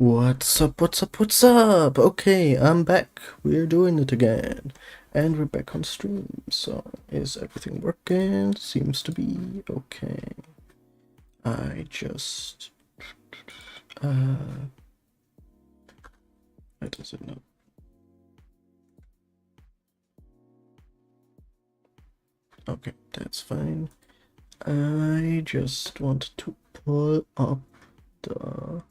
What's up, what's up, what's up? Okay, I'm back. We're doing it again. And we're back on stream. So, is everything working? Seems to be okay. I just... Why does it not? Okay, that's fine. I just want to pull up the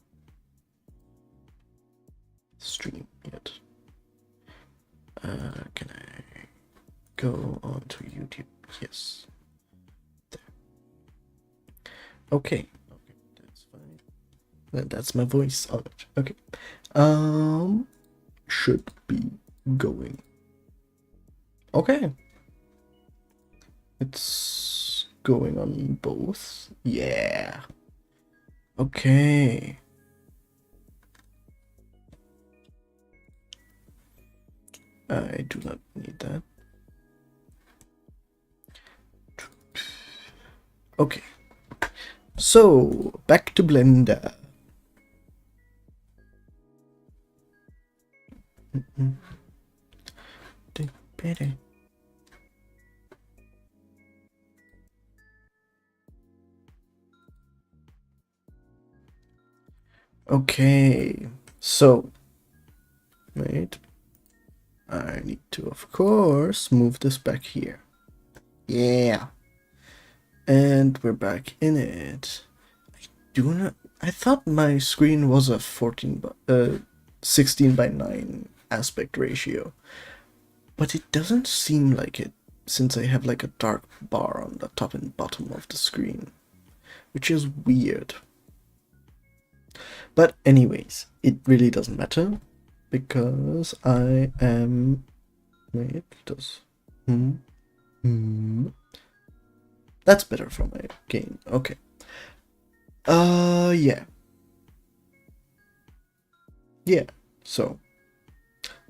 stream yet. Can I go on to YouTube? Yes. There. Okay. Okay, that's fine. That's my voice on it. Okay. Should be going. Okay. It's going on both. Yeah. Okay. I do not need that. Okay. So, back to Blender. Okay, so, wait. I need to, of course, move this back here. Yeah. And we're back in it. I thought my screen was a 16 by 9 aspect ratio, but it doesn't seem like it since I have like a dark bar on the top and bottom of the screen, which is weird. But anyways, it really doesn't matter because I am... Wait, it does... That's better for my gain. Okay. Yeah. Yeah, so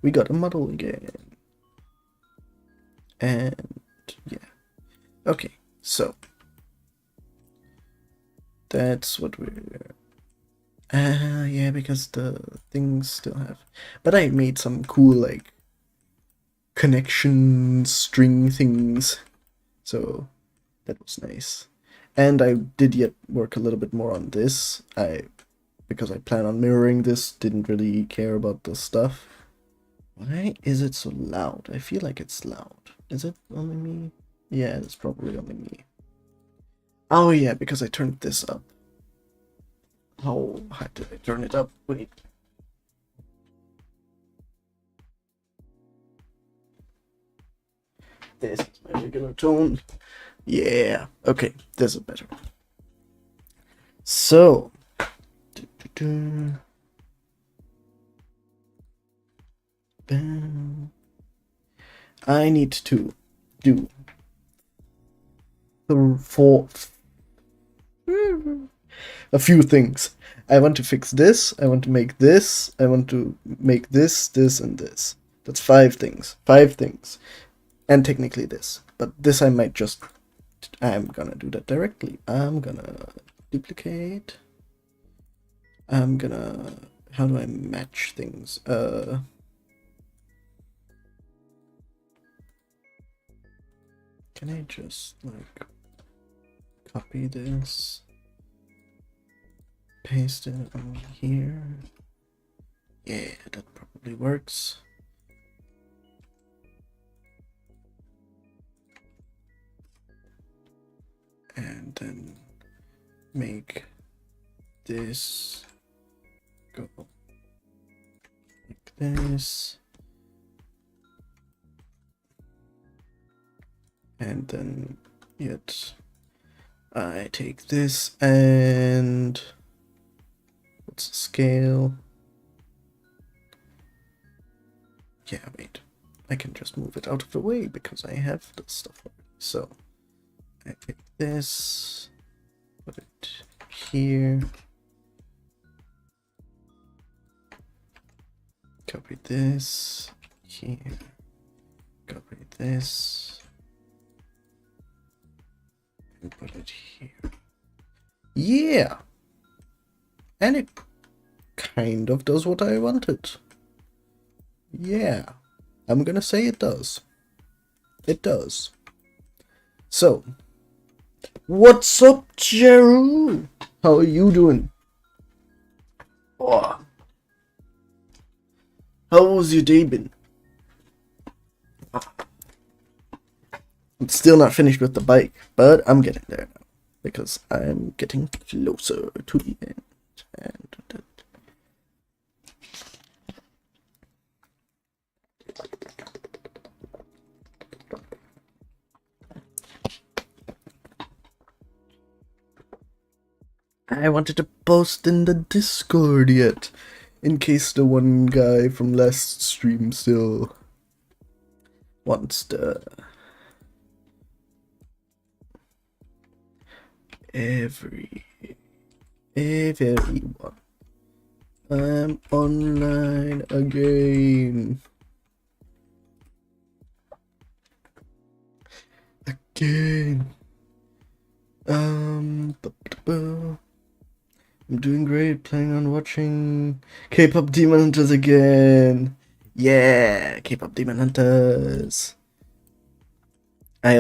we got a model again. And yeah. Okay, so that's what we're... yeah, because the things still have... But I made some cool, like, connection string things. So that was nice. And I did yet work a little bit more on this. Because I plan on mirroring this, didn't really care about the stuff. Why is it so loud? I feel like it's loud. Is it only me? Yeah, it's probably only me. Oh yeah, because I turned this up. How high did I turn it up? Wait. This is my regular tone. Yeah, okay, this is better. So, I need to do a few things. I want to fix this, I want to make this, I want to make this, this, and this. That's 5 things. 5 things. And technically this. But this I might just... I'm gonna do that directly. I'm gonna duplicate. I'm gonna... How do I match things? Can I just, like, copy this? Paste it on here. Yeah, that probably works. And then make this go like this. And then yet I take this and what's the scale? Yeah, wait. I can just move it out of the way because I have the stuff already. So I take this, put it here, copy this here, copy this, and put it here. Yeah! And it kind of does what I wanted. Yeah, I'm gonna say it does. It does. So, what's up, Jeru? How are you doing? Oh. How's your day been? I'm still not finished with the bike, but I'm getting there now because I'm getting closer to the end. And I wanted to post in the Discord yet, in case the one guy from last stream still wants to. Everyone. I'm online again. I'm doing great, planning on watching K-pop Demon Hunters again. Yeah, K-pop Demon Hunters. I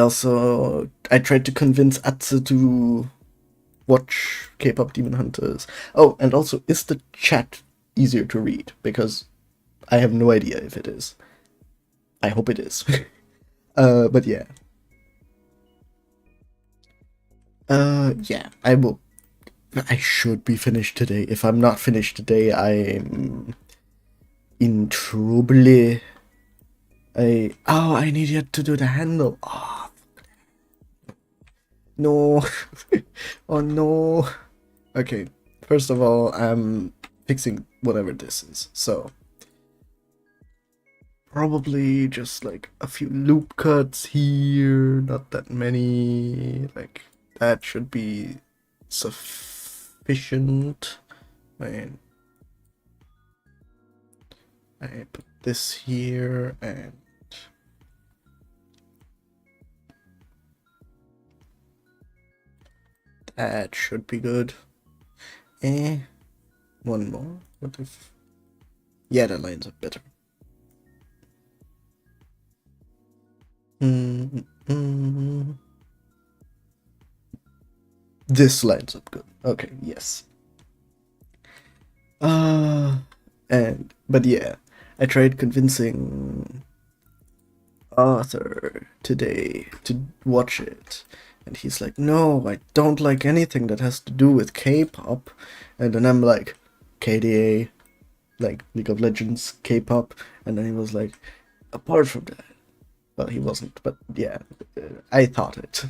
tried to convince Atsu to watch K-pop Demon Hunters. Oh, and also, is the chat easier to read? Because I have no idea if it is. I hope it is. But yeah. Yeah, I will. I should be finished today. If I'm not finished today, I'm in trouble. I need yet to do the handle. Oh, no. Oh no. Okay, first of all, I'm fixing whatever this is. So, probably just like a few loop cuts here, not that many. Like, that should be sufficient. I put this here and that should be good. One more. What if? Yeah, that lines up better. This lines up good. Okay, yes. But yeah, I tried convincing Arthur today to watch it, and he's like, no, I don't like anything that has to do with K-pop. And then I'm like, KDA, like League of Legends, K-pop, and then he was like, apart from that. Well, he wasn't, but yeah, I thought it.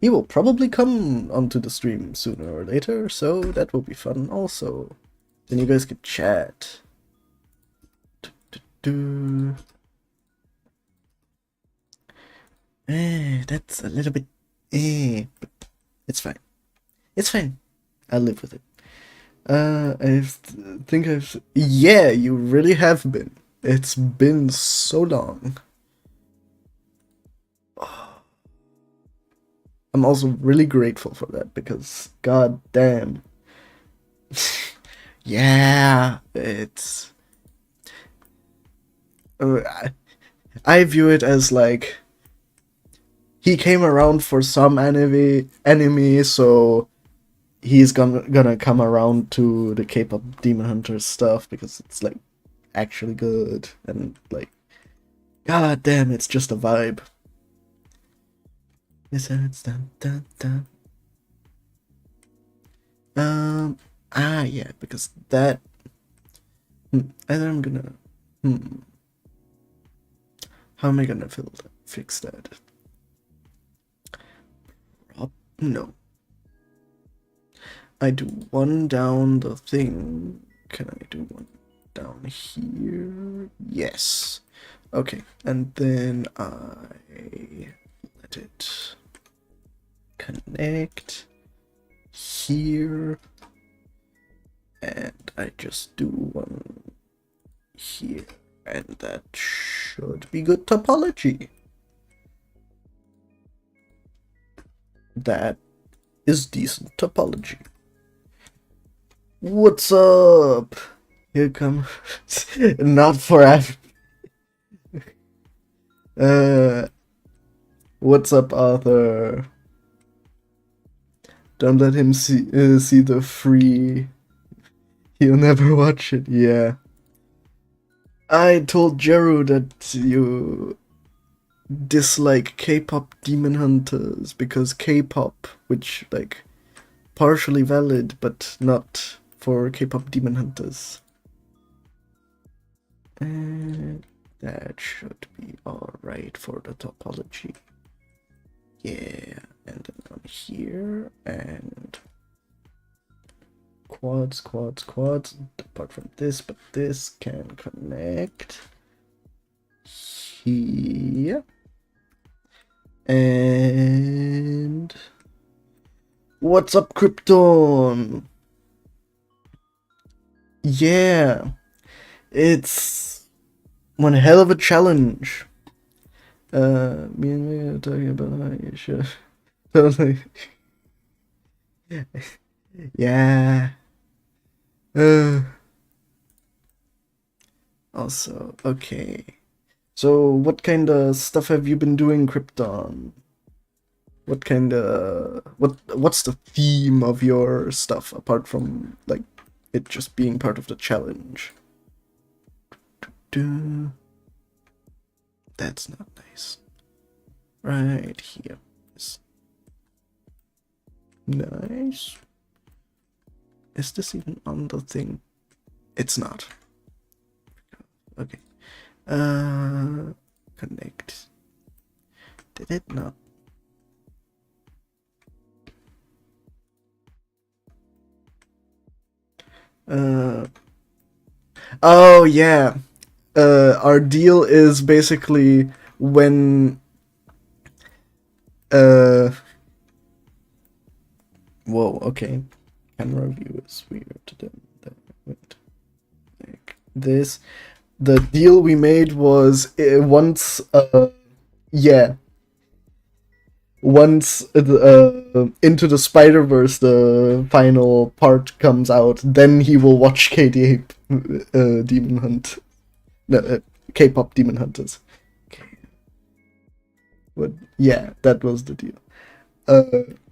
He will probably come onto the stream sooner or later, so that will be fun also. Then you guys could chat. That's a little bit but it's fine. It's fine. I'll live with it. Yeah, you really have been. It's been so long. I'm also really grateful for that because, god damn. Yeah, it's. I view it as like he came around for some anime, so he's gonna come around to the K-pop Demon Hunters stuff because it's like actually good and like, god damn, it's just a vibe. Yes, it's dun dun dun. Yeah, because that. Either I'm gonna. How am I gonna fix that? No. I do one down the thing. Can I do one down here? Yes. Okay, and then I let it connect here. And I just do one here. And that should be good topology. That is decent topology. What's up? Here come. Not forever. What's up, Arthur? Don't let him see the free. He'll never watch it. Yeah. I told Jeru that you dislike K-pop Demon Hunters because K-pop, which like partially valid but not for K-pop Demon Hunters. And that should be alright for the topology. Yeah, and then on here, and quads, apart from this, but this can connect here. And what's up, Krypton? Yeah, it's one hell of a challenge. Me and me are talking about how you should totally. Yeah. Also, okay. So, what kind of stuff have you been doing, Krypton? What's the theme of your stuff apart from like it just being part of the challenge? That's not nice. Right here. Nice. Is this even on the thing? It's not. Okay. Connect. Did it not? Oh yeah. Our deal is basically when whoa, okay. Camera view is weird. Wait. Like this. The deal we made was once Into the Spider-Verse the final part comes out, then he will watch KDA Demon Hunt. No, K-pop Demon Hunters. Okay. But yeah, that was the deal.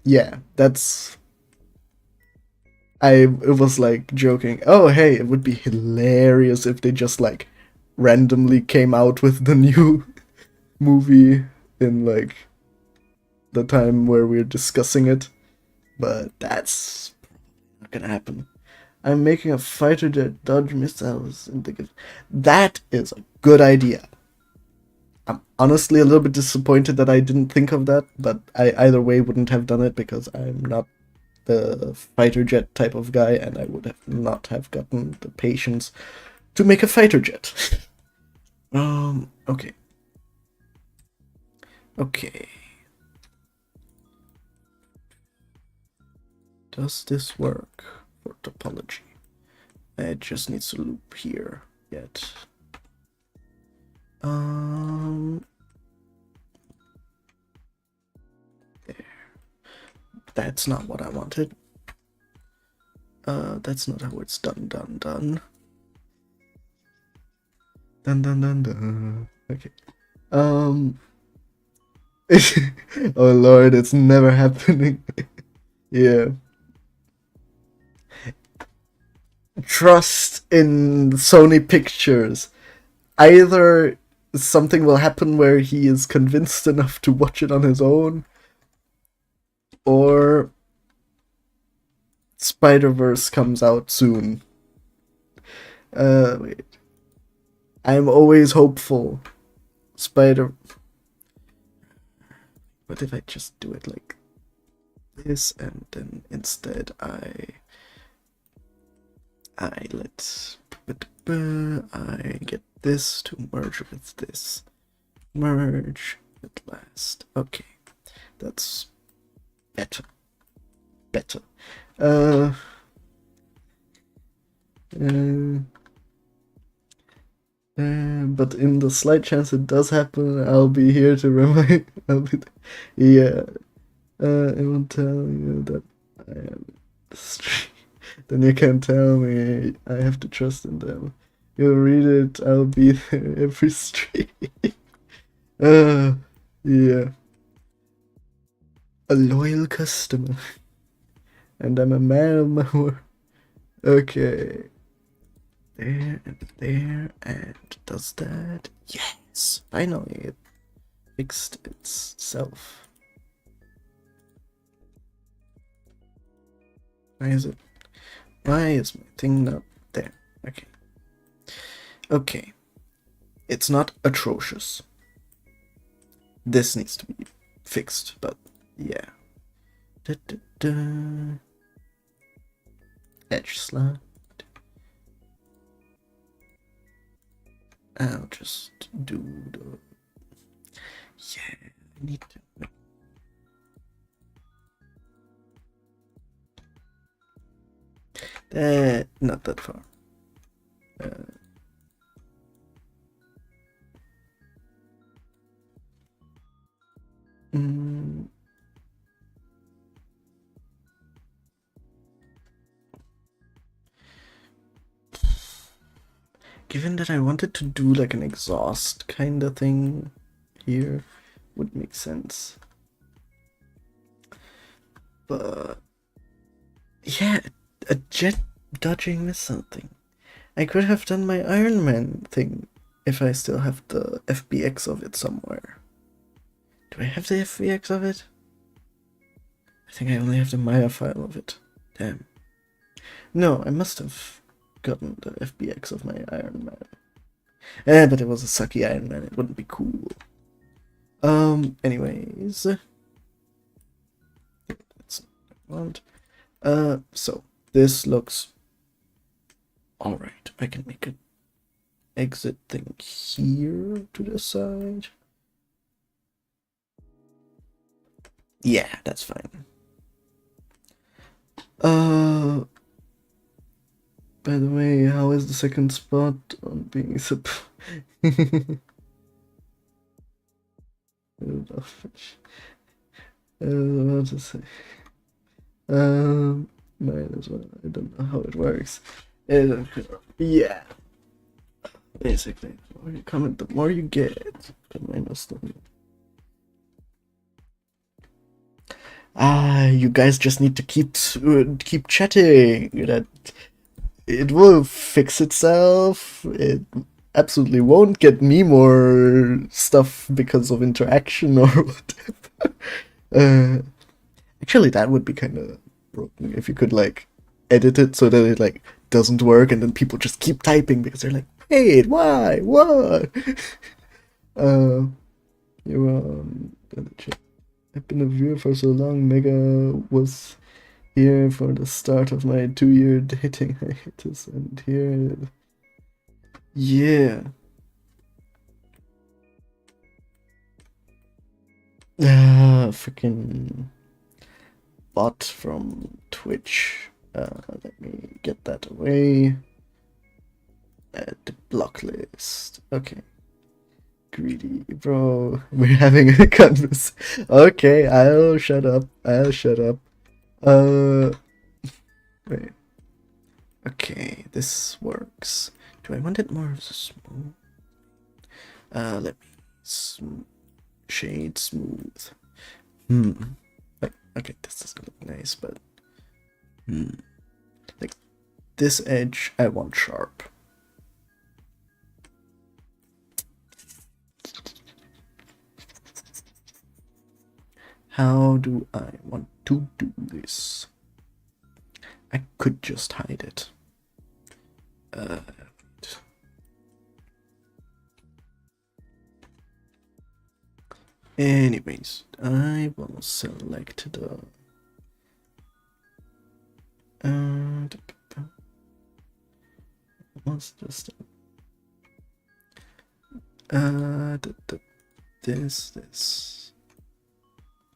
Yeah, that's. It was like joking. Oh, hey, it would be hilarious if they just like randomly came out with the new movie in like the time where we're discussing it, but that's not gonna happen. I'm making a fighter jet dodge missiles. That is a good idea. I'm honestly a little bit disappointed that I didn't think of that, but I either way wouldn't have done it because I'm not the fighter jet type of guy, and I would have not have gotten the patience to make a fighter jet. Okay. Okay. Does this work for topology? It just needs to loop here yet. There. That's not what I wanted. That's not how it's done. Done. Okay. Oh lord, it's never happening. Yeah. Trust in Sony Pictures. Either something will happen where he is convinced enough to watch it on his own, or Spider-Verse comes out soon. Wait. I'm always hopeful. What if I just do it like this, and then instead I get this to merge with this. Merge at last. Okay. That's better. But in the slight chance it does happen, I'll be here to remind. Yeah. I will tell you that I am. Then you can tell me. I have to trust in them. You'll read it. I'll be there every stream. Yeah. A loyal customer. And I'm a man of my word. Okay. There and there, and does that? Yes! Finally, it fixed itself. Why is it? Why is my thing not there? Okay. Okay. It's not atrocious. This needs to be fixed, but yeah. Da, da, da. Edge slot. I'll just do the... Yeah, I need to... Not that far. Given that I wanted to do like an exhaust kind of thing here, would make sense. But yeah, a jet dodging missile thing. I could have done my Iron Man thing if I still have the FBX of it somewhere. Do I have the FBX of it? I think I only have the Maya file of it. Damn. No, I must have gotten the FBX of my Iron Man. But it was a sucky Iron Man. It wouldn't be cool. Anyways. That's not what I want. So, this looks alright. I can make an exit thing here to the side. Yeah, that's fine. By the way, how is the second spot on being I was about to say. Might as well. I don't know how it works. Yeah. Basically, the more you comment, the more you get. You guys just need to keep chatting. That it will fix itself. It absolutely won't get me more stuff because of interaction or whatever. Actually, that would be kind of broken if you could like edit it so that it like doesn't work and then people just keep typing because they're like, wait, why, what? I've been a viewer for so long. Mega was here for the start of my 2-year dating hiatus, and here, yeah. Freaking bot from Twitch. Let me get that away. Add the block list. Okay. Greedy, bro. We're having a conversation. Okay, I'll shut up. Wait. Okay, this works. Do I want it more of a smooth? Let me shade smooth. Like, okay, this doesn't look nice, but like this edge, I want sharp. How do I want to do this? I could just hide it. Anyways, I will select the what's this? This.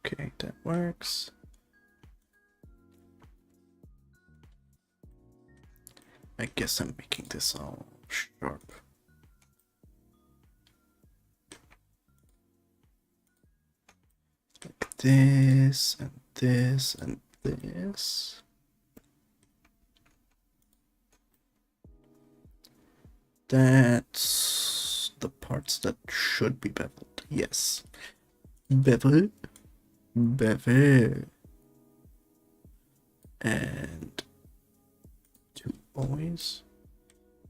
Okay, that works. I guess I'm making this all sharp. Like this and this and this. That's the parts that should be beveled. Yes. Bevel. Bevel. And 2 boys.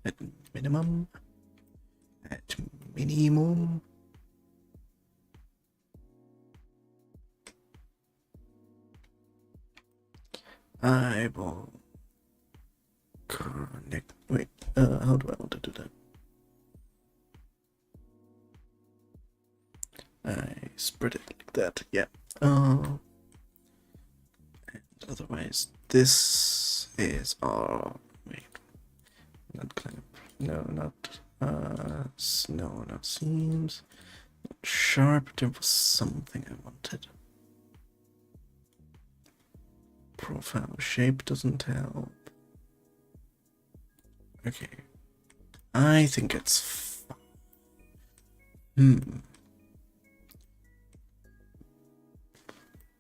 At minimum. At minimum. I will connect. Wait, how do I want to do that? I spread it like that, yeah. And otherwise, this is our. Wait, not clamp. No, not. No, not seams. Not sharp. There was something I wanted. Profile shape doesn't help. Okay. I think it's fine.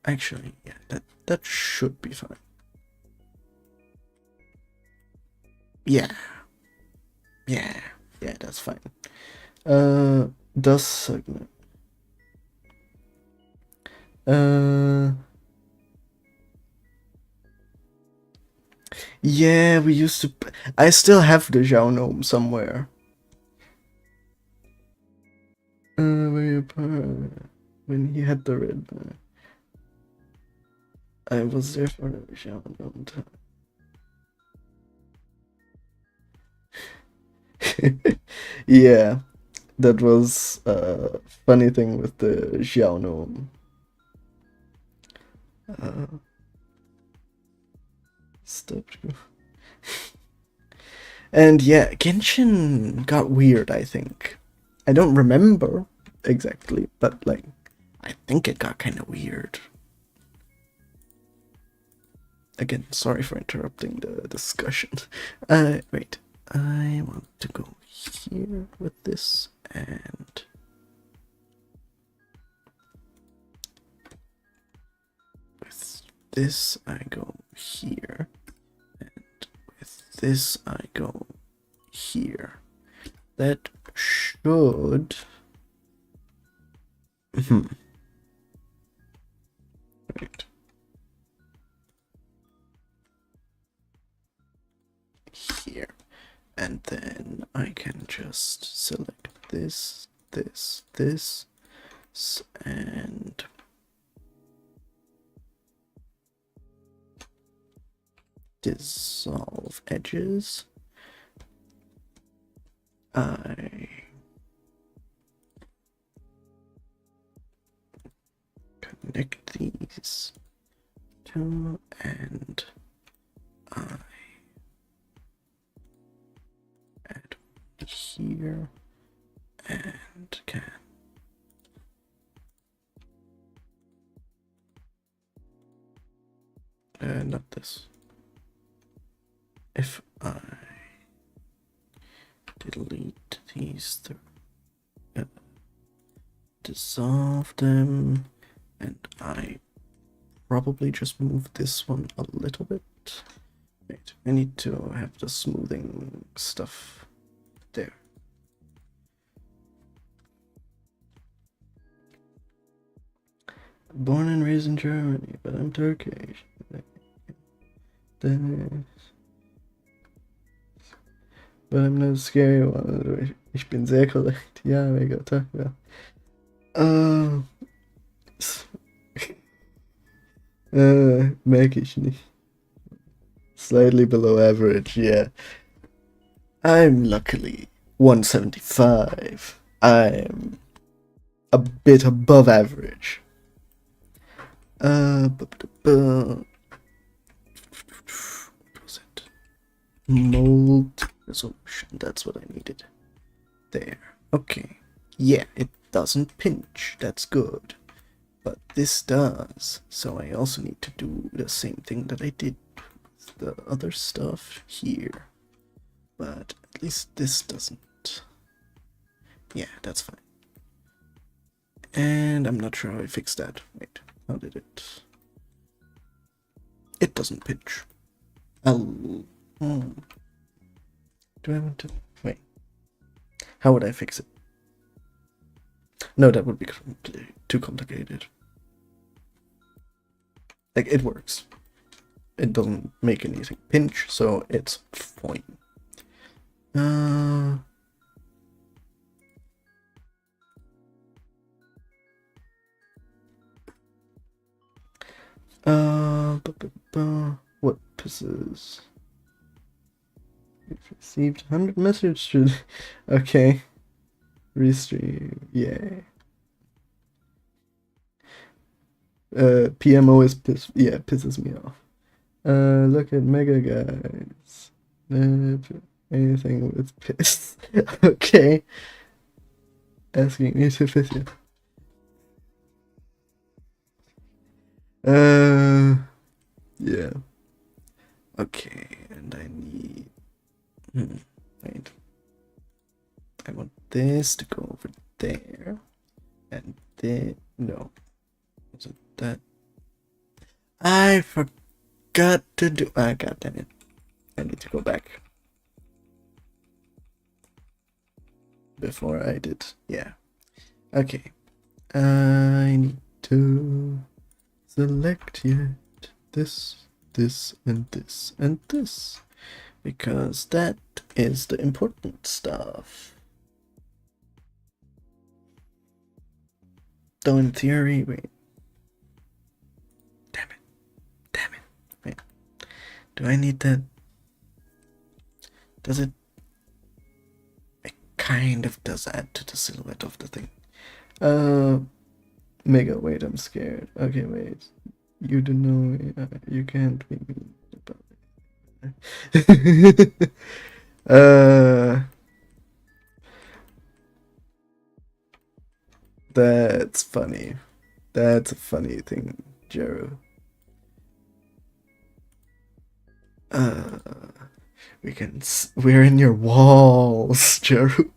Actually, yeah, that should be fine. Yeah. Yeah, that's fine. Does segment. Yeah, we used to. I still have the Zhao gnome somewhere. When he had the red. I was there for the Zhao gnome time. Yeah, that was a funny thing with the Zhao gnome. Stop. And yeah, Genshin got weird, I think. I don't remember exactly, but like, I think it got kind of weird. Again, sorry for interrupting the discussion. Wait, I want to go here with this, and with this I go here, and with this I go here. That should. Right. Here. And then I can just select this, and dissolve edges. I connect these two, and I add here, and can not this. If I delete these three, dissolve them, and I probably just move this one a little bit. Wait, I need to have the smoothing stuff there. Born and raised in Germany, but I'm Turkish. But I'm not a scary one. Ich bin sehr korrekt. Ja, mega toll, ja. Merke ich nicht. Slightly below average, yeah. I'm luckily 175. I'm a bit above average. What was it? Mold resolution, that's what I needed. There. Okay. Yeah, it doesn't pinch. That's good. But this does. So I also need to do the same thing that I did with the other stuff here. But at least this doesn't. Yeah, that's fine. And I'm not sure how I fixed that. Wait, how did it? It doesn't pinch. Do I want to? Wait. How would I fix it? No, that would be too complicated. Like, it works. It doesn't make anything pinch, so it's fine. What pisses? We've received 100 messages. Okay. Restream. Yeah. PMO is pisses me off. Look at Mega Guys. Anything with piss. Okay. Asking me to piss you. Yeah. Okay, and I need. Wait. I want this to go over there, and this. No. Was it that? I forgot to do. Ah, god damn it! I need to go back. Before I did, yeah. Okay. I need to select yet this, and this, and this, because that is the important stuff. Though in theory, wait. Damn it. Wait. Do I need that? Does it? It kind of does add to the silhouette of the thing. Mega, wait, I'm scared. Okay, wait. You don't know, you can't be mean about it. That's funny. That's a funny thing, Jero. We're in your walls, Jero.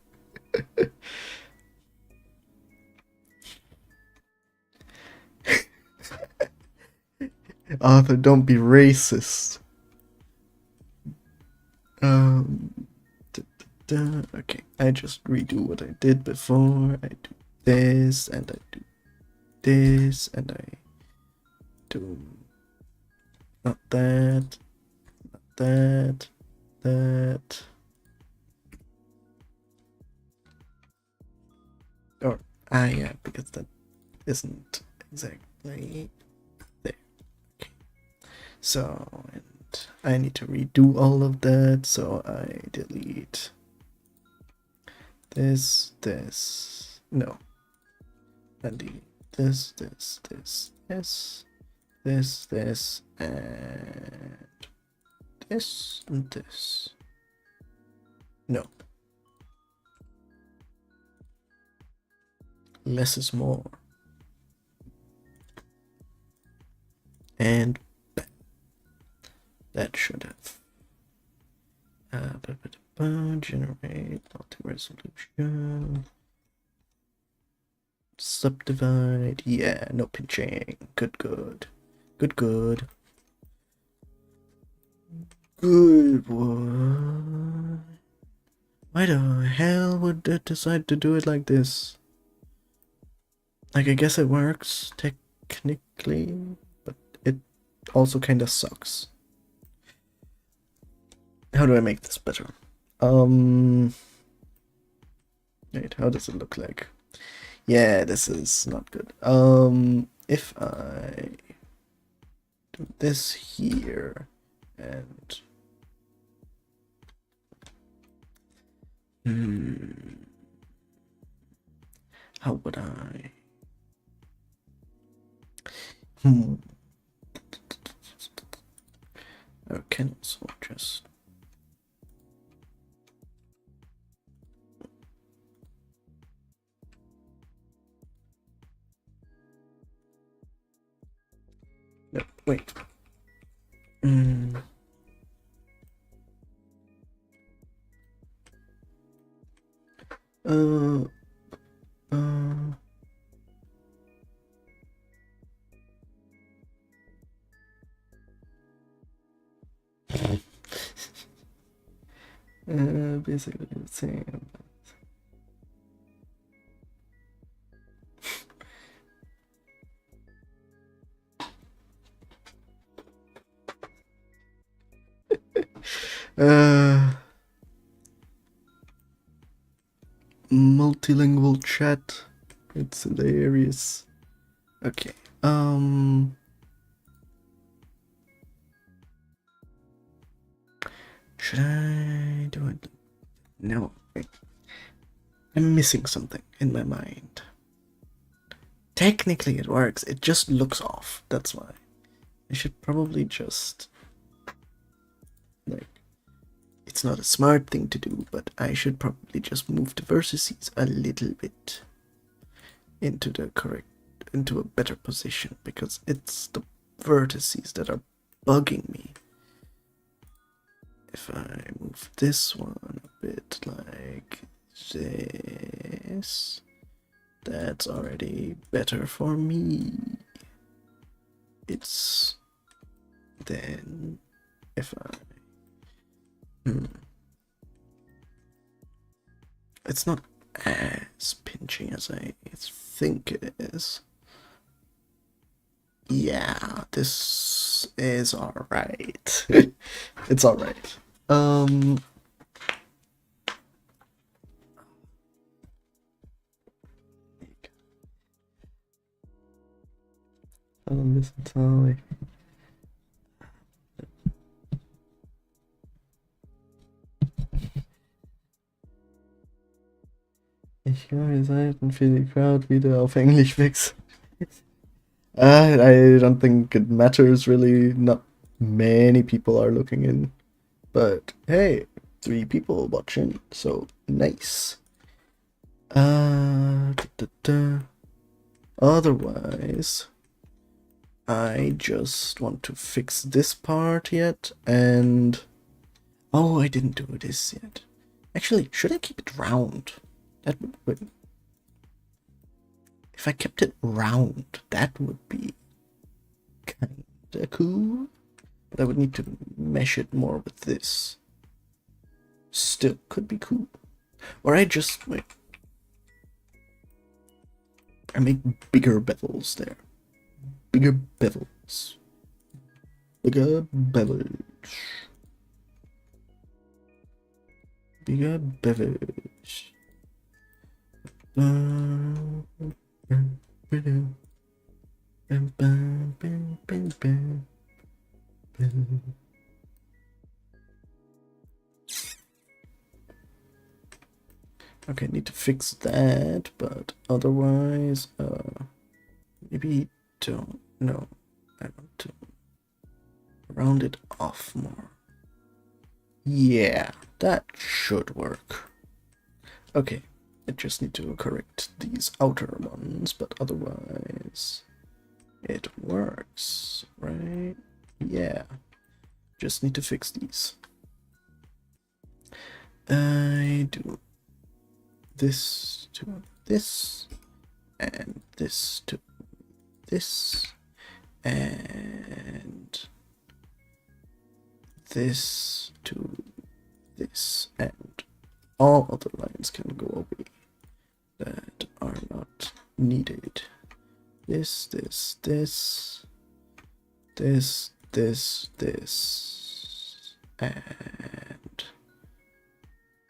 Arthur, don't be racist. Okay, I just redo what I did before. I do this, and I do this, and I do not that, that. Or, yeah, because that isn't exactly there. Okay. So, and I need to redo all of that, so I delete this, no. And delete this, and this. No. Less is more. And that should have generate multi-resolution, subdivide. Yeah, no pinching. Good boy. Why the hell would it decide to do it like this? Like, I guess it works technically, but it also kind of sucks. How do I make this better? Wait, how does it look like? Yeah, this is not good. If I do this here and how would I? I can also just no, wait. Basically the same. Multilingual chat. It's hilarious. Okay. Should I do it? No. Wait. I'm missing something in my mind. Technically it works, it just looks off. That's why. I should probably just... like... It's not a smart thing to do, but I should probably just move the vertices a little bit into a better position, because it's the vertices that are bugging me. If I move this one a bit like this, that's already better for me. It's then if I it's not as pinching as I think it is. Yeah, this is alright. It's alright. Listen to ich höre, ihr seid für die Crowd wieder auf Englisch wechseln. I don't think it matters really. Not many people are looking in. But hey, 3 people watching, so nice. Otherwise, I just want to fix this part yet, and... Oh, I didn't do this yet. Actually, should I keep it round? That would... If I kept it round, that would be kinda cool. But I would need to mesh it more with this. Still could be cool. Or I just wait. I make bigger bevels there. Bigger bevels. Bigger bevels. Bigger bevels. Okay, need to fix that, but otherwise, maybe don't. No, I want to round it off more. Yeah, that should work. Okay, I just need to correct these outer ones, but otherwise, it works, right? Yeah, just need to fix these. I do this to this, and this to this, and this to this, and all other lines can go away that are not needed. This, this, this, this, this, and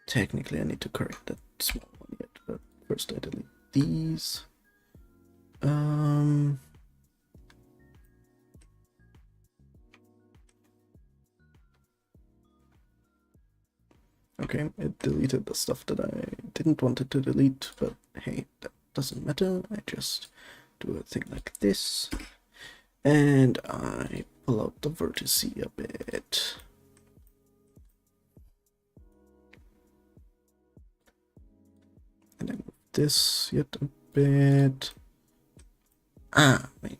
technically I need to correct that small one yet, but first I delete these. Okay, it deleted the stuff that I didn't want it to delete, but hey, that doesn't matter. I just do a thing like this, and I pull out the vertex a bit. And I move this yet a bit. Ah, wait.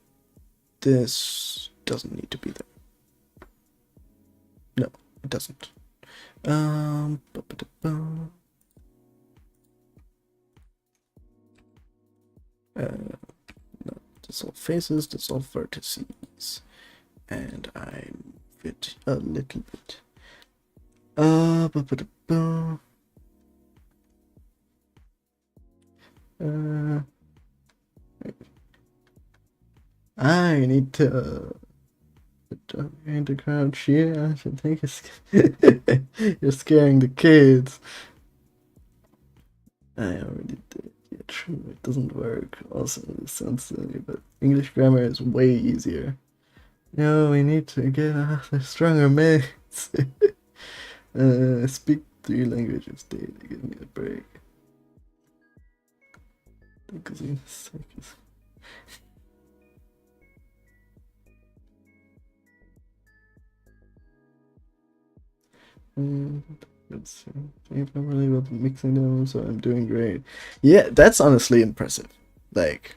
This doesn't need to be there. No, it doesn't. No, this all faces, this all vertices, and I move it a little bit. I need to put behind the crowd cheer. I should think you're scaring the kids. I already did. Yeah, true. It doesn't work. Also, this sounds silly, but English grammar is way easier. No, we need to get the stronger mates. Speak 3 languages daily. Give me a break. Let's see. Properly with mixing them, so I'm doing great. Yeah, that's honestly impressive. Like,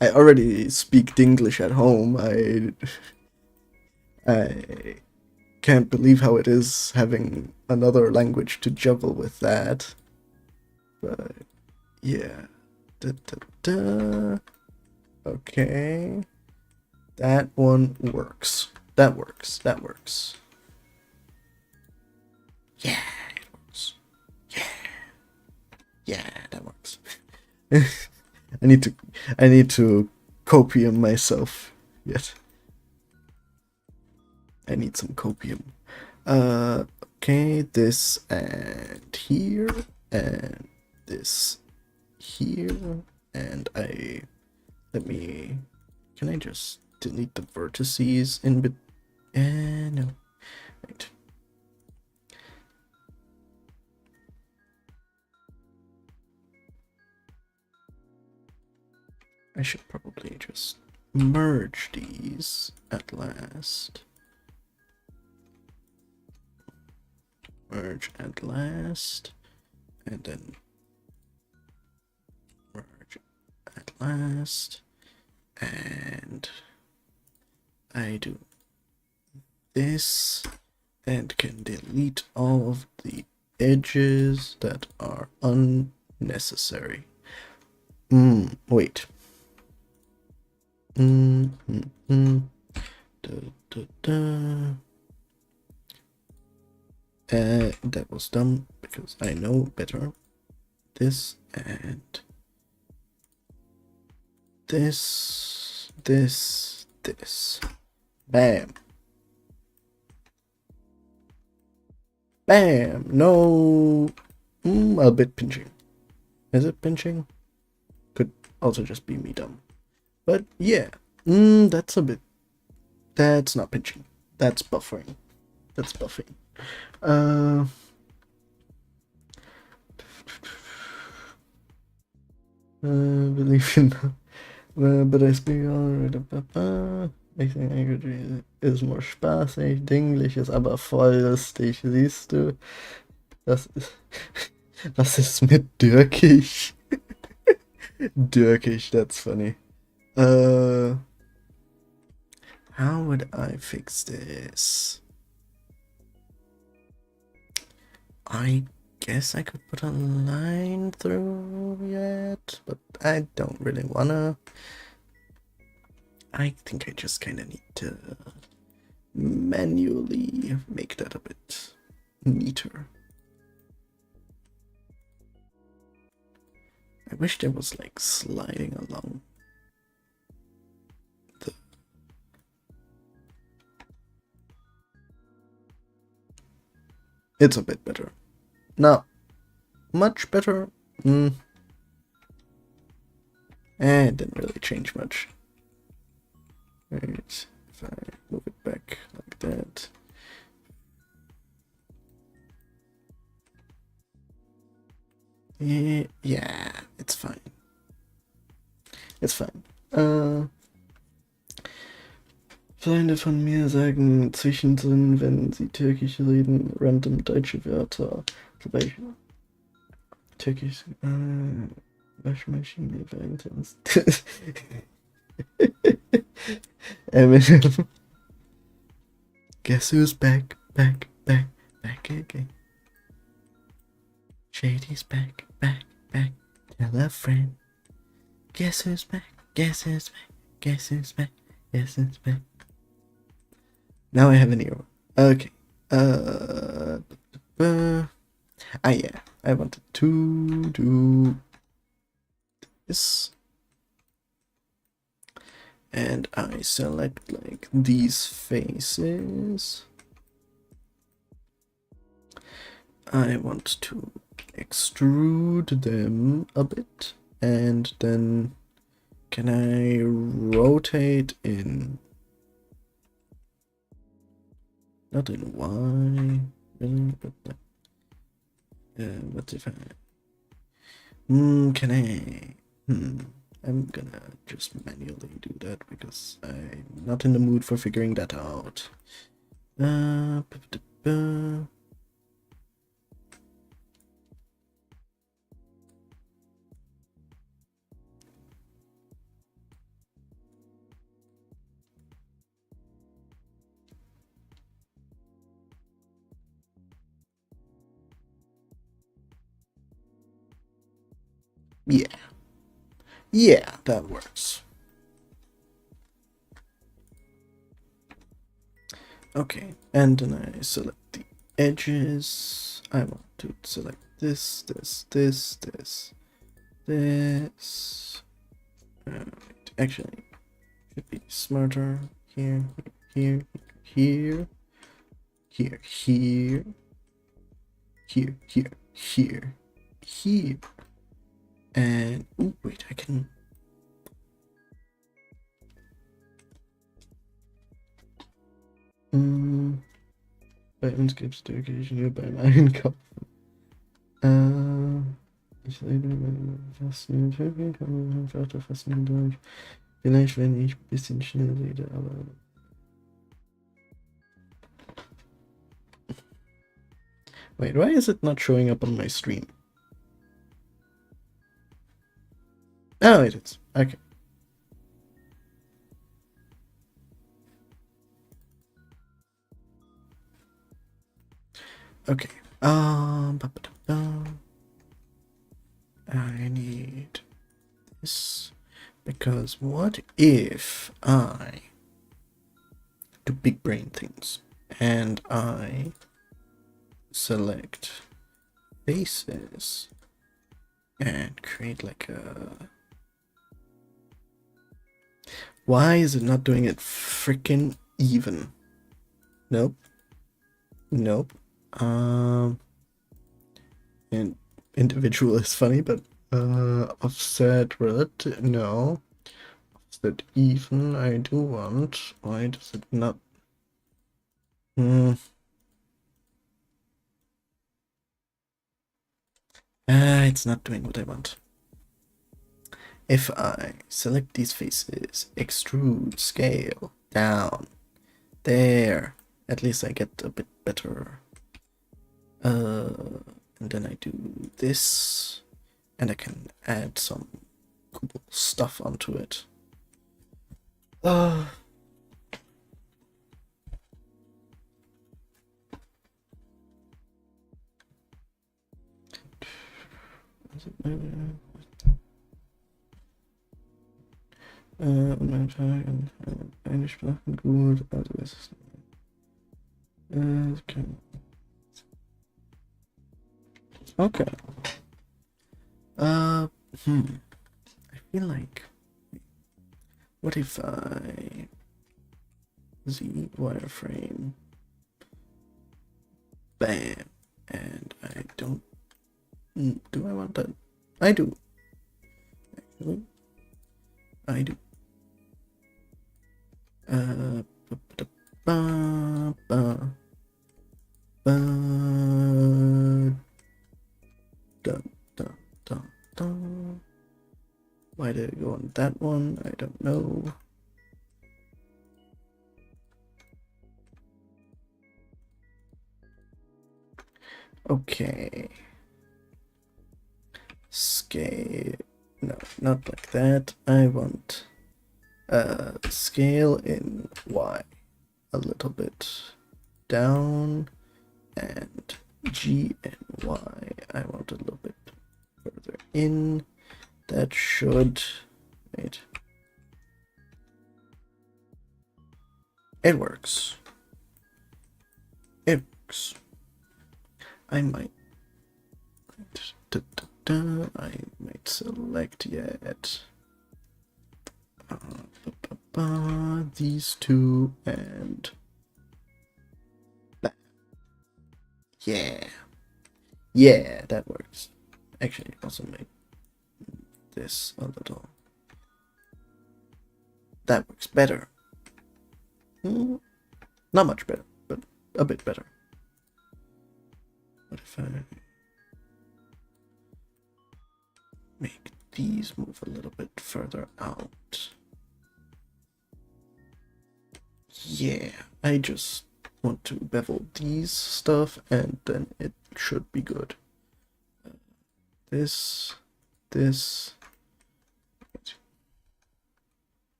I already speak English at home. I can't believe how it is having another language to juggle with that. But yeah. Da, da, da. Okay. That one works. That works. That works. Yeah, it works. Yeah. Yeah, that works. I need to copium myself yet. I need some copium. Okay, this and here and this here, and can I just delete the vertices in bit? No, right. I should probably just merge these at last. Merge at last, and then merge at last, and I do this and can delete all of the edges that are unnecessary. Wait. That was dumb because I know better. This and this. Bam. Bam. No. A bit pinching. Is it pinching? Could also just be me dumb. But yeah. That's a bit. That's not pinching. That's buffering. That's buffing. Believe in but I speak already. Mixing language ist more spaßig, Englisch ist aber voll lustig, siehst du? Das ist, was ist mit Türkisch? Türkisch, that's funny. How would I fix this? I guess I could put a line through yet, but I don't really wanna. I think I just kind of need to manually make that a bit neater. I wish there was like sliding along the. It's a bit better. Not much better. It didn't really change much. Right, if I move it back like that. Yeah, it's fine. It's fine. Freunde von mir sagen zwischendrin, wenn sie Türkisch reden, random deutsche Wörter. Zum Beispiel Türkisch, Waschmaschine, Valentine's. Eminem. Guess who's back again. Shady's back. Tell a friend. Guess who's back. Now I have an ear. Okay. Yeah. I wanted to do this. and I select like these faces. I want to extrude them a bit, and then can I rotate in, not in Y, really, but what if I, can I, I'm gonna just manually do that because I'm not in the mood for figuring that out. Yeah. Yeah, that works. Okay, and then I select the edges. I want to select this, this. Actually, should be smarter. Here, here, here, here, here, here, here, here. And, oh, wait, I can... Bei uns gibt es die Kirche beim Einkaufen. Ich rede über Fasten Türkei, kann man Wörter fassen durch. Vielleicht, wenn ich ein bisschen schnell rede, aber... Wait, why is it not showing up on my stream? Oh, it is. Okay. Okay. I need this because what if I do big brain things and I select faces and create like a... Why is it not doing it freaking even? Nope. Nope. And individual is funny, but offset red, no. Offset even, I do want. Why does it not? It's not doing what I want. If I select these faces, extrude, scale, down, there, at least I get a bit better. And then I do this, and I can add some cool stuff onto it. Mein Tag eine Sprache gut, also es ist okay. I feel like, what if I Z wireframe, bam, and I don't, do I want that? I do. Actually, I do. Why did it go on that one? I don't know. Okay. Scale. No, not like that. I want scale in Y a little bit down, and G and Y I want a little bit further in. That should, wait, it works. It works. I might select yet. these two, and that. Yeah. Yeah, that works. Actually, also make this a little. That works better. Not much better, but a bit better. What if I make these move a little bit further out? Yeah, I just want to bevel these stuff, and then it should be good. This.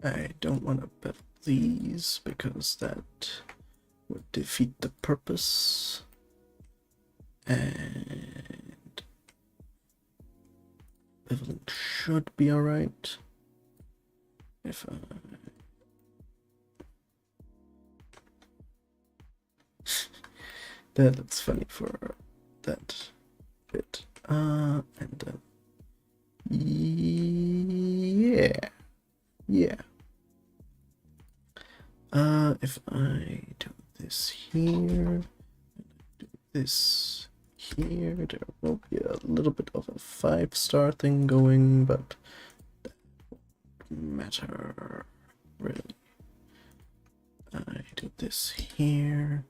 I don't want to bevel these because that would defeat the purpose. And beveling should be alright. If I... that looks funny for that bit. And then... yeah. If I do this here, do this here, there will be a little bit of a 5-star thing going, but that won't matter really. I do this here,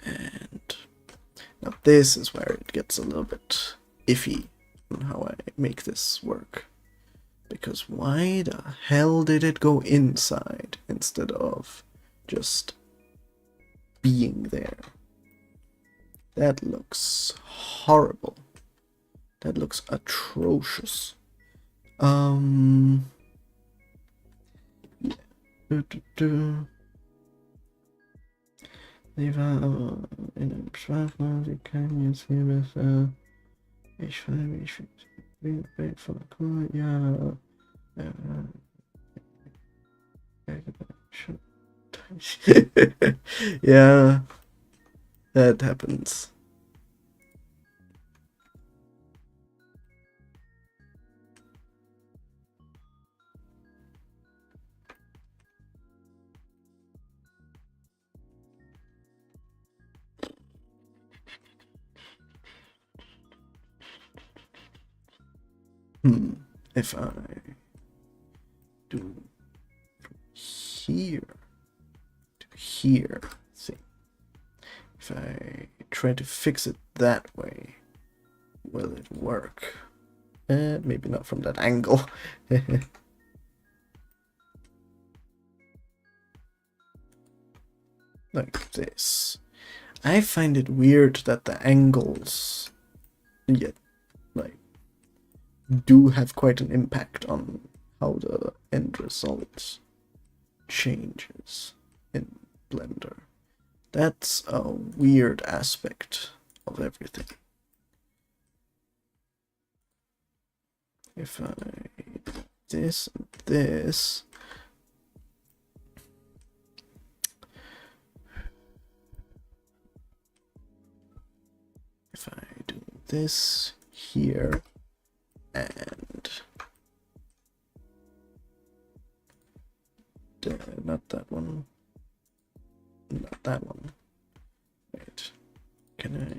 and now this is where it gets a little bit iffy on how I make this work. Because why the hell did it go inside instead of just being there? That looks horrible. That looks atrocious. Yeah. Ich war in einem Schlafraum, Sie können jetzt hier besser. Ich schreibe, ich Bild von cool, ja. Yeah, that happens. If I do from here to here, see, if I try to fix it that way, will it work? Maybe not from that angle. Like this. I find it weird that the angles, yet, like, do have quite an impact on how the end result changes in Blender. That's a weird aspect of everything. If I do this and this, if I do this here, and not that one, not that one. Wait, can I?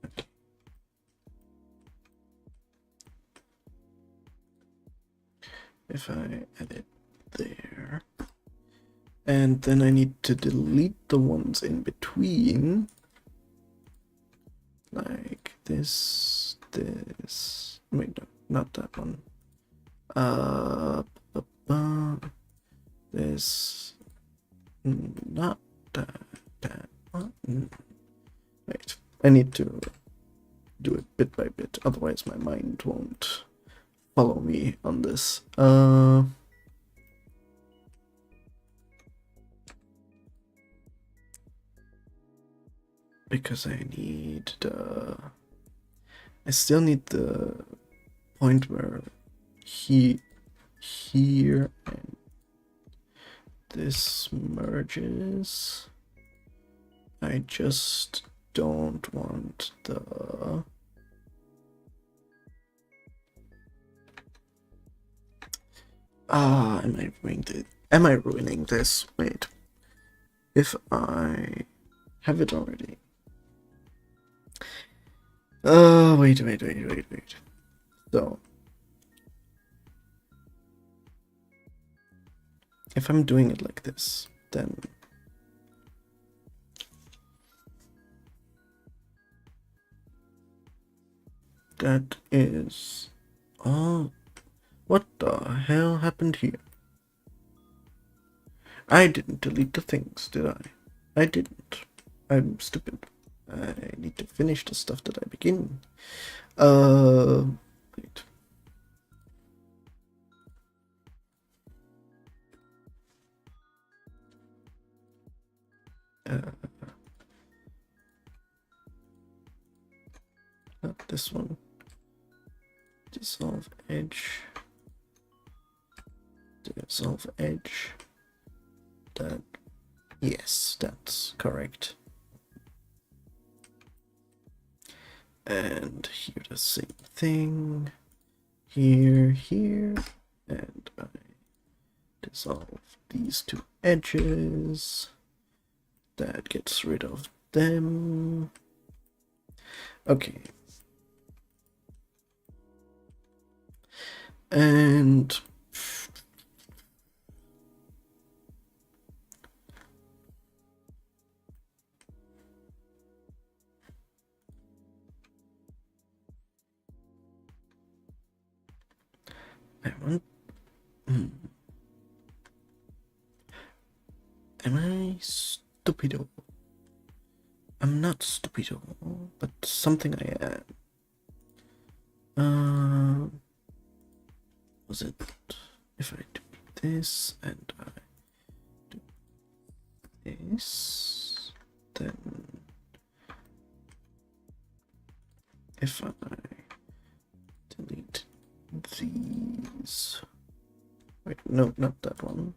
Okay. If I edit there, and then I need to delete the ones in between, like this. Wait, no, not that one. This, not that one. Wait, I need to do it bit by bit, otherwise my mind won't follow me on this. Because I need the... I still need the point where here and this merges. I just don't want the... am I ruining this? Wait. If I have it already. Wait. So, if I'm doing it like this, then that is... Oh, what the hell happened here? I didn't delete the things, did I? I didn't. I'm stupid. I need to finish the stuff that I begin. Wait. Not this one. Dissolve edge. Dissolve edge. That. Yes, that's correct. And here the same thing. Here, and I dissolve these two edges. That gets rid of them. Okay. And I want... Am I stupido? I'm not stupido, but something I am. Was it if I do this and I do this, then if I delete these, wait, no, not that one,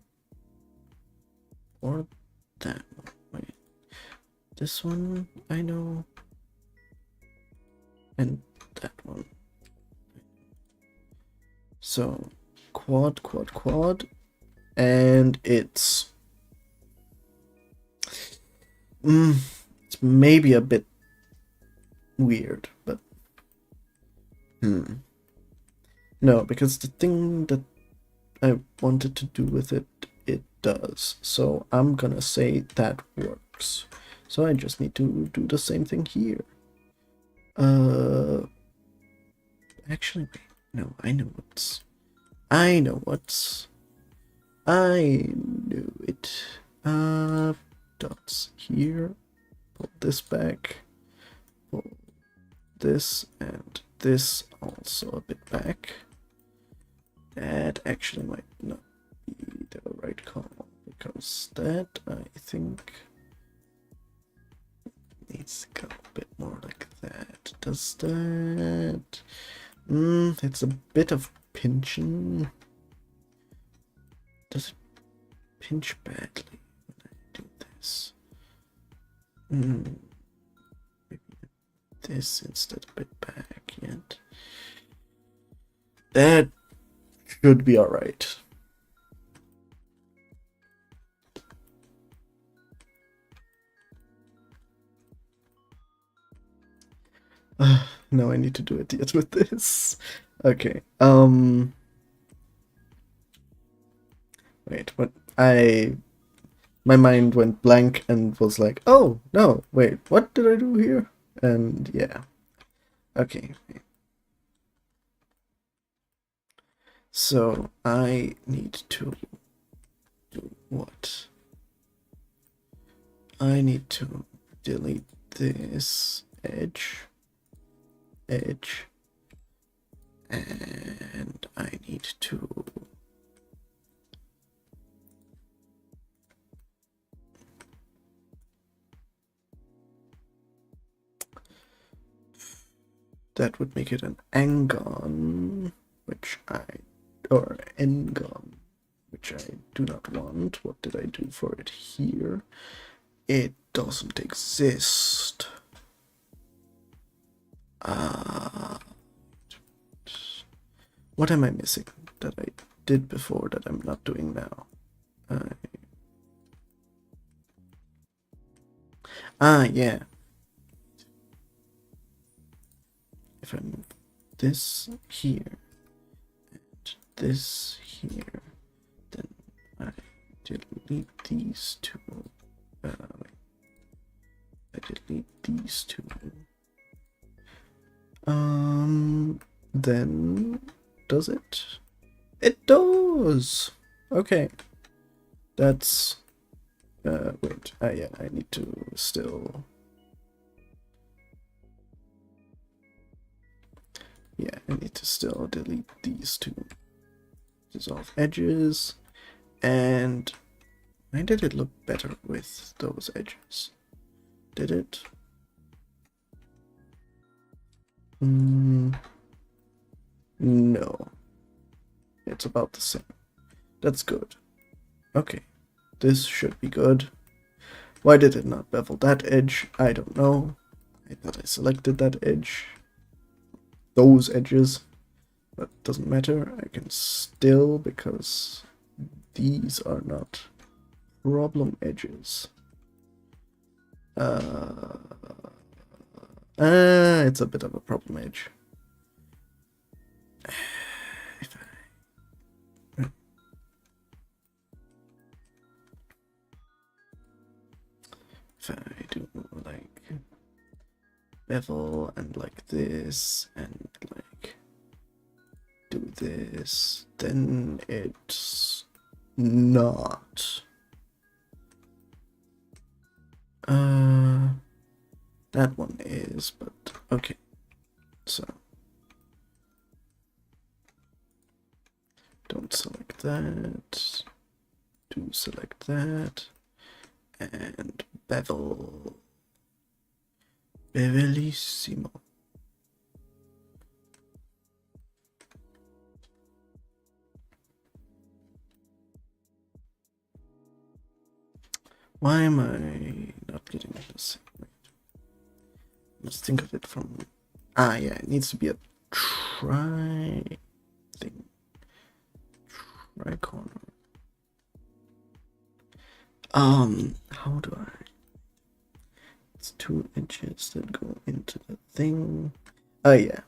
or that one, wait, this one I know, and that one. So quad, and it's maybe a bit weird, but no, because the thing that I wanted to do with it, it does. So I'm gonna say that works. So I just need to do the same thing here. Actually, wait. No, I knew it. Dots here. Pull this back. Pull this and this also a bit back. That actually might not be the right call, because that, I think, needs to go a bit more like that. Does that... it's a bit of pinching. Does it pinch badly when I do this? Maybe this instead, a bit back yet. That should be alright. No, I need to do it yet with this. Okay. Wait, what? My mind went blank and was like, oh, no, wait, what did I do here? And yeah. Okay. So I need to do what? I need to delete this edge, and I need to that would make it an angon, or engon, which I do not want. What did I do for it here? It doesn't exist. What am I missing that I did before that I'm not doing now? Yeah. If I move this here and this here, then I delete these two. Wait. I delete these two. Then does it? It does. Okay. That's wait. Yeah, I need to still. Yeah, I need to still delete these two. Dissolve edges. And why did it look better with those edges? Did it? No. It's about the same. That's good. Okay. This should be good. Why did it not bevel that edge? I don't know. I thought I selected that edge. Those edges. But doesn't matter. I can still, because these are not problem edges. It's a bit of a problem edge. If I do like bevel and like this and like do this, then it's not. That one is, but okay. So don't select that. Do select that. And bevel. Bevelissimo. Why am I not getting this? Let's think of it from. Yeah, it needs to be a tri thing. Tri corner. How do I? It's two edges that go into the thing. Oh yeah,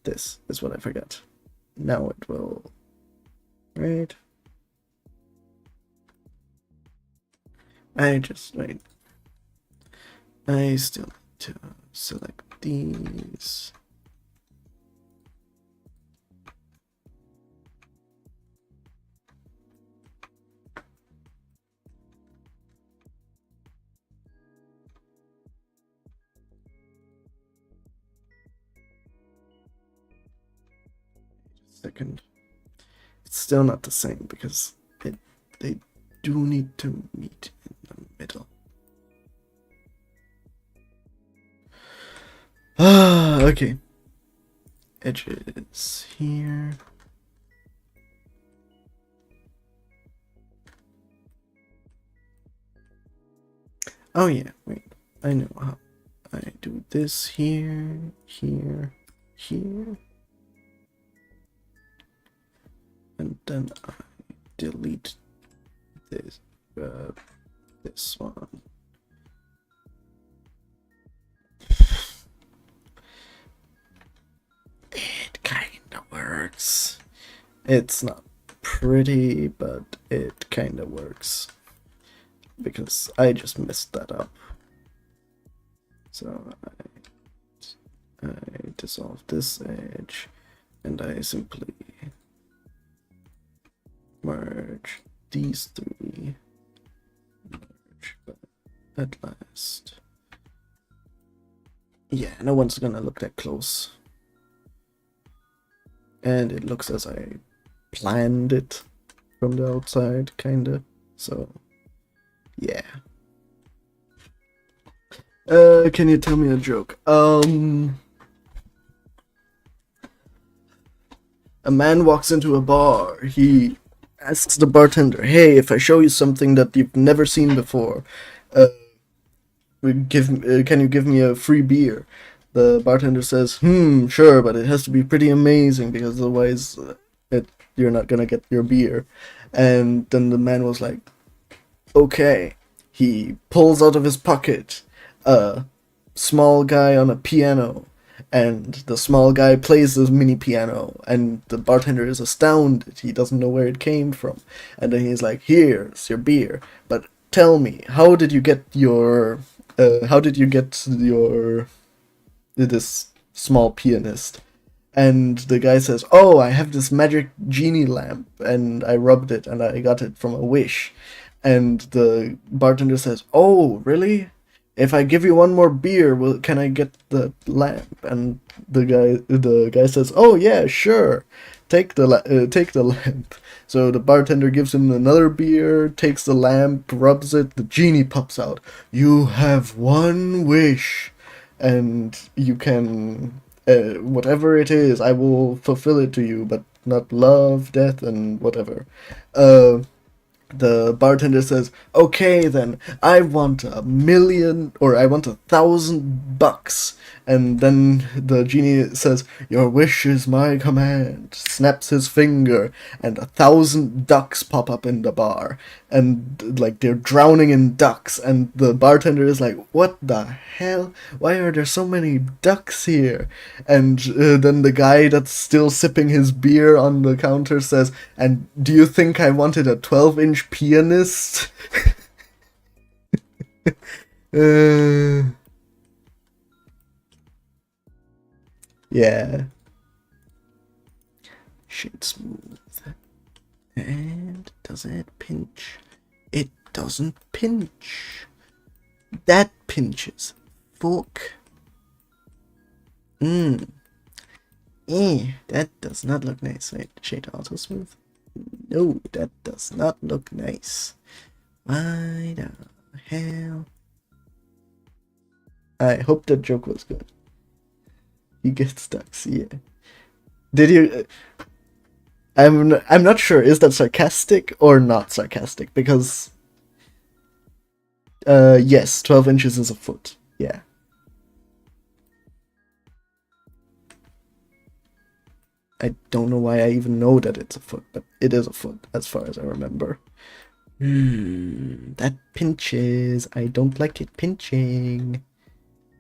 this is what I forgot. Now it will. Right. I still need to select these. Second. It's still not the same because they do need to meet in the middle. Okay. Edges here. Oh yeah, wait. I know how. I do this here, here, here. And then I delete this one. It kinda works. It's not pretty, but it kinda works. Because I just messed that up. So I dissolve this edge and I simply merge these three. Merge, but at last. Yeah, no one's gonna look that close. And it looks as I planned it from the outside, kinda. So, yeah. Can you tell me a joke? A man walks into a bar. He asks the bartender, "Hey, if I show you something that you've never seen before, uh, can you give me a free beer?" The bartender says, sure, but it has to be pretty amazing because otherwise you're not gonna get your beer." And then the man was like, "Okay." He pulls out of his pocket a small guy on a piano, and the small guy plays the mini piano, and the bartender is astounded. He doesn't know where it came from. And then he's like, "Here's your beer, but tell me, how did you get your this small pianist?" And the guy says, "Oh, I have this magic genie lamp, and I rubbed it, and I got it from a wish." And the bartender says, "Oh, really? If I give you one more beer, can I get the lamp?" And the guy says, "Oh yeah, sure. Take the lamp." So the bartender gives him another beer, takes the lamp, rubs it. The genie pops out. "You have one wish, and you can whatever it is, I will fulfill it to you, but not love, death, and whatever." Uh, the bartender says, "Okay, then I want I want $1,000." And then the genie says, "Your wish is my command," snaps his finger, and 1,000 ducks pop up in the bar. And like they're drowning in ducks. And the bartender is like, "What the hell? Why are there so many ducks here?" And then the guy that's still sipping his beer on the counter says, "And do you think I wanted a 12-inch pianist?" uh, yeah. Shade smooth. And does it pinch? It doesn't pinch. That pinches. Fuck. That does not look nice. Wait, shade auto smooth? No, that does not look nice. Why the hell? I hope that joke was good. He gets ducks, yeah. Did you... I'm not sure, is that sarcastic or not sarcastic? Because... yes, 12 inches is a foot. Yeah. I don't know why I even know that it's a foot, but it is a foot, as far as I remember. That pinches. I don't like it pinching.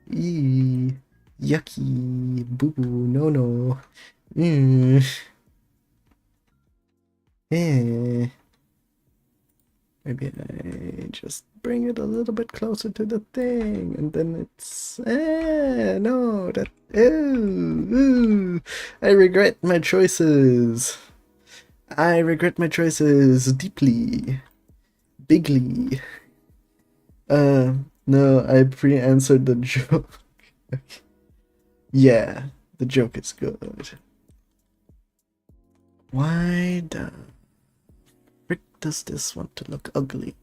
Eee, yucky. Boo boo. No, no. Eh. Maybe I just bring it a little bit closer to the thing, and then it's... no, that... ooh. I regret my choices. I regret my choices deeply. Bigly. No, I pre-answered the joke. Yeah, the joke is good. Why the frick does this want to look ugly?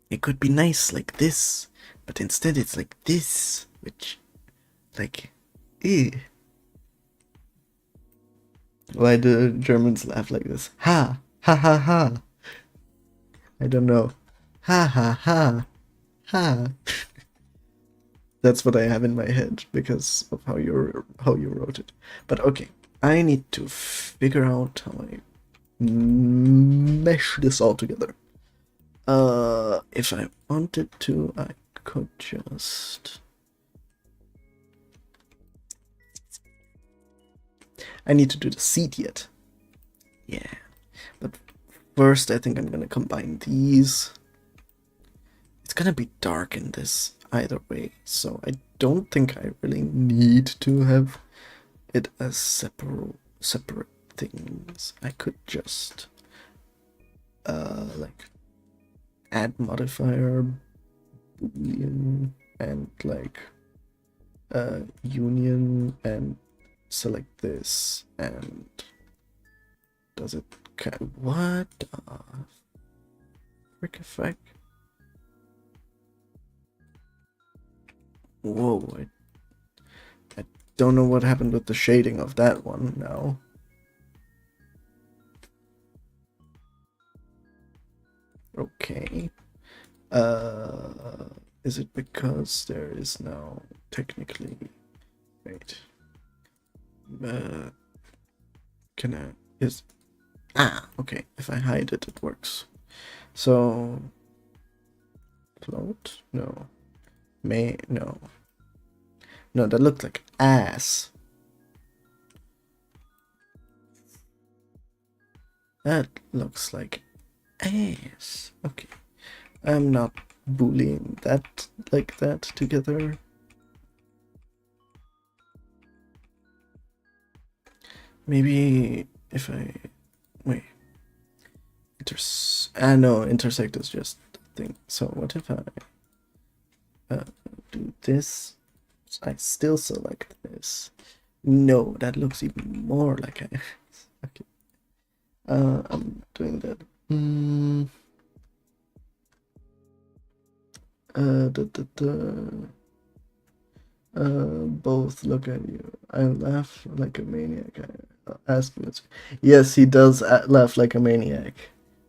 It could be nice like this, but instead it's like this, which, like, ew. Why do Germans laugh like this? Ha! Ha ha ha! I don't know. Ha ha ha! Ha! That's what I have in my head because of how you wrote it. But okay, I need to figure out how I mesh this all together. If I wanted to, I could just... I need to do the seed yet. Yeah, but first I think I'm gonna combine these. It's gonna be dark in this either way, so I don't think I really need to have it as separate things. I could just like add modifier boolean and like union and select this, and does it what the frick effect? Whoa, I don't know what happened with the shading of that one now. Okay. Is it because there is now technically... Wait. Can I... Is... Ah, okay. If I hide it, it works. So... Float? No. May... No. No, that looked like ass. That looks like ass. Okay. I'm not bullying that like that together. Maybe if I... Wait. No, intersect is just a thing. So what if I do this? I still select this. No, that looks even more like I... Okay. I'm doing that. Both look at you. I laugh like a maniac. I ask me. Yes, he does laugh like a maniac.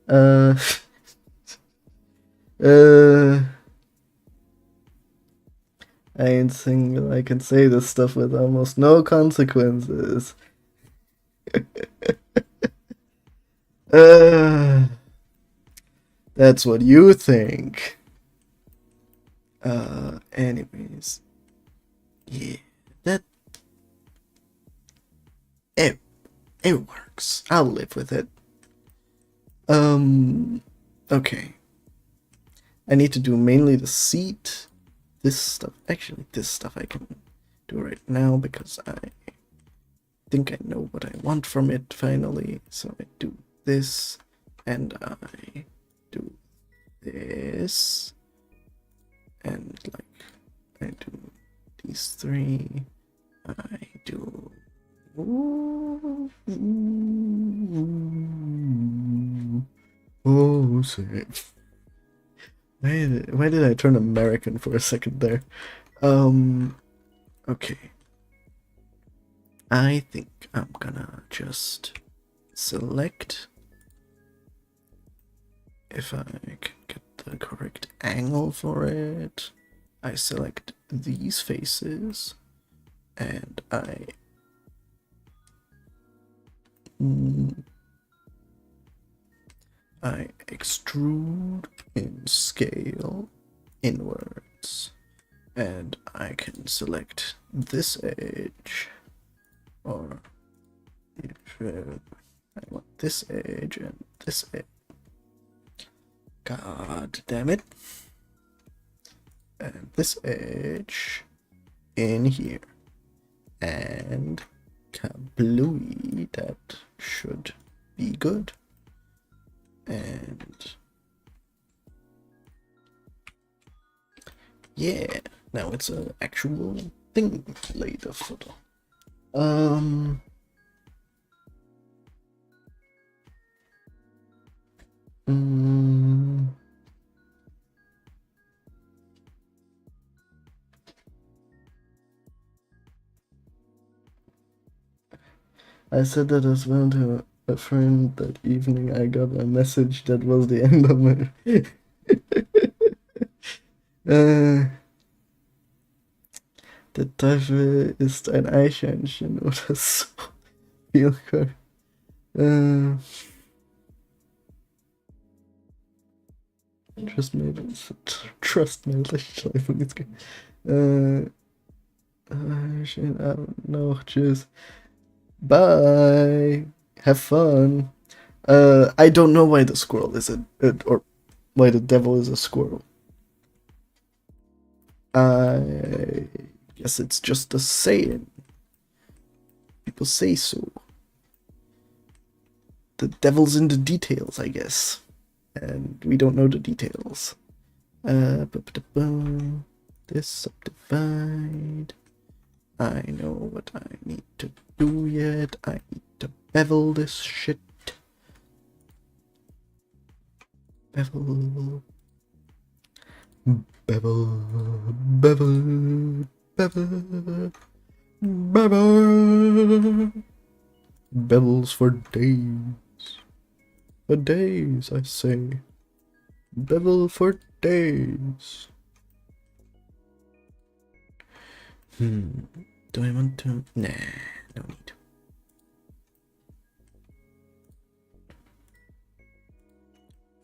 I ain't single. I can say this stuff with almost no consequences. That's what you think. Anyways. Yeah, that... It works. I'll live with it. Okay. I need to do mainly the seat. This stuff, actually, this stuff I can do right now because I think I know what I want from it finally. So I do this, and I do this, and like I do these three. I do. Oh, sorry. Why did I turn American for a second there? Okay. I think I'm gonna just select, if I can get the correct angle for it. I select these faces, and I extrude in scale inwards, and I can select this edge, or if I want this edge and this edge. God damn it. And this edge in here. And kablooey, that should be good. And yeah, now it's an actual thing later photo. I said that as well to a friend that evening. I got a message that was the end of my... Der Teufel ist ein Eichhörnchen oder so. Trust my Rechtschreibung ist gut. Schönen Abend noch. Tschüss. Bye. Have fun. I don't know why the squirrel is or why the devil is a squirrel. I guess it's just a saying. People say so. The devil's in the details, I guess. And we don't know the details. This subdivide. I know what I need to do yet. I need to bevel this shit. Bevel. Bevel. Bevel. Bevel. Bevel. Bevels for days. For days, I say. Bevel for days. Do I want to? Nah, no need.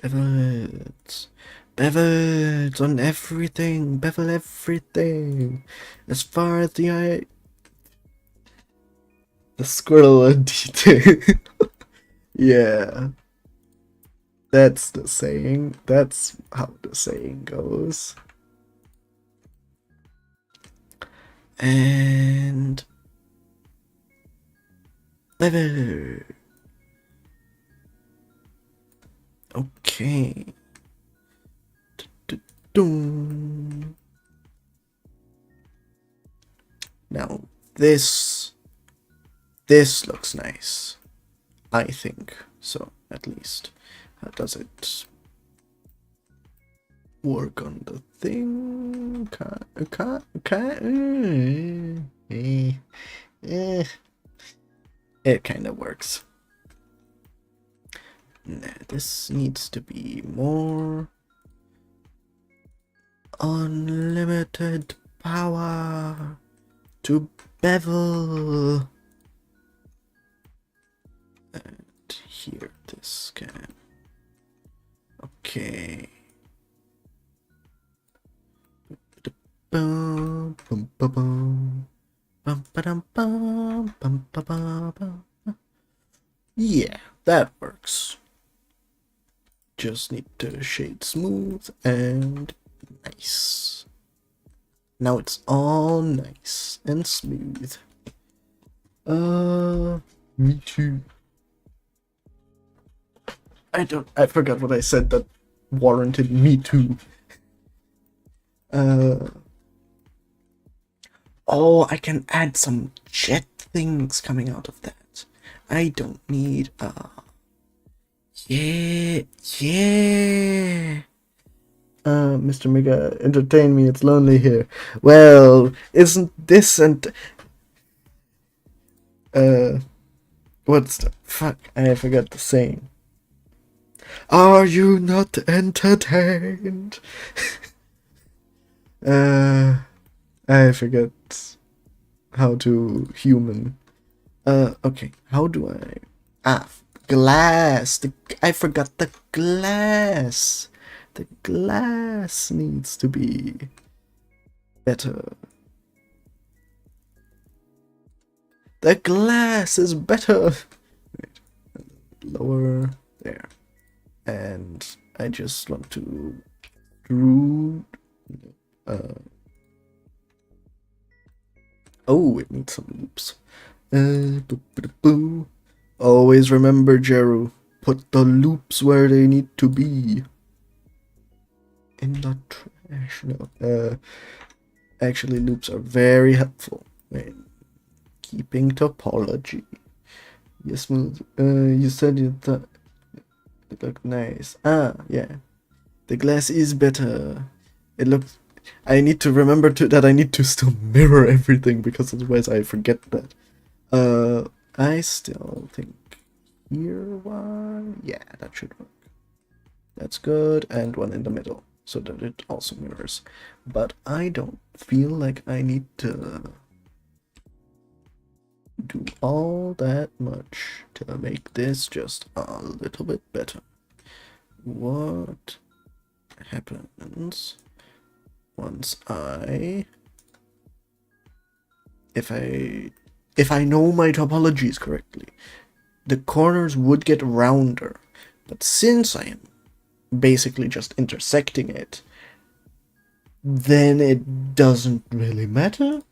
Bevels. Bevels on everything. Bevel everything. As far as the eye. The squirrel and detail. Yeah. That's the saying. That's how the saying goes. And level. Okay. Now this looks nice. I think so, at least. How does it work on the thing? It kind of works. Nah, this needs to be more unlimited power to bevel. And here this can. Okay. Bum, bum, bum, bum. Bum, ba-dum, bum, bum, ba, ba, ba. Yeah, that works. Just need to shade smooth and nice. Now it's all nice and smooth. Me too. I forgot what I said that warranted me too. Oh, I can add some jet things coming out of that. I don't need, yeah. Mr. Mega, entertain me, it's lonely here. Well, isn't this and... what's the... fuck, I forgot the saying. Are you not entertained? I forget how to human. Okay, how do I... glass! I forgot the glass! The glass needs to be better. The glass is better! Wait, lower, there. And I just want to extrude. Oh, it needs some loops. Always remember, Jeru, put the loops where they need to be. In the trash. No. Actually, loops are very helpful when keeping topology. You smooth. You said you thought it looked nice. Ah, yeah. The glass is better. It looks. I need to remember that I need to still mirror everything because otherwise I forget that. I still think here one. Yeah, that should work. That's good, and one in the middle so that it also mirrors. But I don't feel like I need to do all that much to make this just a little bit better. What happens once if I know my topologies correctly? The corners would get rounder, but since I am basically just intersecting it, then it doesn't really matter.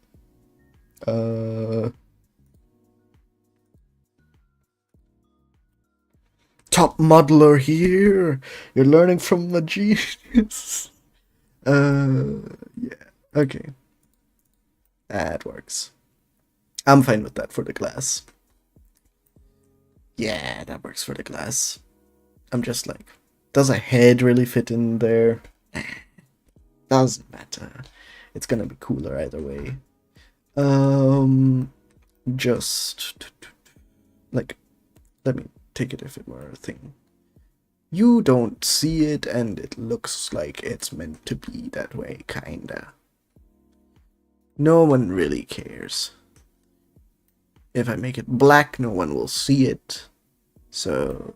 Top modeler here. You're learning from a genius. Yeah. Okay. That works. I'm fine with that for the glass. Yeah, that works for the glass. I'm just like, does a head really fit in there? Doesn't matter. It's gonna be cooler either way. Just like, let me take it if it were a thing. You don't see it, and it looks like it's meant to be that way, kinda. No one really cares. If I make it black, no one will see it. So...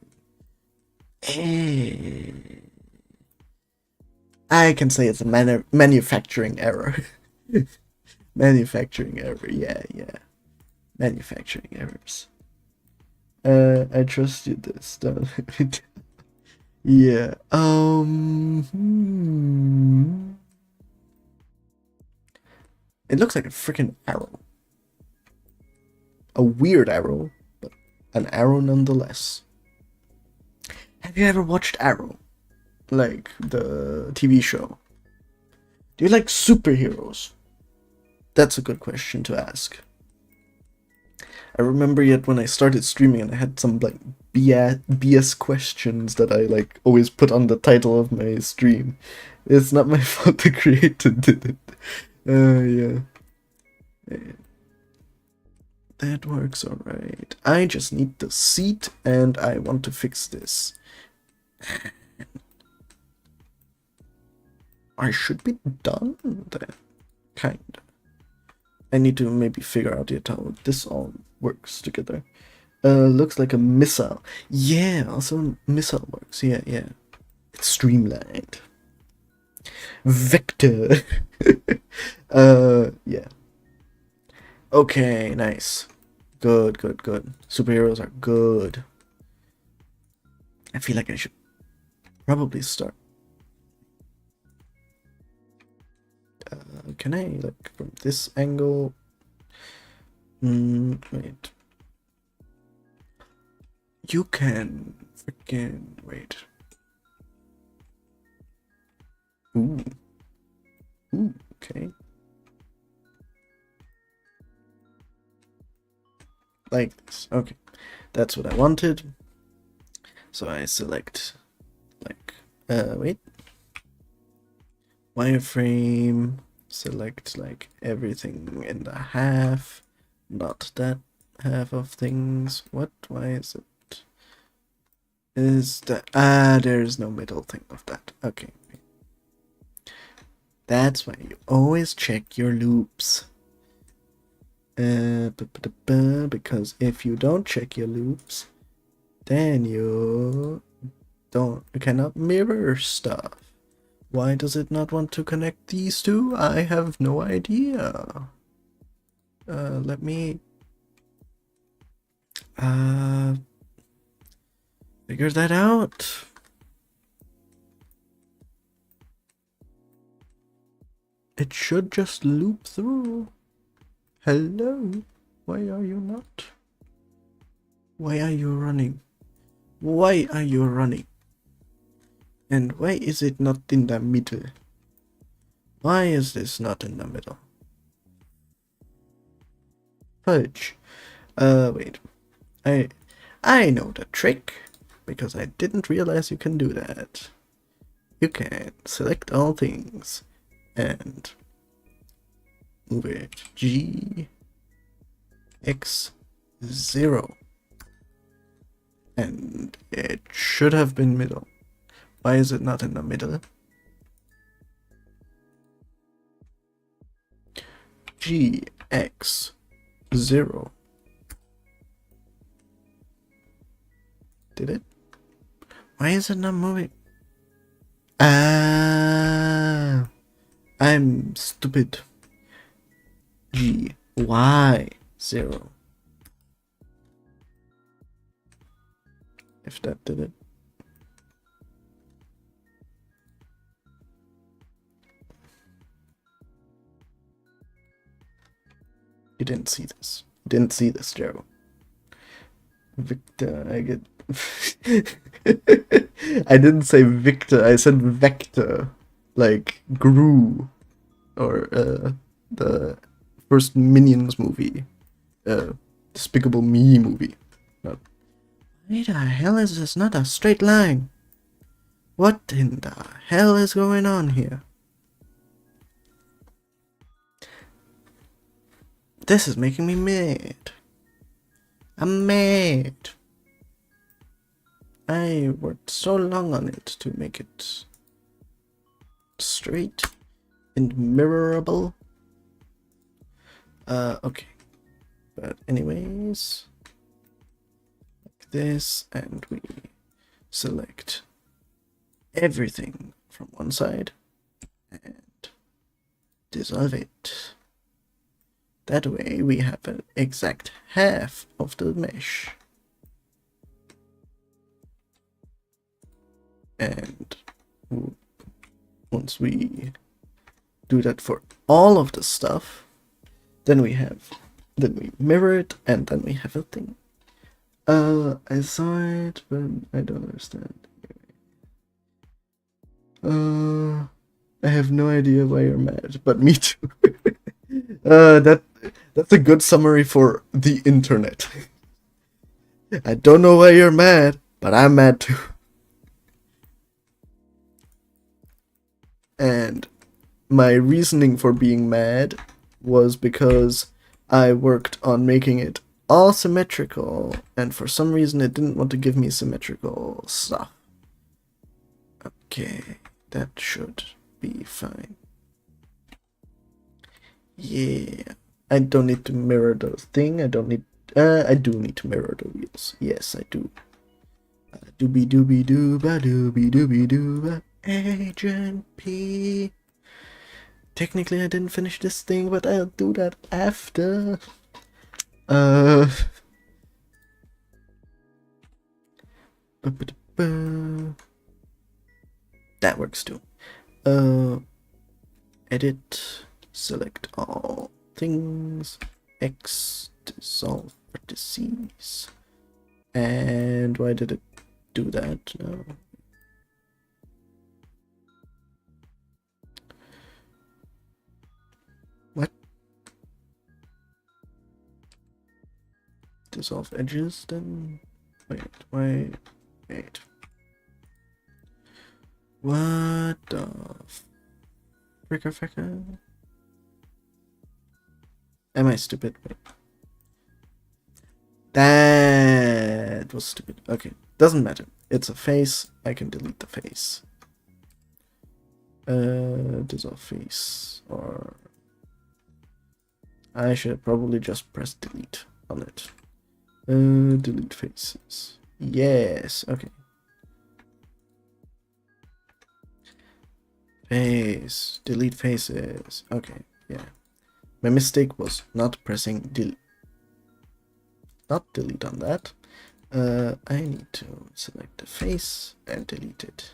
I can say it's a manufacturing error. Manufacturing error, yeah. Manufacturing errors. I trust you this, don't Yeah. It looks like a freaking arrow. A weird arrow, but an arrow nonetheless. Have you ever watched Arrow? Like the TV show? Do you like superheroes? That's a good question to ask. I remember yet when I started streaming and I had some like BS questions that I like always put on the title of my stream. It's not my fault the creator did it. Yeah. That works alright. I just need the seat and I want to fix this. I should be done then. Kinda. I need to maybe figure out yet how this all works together. Looks like a missile. Yeah, also missile works. Yeah. It's streamlined. Vector. Yeah. Okay, nice. Good. Superheroes are good. I feel like I should probably start. Can I, like, from this angle? Wait. You can freaking wait. Ooh, okay. Like this. Okay, that's what I wanted. So I select, like, wait. Wireframe. Select like everything in the half, not that half of things. What? Why is it? Is that there's no middle thing of that. Okay. That's why you always check your loops. Because if you don't check your loops, then you cannot mirror stuff. Why does it not want to connect these two? I have no idea. Let me figure that out. It should just loop through. Hello? Why are you not? Why are you running? Why are you running? And why is it not in the middle? Why is this not in the middle? Fudge. Wait. I know the trick, because I didn't realize you can do that. You can select all things and move it G X 0. And it should have been middle. Why is it not in the middle? GX 0. Did it? Why is it not moving? I'm stupid. GY 0. If that did it. You didn't see this. You didn't see this, Joe. Victor, I get... I didn't say Victor, I said Vector. Like, Gru. Or, the first Minions movie. Despicable Me movie. Not... Why the hell is this not a straight line? What in the hell is going on here? This is making me mad. I'm mad. I worked so long on it to make it straight and mirrorable. Okay. But anyways, like this, and we select everything from one side and dissolve it. That way we have an exact half of the mesh. And once we do that for all of the stuff, then we mirror it, and then we have a thing. I saw it, but I don't understand. I have no idea why you're mad, but me too. That's a good summary for the internet. I don't know why you're mad, but I'm mad too. And my reasoning for being mad was because I worked on making it all symmetrical, and for some reason it didn't want to give me symmetrical stuff. Okay, that should be fine. Yeah, I don't need to mirror the thing. I don't need. I do need to mirror the wheels. Yes, I do. Doobie doobie dooba doobie doobie dooba. Agent P. Technically, I didn't finish this thing, but I'll do that after. That works too. Edit, select all things, X, dissolve vertices. And why did it do that? No. What? Dissolve edges then? Wait. What the fricker? Am I stupid? Wait. That was stupid. Okay, doesn't matter. It's a face. I can delete the face. Dissolve face, or I should probably just press delete on it. Delete faces. Yes. Okay. Face. Delete faces. Okay. Yeah. My mistake was not pressing delete. Not delete on that. I need to select the face and delete it.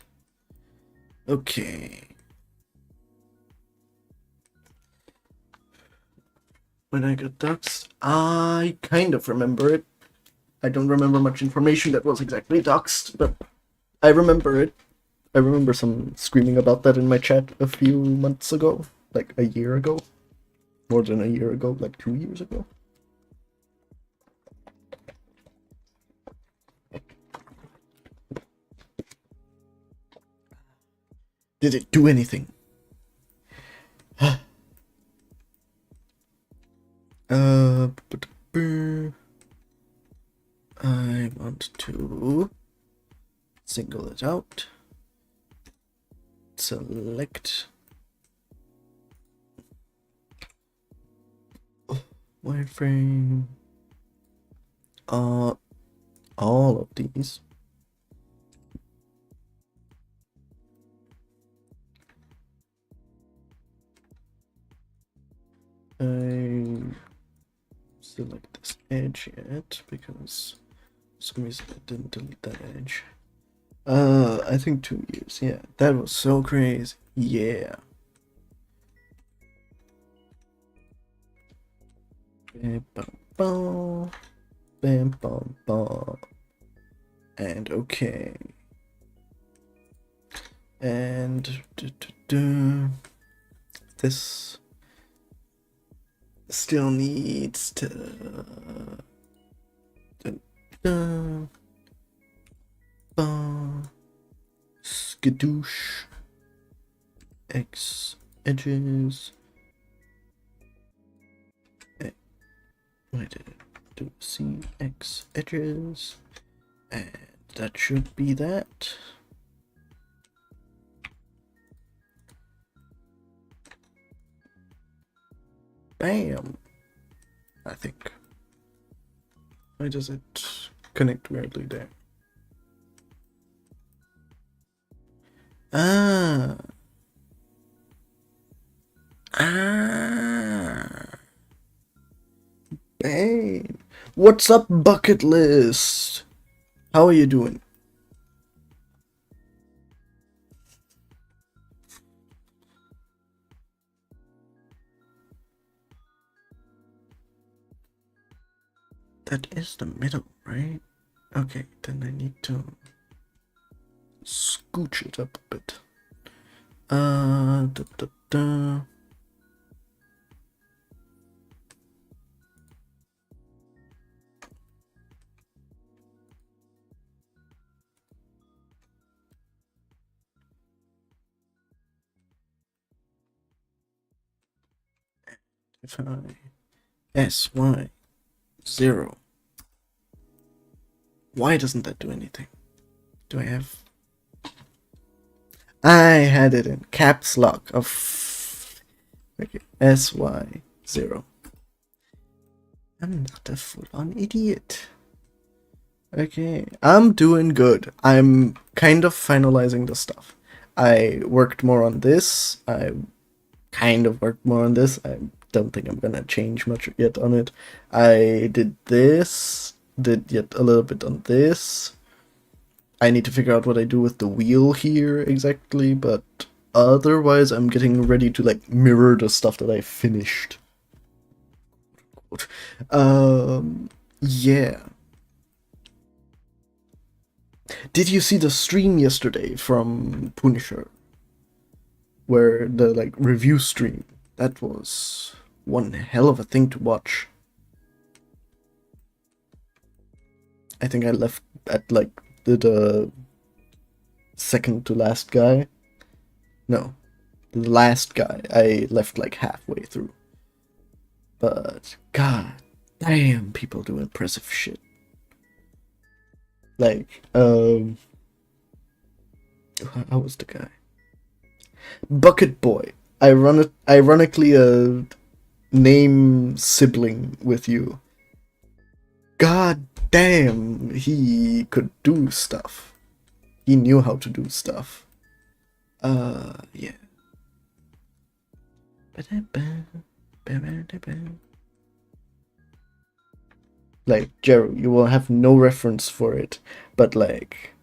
Okay. When I got doxed, I kind of remember it. I don't remember much information that was exactly doxed, but I remember it. I remember some screaming about that in my chat a few months ago, like a year ago. More than a year ago, like 2 years ago. Did it do anything? I want to single it out. Select wireframe. All of these. I select this edge yet because for some reason I didn't delete that edge. I think 2 years. Yeah, that was so crazy. Yeah. Bam, bam, bam. Bam, bam, bam. And okay. And this still needs to skadoosh X edges. Why did it do C X edges? And That should be that. Bam! I think. Why does it connect weirdly there? Ah. Bang! What's up, bucket list? How are you doing? That is the middle, right? Okay, then I need to scooch it up a bit. Da, da, da. If I SY0. Why doesn't that do anything? Do I have... I had it in caps lock of... Okay, SY0. I'm not a full-on idiot. Okay, I'm doing good. I'm kind of finalizing the stuff. I worked more on this. I kind of worked more on this. I don't think I'm gonna change much yet on it. I did this, did yet a little bit on this. I need to figure out what I do with the wheel here exactly, but otherwise I'm getting ready to like mirror the stuff that I finished. Yeah. Did you see the stream yesterday from Punisher? Where the like review stream? That was one hell of a thing to watch. I think I left at like the second to last guy. No, the last guy. I left like halfway through. But god damn, people do impressive shit. Like, how was the guy? Bucket Boy. Ironically, a name sibling with you. God damn, he could do stuff. He knew how to do stuff. Yeah. Like, Jero, you will have no reference for it, but like,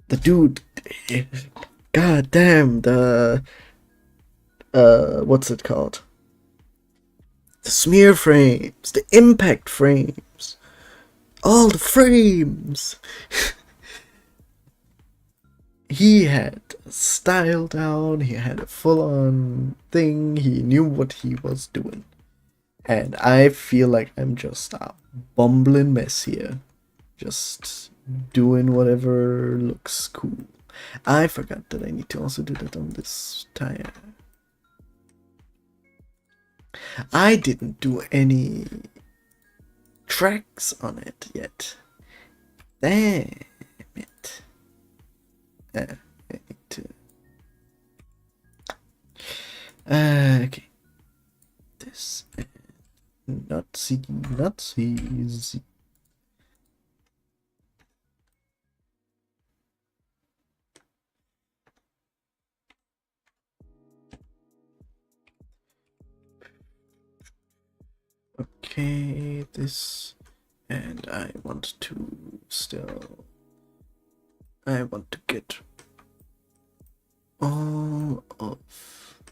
the dude, god damn, the, what's it called? The smear frames, the impact frames, all the frames. He had a style down, he had a full-on thing, he knew what he was doing. And I feel like I'm just a bumbling mess here. Just doing whatever looks cool. I forgot that I need to also do that on this tire. I didn't do any tracks on it yet. Damn it. I need to... okay. This... Nazis. Okay, this, and I want to still, I want to get all of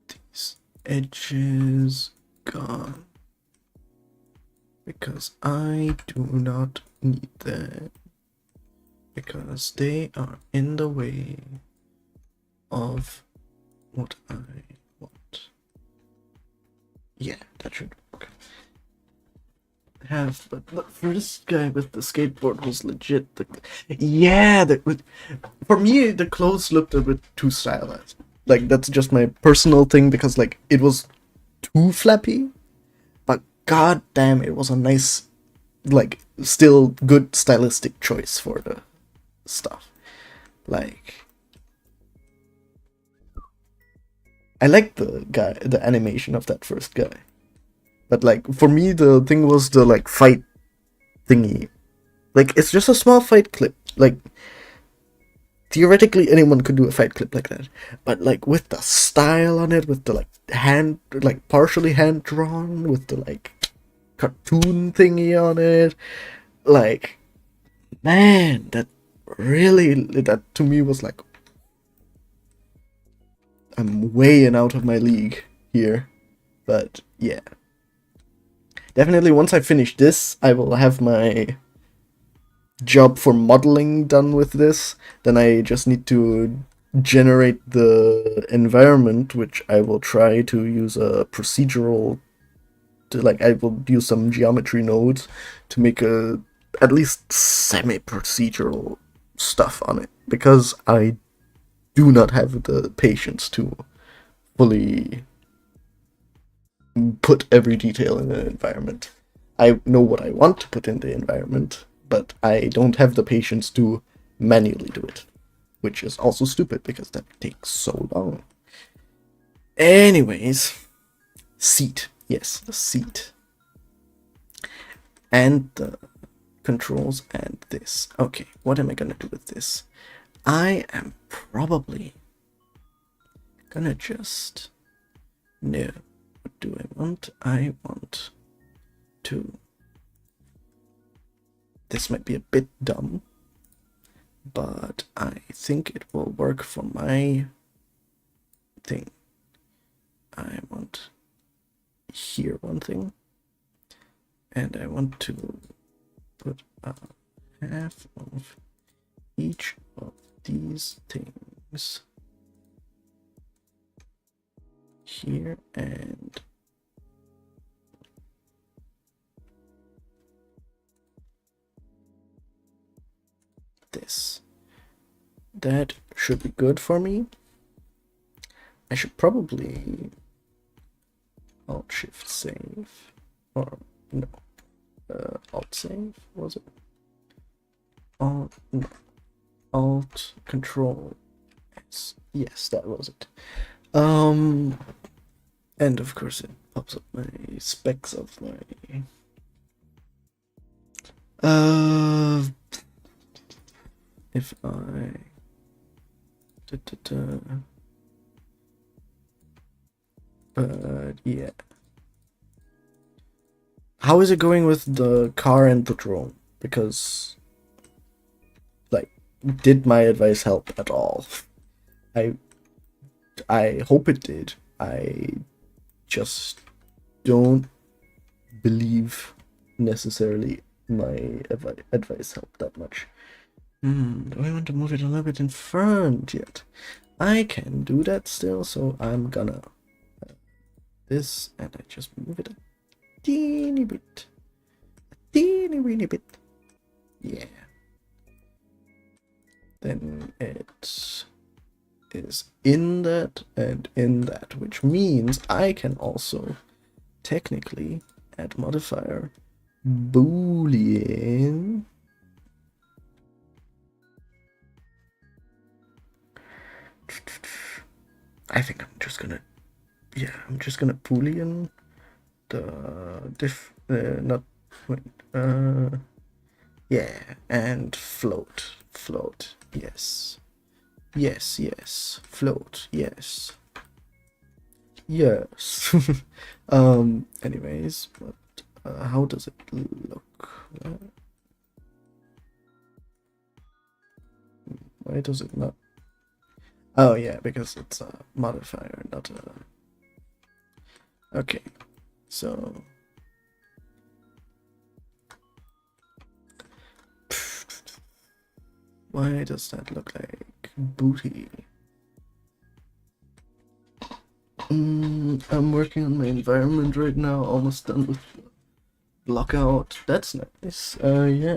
these edges gone, because I do not need them, because they are in the way of what I want. Yeah, that should work. Have, but look, for this guy with the skateboard was legit. Yeah, for me the clothes looked a bit too stylized. Like, that's just my personal thing, because like it was too flappy, but god damn, it was a nice like still good stylistic choice for the stuff. Like, I like the animation of that first guy. But like, for me, the thing was the like fight thingy. Like, it's just a small fight clip. Like, theoretically, anyone could do a fight clip like that. But like, with the style on it, with the like partially hand drawn, with the like cartoon thingy on it, like, man, that to me was like, I'm way and out of my league here. But yeah, definitely once I finish this, I will have my job for modeling done with this. Then I just need to generate the environment, which I will try to use a procedural I will use some geometry nodes to make a at least semi-procedural stuff on it, because I do not have the patience to fully put every detail in an environment. I know what I want to put in the environment, but I don't have the patience to manually do it, which is also stupid because that takes so long. Anyways, seat. Yes, the seat. And the controls and this. Okay, what am I gonna do with this? I am probably gonna just... No. What do I want? I want to... This might be a bit dumb, but I think it will work for my thing. I want here one thing, and I want to put a half of each of these things here, and this. That should be good for me. I should probably Alt-Shift-Save, or no, Alt-Save, was it? No. Alt-Control-S, yes, that was it. And of course it pops up my specs of my... if I... But yeah. How is it going with the car and the drone? Because, like, did my advice help at all? I hope it did. I just don't believe necessarily my advice helped that much. Do I want to move it a little bit in front yet? I can do that still, so I'm gonna this, and I just move it a teeny bit. A teeny weeny bit. Yeah. Then it is in that and in that, which means I can also technically add modifier boolean I think I'm just gonna boolean the yeah, and float, yes, float, yes. Anyways, but how does it look? Why does it not? Oh yeah, because it's a modifier, not a... Okay, so... Why does that look like booty? I'm working on my environment right now, almost done with blockout. That's nice. Yeah,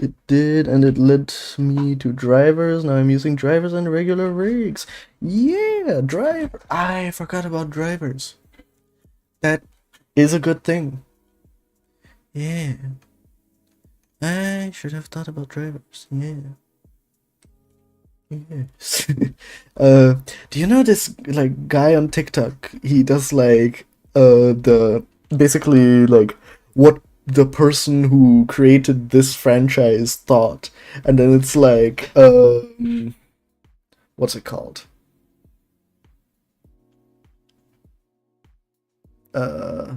it did, and it led me to drivers. Now I'm using drivers and regular rigs. Yeah, driver. I forgot about drivers. That is a good thing. Yeah. I should have thought about drivers. Yeah. Yes. Do you know this like guy on TikTok? He does like the basically like what the person who created this franchise thought, and then it's like what's it called? Uh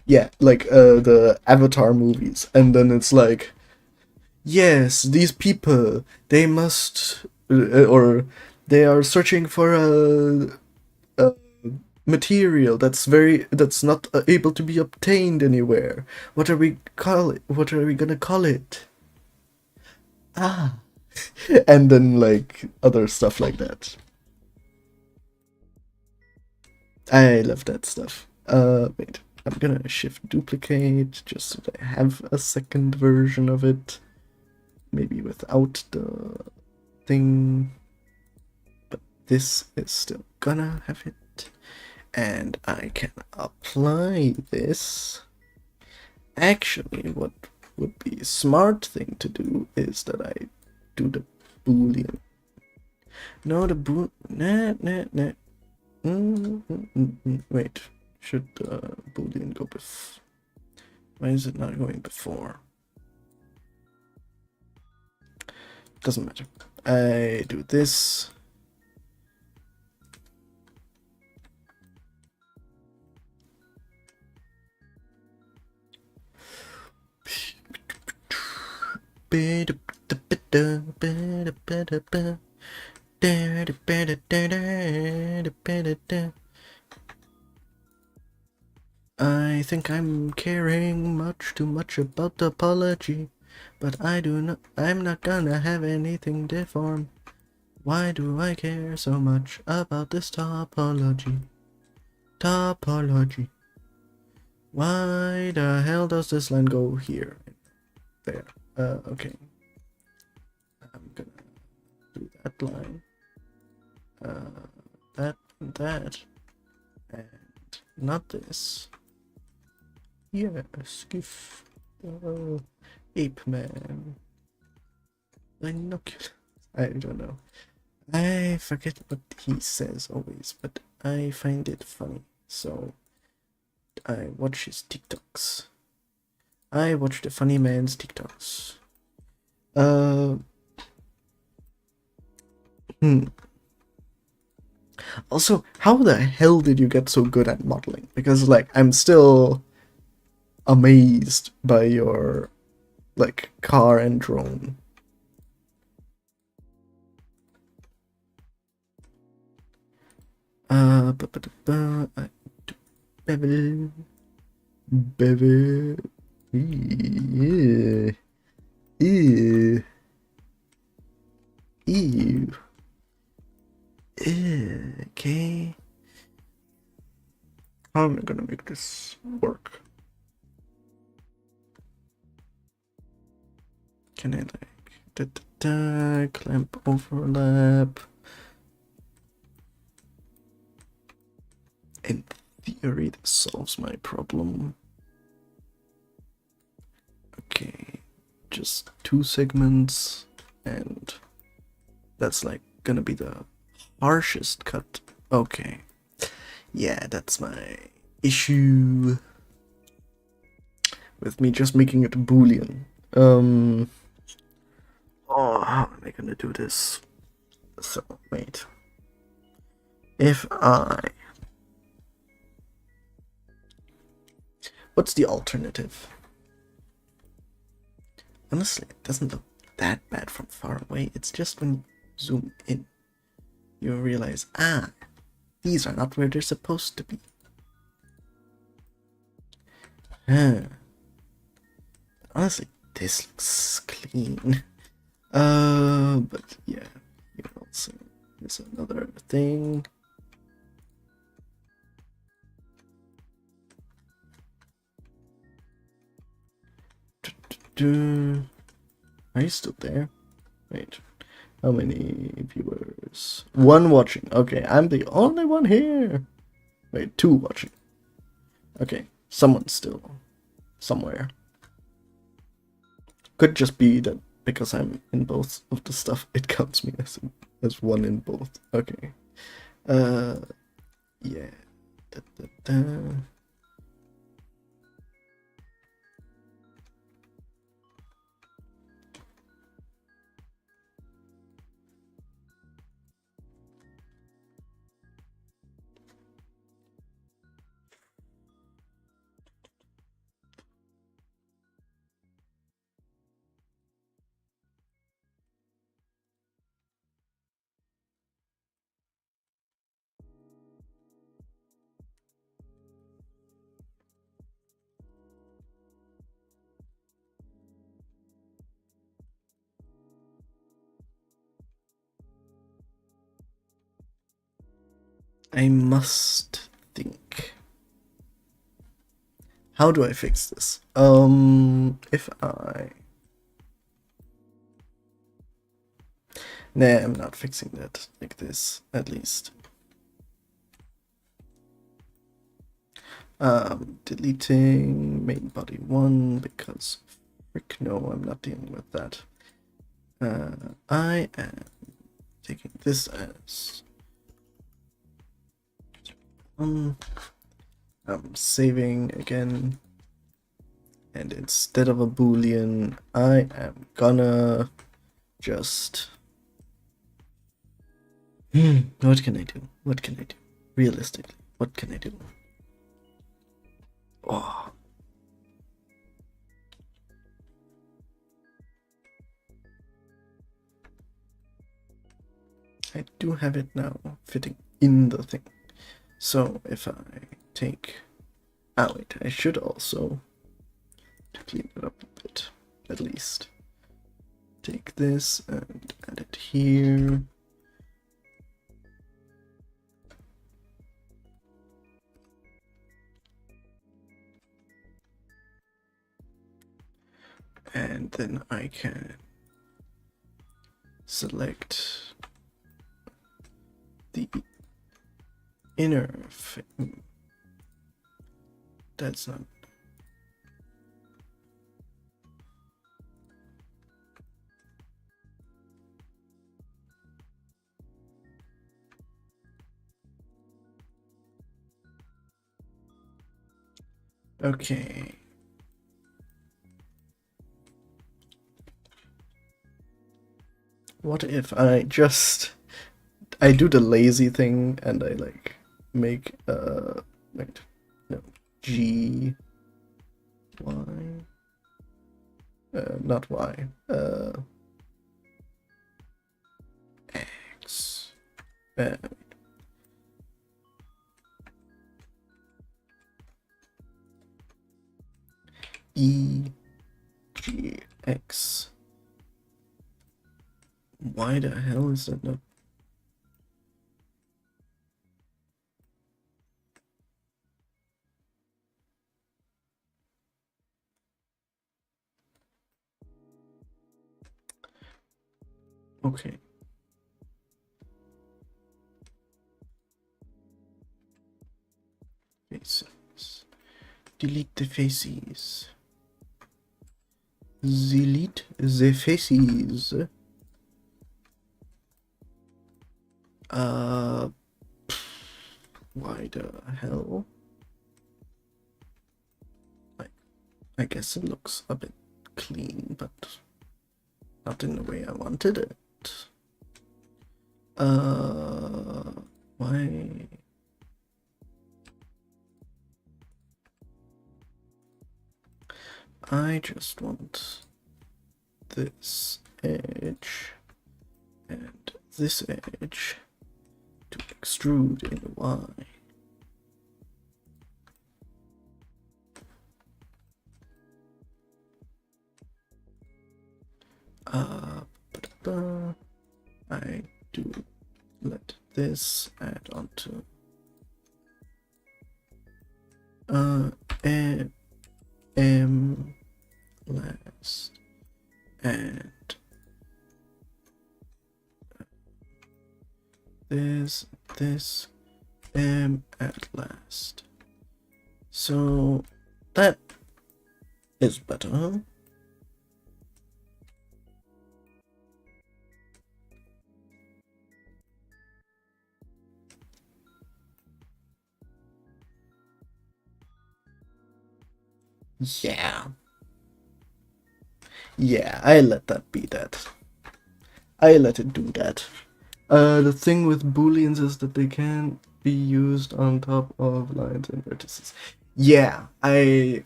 yeah, like the Avatar movies, and then it's like yes, these people they must or they are searching for a material that's not able to be obtained anywhere. What are we call it? What are we gonna call it? Ah, and then like other stuff like that. I love that stuff. Wait, I'm gonna shift duplicate just so that I have a second version of it. Maybe without the thing, but this is still gonna have it. And I can apply this. Actually, what would be a smart thing to do is that I do the boolean. No, the bool. Nah, nah, nah. Wait, should the boolean go before? Why is it not going before? Doesn't matter. I do this. I think I'm caring much too much about the apology, but I'm not gonna have anything deformed. Why do I care so much about this topology? Topology. Why the hell does this line go here? There. Okay. I'm gonna do that line. That and that. And not this. Yes, give Ape Man. Binocular. I don't know. I forget what he says always, but I find it funny. So I watch his TikToks. I watch the funny man's TikToks. Also, how the hell did you get so good at modeling? Because like I'm still amazed by your like car and drone. Bevel, bevel, ew, ew, ew, okay. How am I gonna make this work? Can I like clamp overlap? In theory, this solves my problem. Okay, just 2 segments, and that's like gonna be the harshest cut. Okay, yeah, that's my issue with me just making it Boolean. Oh, how am I gonna do this? So, wait. If I... What's the alternative? Honestly, it doesn't look that bad from far away. It's just when you zoom in, you realize, these are not where they're supposed to be. Honestly, this looks clean. But yeah, you also there's another thing. Are you still there? Wait, how many viewers? 1 watching. Okay, I'm the only one here. Wait, 2 watching. Okay, someone's still somewhere. Could just be that because I'm in both of the stuff, it counts me as one in both. Okay. Yeah. Da, da, da. I must think. How do I fix this? If I... Nah, I'm not fixing that like this, at least. Deleting main body 1 because frick no, I'm not dealing with that. I am taking this as... I'm saving again. And instead of a boolean, I am gonna just... what can I do? What can I do? Realistically, what can I do? Oh. I do have it now fitting in the thing. So if I take... Oh wait, I should also clean it up a bit, at least. Take this and add it here. And then I can select the inner thing. That's not... Okay. What if I just... I do the lazy thing and I like make wait, no, G Y not Y X E G X. Why the hell is that not? Okay. Faces. Delete the faces. Delete the faces. Why the hell? I guess it looks a bit clean, but not in the way I wanted it. Why? I just want this edge and this edge to extrude in Y. I do let this add onto M last and this M at last. So that is better. Yeah. Yeah, I let that be that. I let it do that. The thing with booleans is that they can't be used on top of lines and vertices. Yeah, I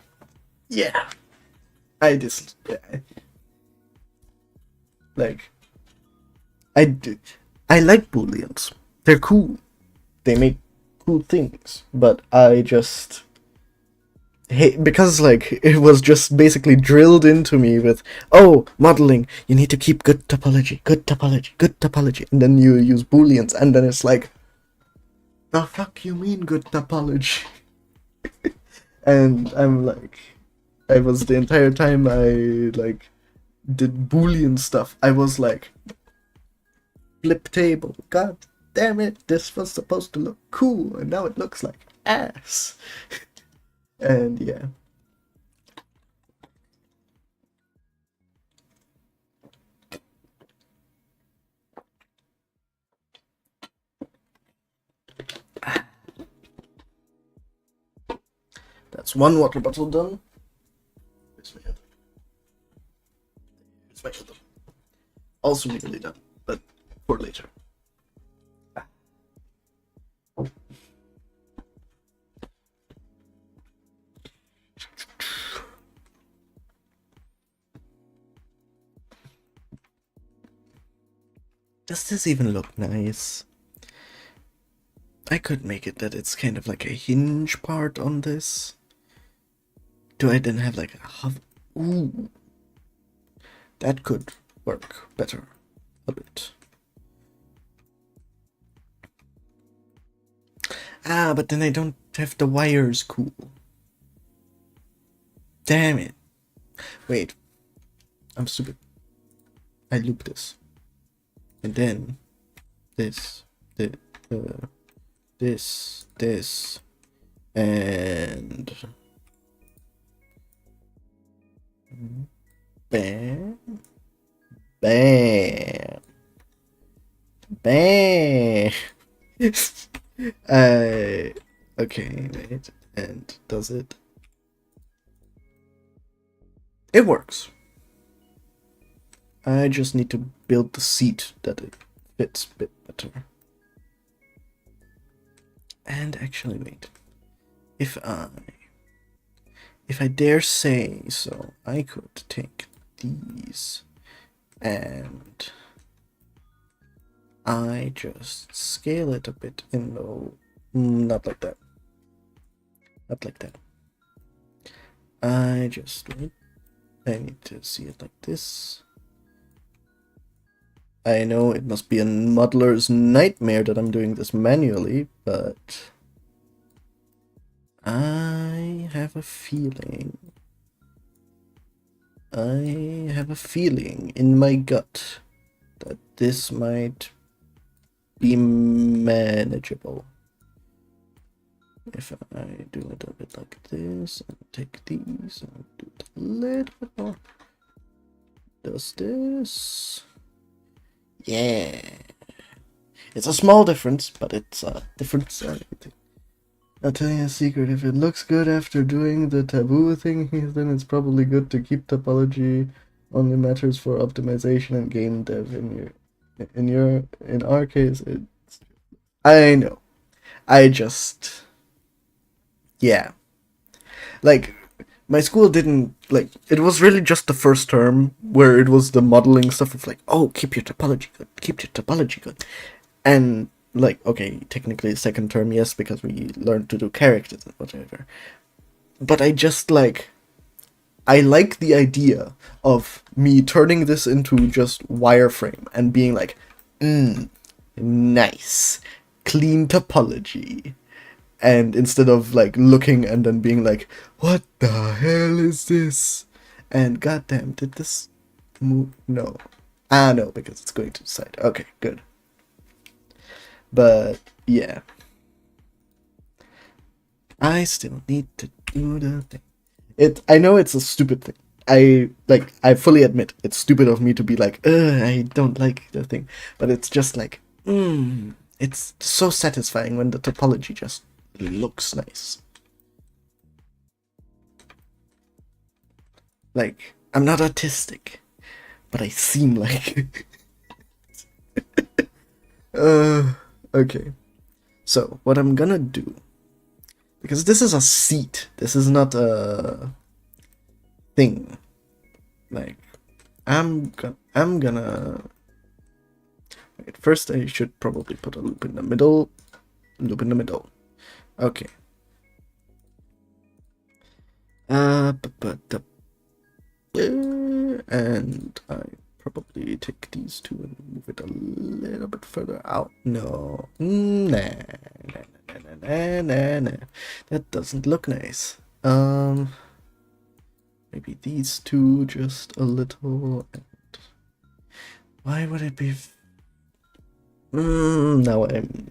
just like I do. I like booleans. They're cool. They make cool things, but I just hate because like it was just basically drilled into me with, oh, modeling, you need to keep good topology, good topology, good topology, and then you use booleans, and then it's like, the fuck you mean good topology? And I'm like, I was the entire time I like did boolean stuff, I was like, flip table, god damn it, this was supposed to look cool, and now it looks like ass. And yeah. That's one water bottle done. It's my other. Also nearly done, but for later. Does this even look nice? I could make it that it's kind of like a hinge part on this. Do I then have like a hover? Ooh. That could work better a bit. Ah, but then I don't have the wires cool. Damn it. Wait. I'm stupid. I loop this. And then this, this, and bam, bam, bam. Okay, wait, and does it? It works. I just need to build the seat that it fits a bit better. And actually, wait. If I dare say so, I could take these and I just scale it a bit in the... not like that. Not like that. I need to see it like this. I know it must be a modeler's nightmare that I'm doing this manually, but I have a feeling. I have a feeling in my gut that this might be manageable. If I do it a bit like this, and take these, and do it a little bit more. Does this? Yeah. It's a small difference, but it's a difference. I'll tell you a secret, if it looks good after doing the taboo thing, then it's probably good to keep topology only matters for optimization and game dev. In our case, it's... I know. I just... yeah. Like, my school didn't, like, it was really just the first term where it was the modeling stuff of like, oh, keep your topology good, keep your topology good. And, like, okay, technically second term, yes, because we learned to do characters and whatever. But I just, like, I like the idea of me turning this into just wireframe and being like, nice, clean topology. And instead of like looking and then being like, what the hell is this? And goddamn, did this move? No. No, because it's going to the side. Okay, good. But yeah, I still need to do the thing. I know it's a stupid thing. I fully admit it's stupid of me to be like, I don't like the thing. But it's just like, it's so satisfying when the topology just looks nice. Like, I'm not autistic, but I seem like okay. So, what I'm gonna do, because this is a seat, this is not a thing. Like, I'm gonna wait, first I should probably put a loop in the middle. Loop in the middle. Okay. And I probably take these two and move it a little bit further out. No. Nah. That doesn't look nice. Maybe these two just a little. And why would it be? Now I'm.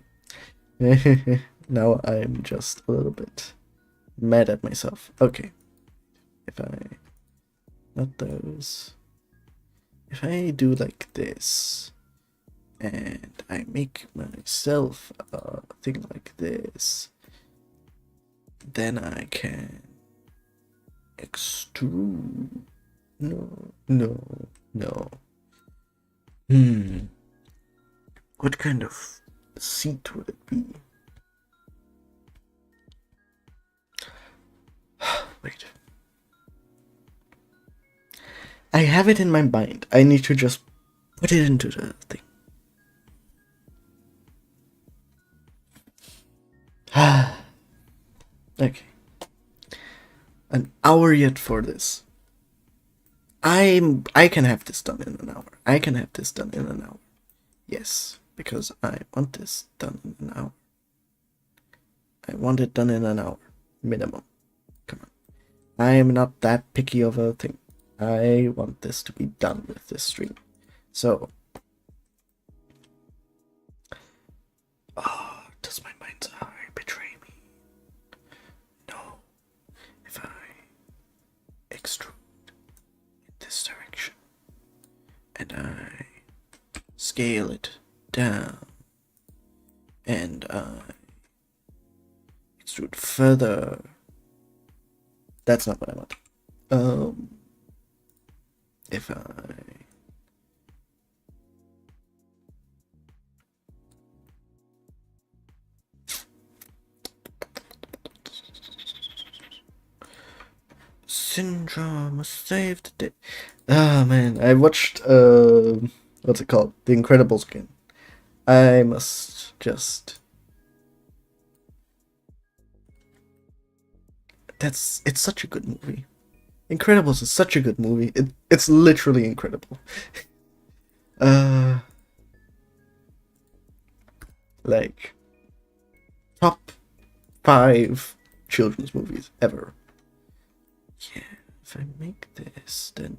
Now I'm just a little bit mad at myself. Okay. If I. Not those. If I do like this, and I make myself a thing like this, then I can extrude. No. What kind of seat would it be? Wait. I have it in my mind. I need to just put it into the thing. Okay. An hour yet for this. I can have this done in an hour. I can have this done in an hour. Yes, because I want this done in an hour. I want it done in an hour. Minimum. Come on. I am not that picky of a thing. I want this to be done with this stream. So. Oh, does my mind's eye betray me? No. If I extrude in this direction and I scale it down and I extrude further. That's not what I want. If I Syndrome saved the day. Ah man, I watched what's it called? The Incredibles again. I must just it's such a good movie. Incredibles is such a good movie. It's literally incredible. Like top 5 children's movies ever. Yeah, if I make this, then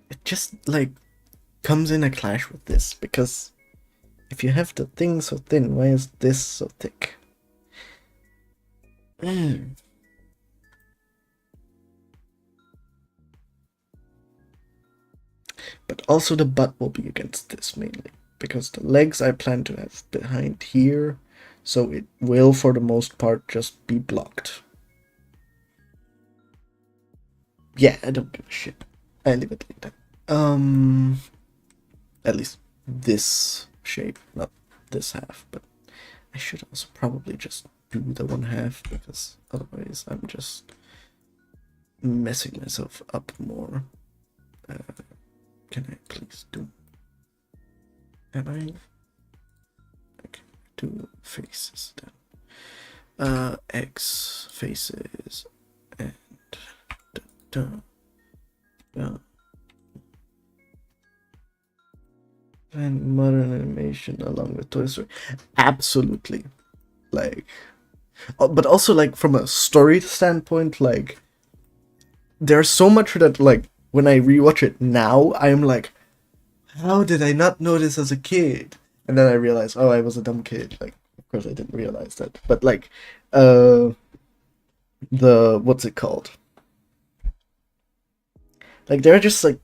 it just like comes in a clash with this, because if you have the thing so thin, why is this so thick? But also the butt will be against this mainly, because the legs I plan to have behind here, so it will for the most part just be blocked. Yeah, I don't give a shit. I leave it like that. At least this shape, not this half, but I should also probably just do the 1/2, because otherwise I'm just messing myself up more. Can I please do? Am I? Okay, do faces then. X faces and and modern animation along with Toy Story. Absolutely, like, but also like from a story standpoint, like there's so much that like when I rewatch it now, I'm like, how did I not know this as a kid? And then I realize, oh, I was a dumb kid. Like, of course I didn't realize that. But like, the what's it called? Like there are just like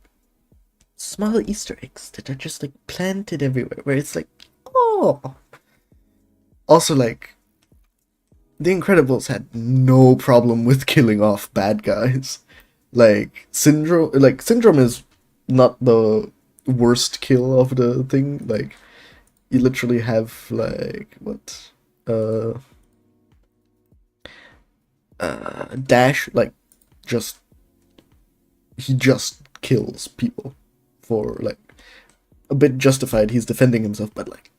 small Easter eggs that are just like planted everywhere, where it's like, oh. Also like, The Incredibles had no problem with killing off bad guys. Syndrome is not the worst kill of the thing. Like, you literally have like what uh Dash, like, just he just kills people for like a bit justified. He's defending himself, but like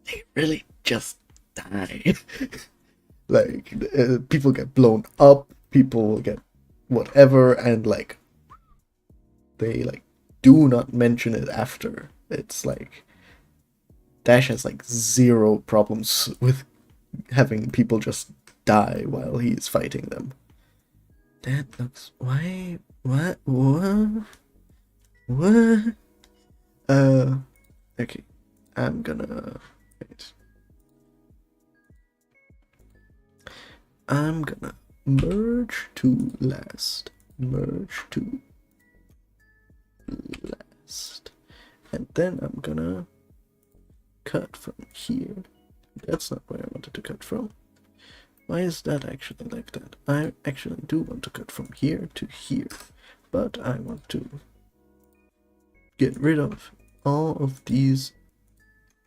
they really just die. Like, people get blown up, people get whatever, and like they like do not mention it after. It's like Dash has like zero problems with having people just die while he's fighting them. That looks why what okay. I'm gonna wait. I'm gonna merge to last. Merge to last. And then I'm gonna cut from here. That's not where I wanted to cut from. Why is that actually like that? I actually do want to cut from here to here, but I want to get rid of all of these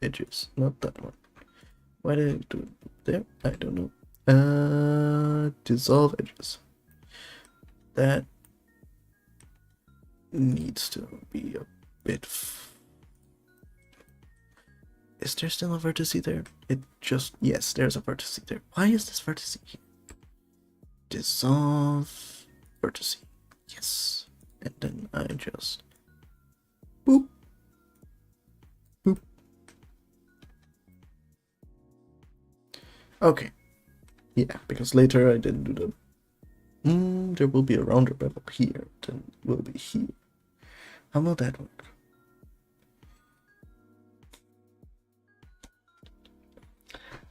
edges, not that one. Why did I do it there? I don't know. Dissolve edges. That needs to be a bit. Is there still a vertex there? It just, yes, there's a vertex there. Why is this vertex here? Dissolve vertex. Yes. And then I just boop. Boop. Okay. Yeah, because later I didn't do the there will be a roundabout up here, then will be here. How will that work?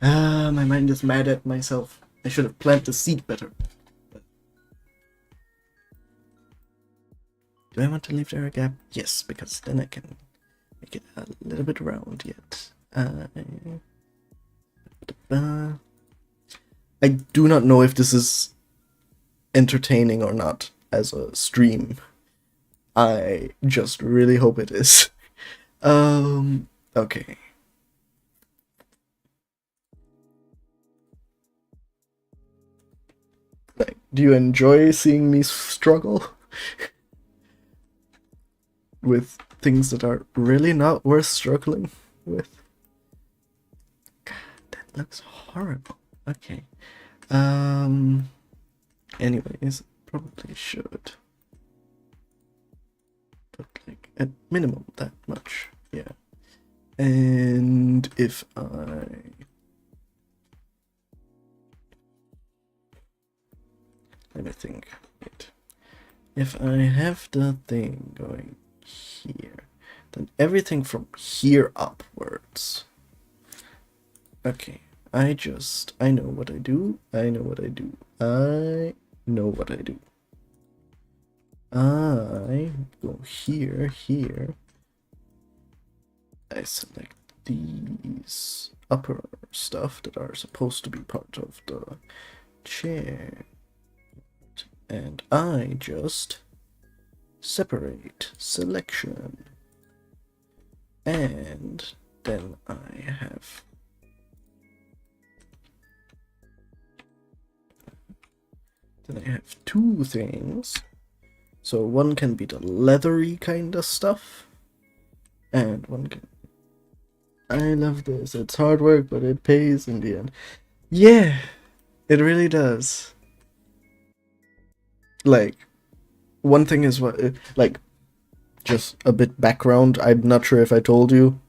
My mind is mad at myself. I should have planted the seed better. Do I want to leave there a gap? Yes, because then I can make it a little bit round yet. I do not know if this is entertaining or not as a stream. I just really hope it is. Okay. Like, do you enjoy seeing me struggle with things that are really not worth struggling with? God, that looks horrible. Okay. Anyways, probably should put like at minimum that much. Yeah. And if I let me think. Wait. If I have the thing going here, then everything from here upwards. Okay, I know what I do. I know what I do. I know what I do. I go here, here. I select these upper stuff that are supposed to be part of the chair. And I just separate selection. And then I have two things. So one can be the leathery kind of stuff, and one can. I love this. It's hard work, but it pays in the end. Yeah, it really does. Like, one thing is what, like, just a bit background. I'm not sure if I told you.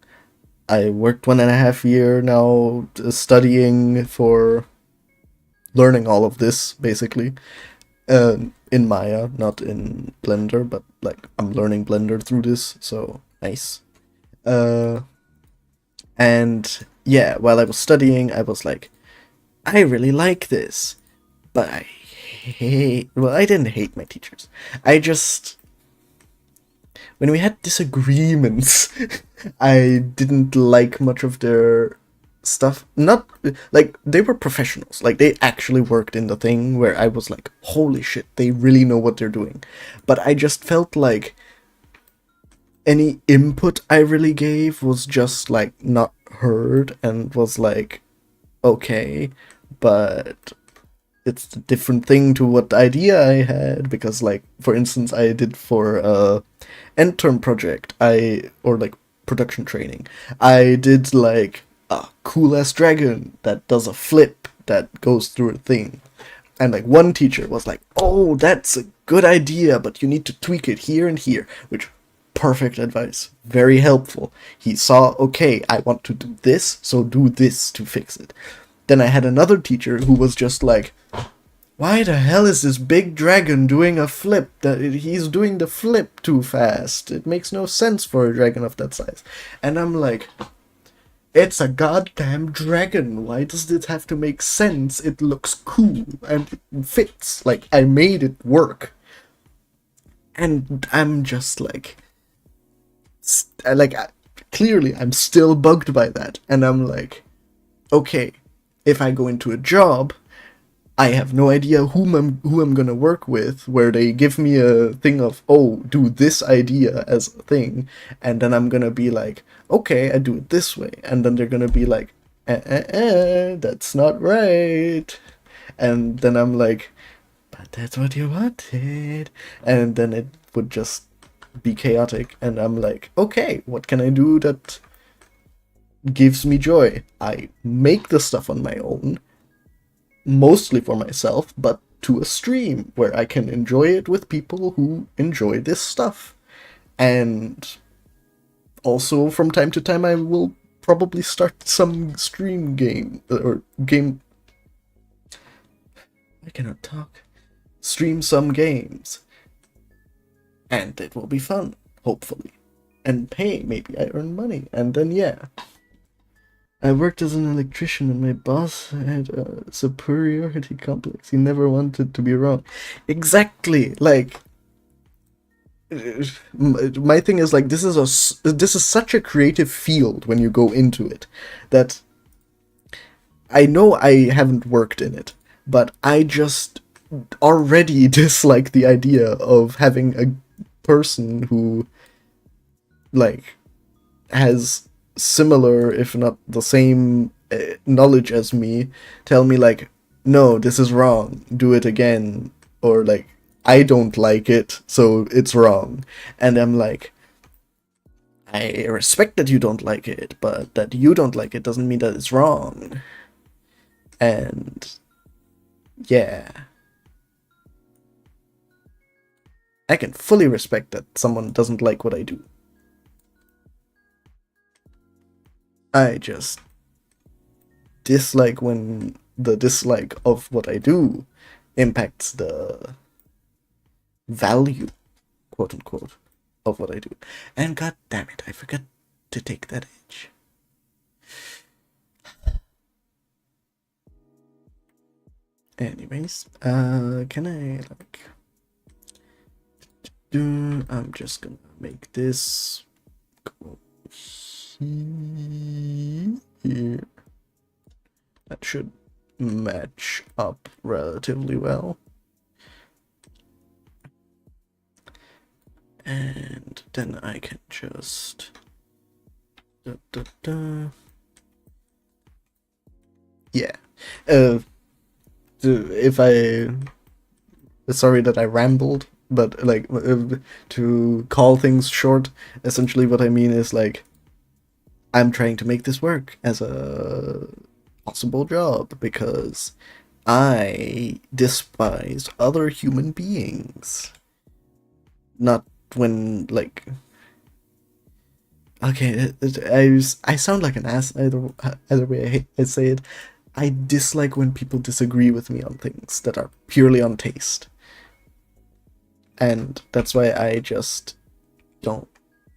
I worked 1.5 years now studying for learning all of this, basically. In Maya, not in Blender, but like I'm learning Blender through this, so nice. And yeah, while I was studying, I was like, I really like this, but I didn't hate my teachers. I just, when we had disagreements, I didn't like much of their stuff. Not like they were professionals. Like they actually worked in the thing where I was like, holy shit, they really know what they're doing. But I just felt like any input I really gave was just like not heard and was like, okay, but it's a different thing to what idea I had, because like for instance I did for end term project or like production training, I did like a cool ass dragon that does a flip that goes through a thing. And like one teacher was like, oh, that's a good idea, but you need to tweak it here and here, which perfect advice, very helpful. He saw, okay, I want to do this, so do this to fix it. Then I had another teacher who was just like, why the hell is this big dragon doing a flip? He's doing the flip too fast. It makes no sense for a dragon of that size. And I'm like, it's a goddamn dragon. Why does it have to make sense? It looks cool and it fits. Like, I made it work. And I'm just like, clearly I'm still bugged by that. And I'm like, okay, if I go into a job, I have no idea who I'm gonna work with, where they give me a thing of, oh, do this idea as a thing, and then I'm gonna be like, okay, I do it this way, and then they're gonna be like, that's not right, and then I'm like, but that's what you wanted, and then it would just be chaotic, and I'm like, okay, what can I do that gives me joy? I make the stuff on my own, mostly for myself, but to a stream where I can enjoy it with people who enjoy this stuff. And also from time to time I will probably start some stream game, or game... I cannot talk. Stream some games. And it will be fun, hopefully. And pay, maybe I earn money, and then yeah. I worked as an electrician and my boss had a superiority complex. He never wanted to be wrong. Exactly. Like, my thing is like, this is such a creative field when you go into it, that I know I haven't worked in it, but I just already dislike the idea of having a person who like has similar, if not the same, knowledge as me, tell me like, no, this is wrong, do it again, or like, I don't like it, so it's wrong. And I'm like, I respect that you don't like it, but that you don't like it doesn't mean that it's wrong. And yeah, I can fully respect that someone doesn't like what I do. I just dislike when the dislike of what I do impacts the value, quote unquote, of what I do. And god damn it, I forgot to take that edge. Anyways, can I like I'm just gonna make this go here. That should match up relatively well. And then I can just yeah. If I sorry that I rambled, but like to call things short, essentially what I mean is like, I'm trying to make this work as a possible job because I despise other human beings. Not when, like... Okay, I sound like an ass either way I say it. I dislike when people disagree with me on things that are purely on taste. And that's why I just don't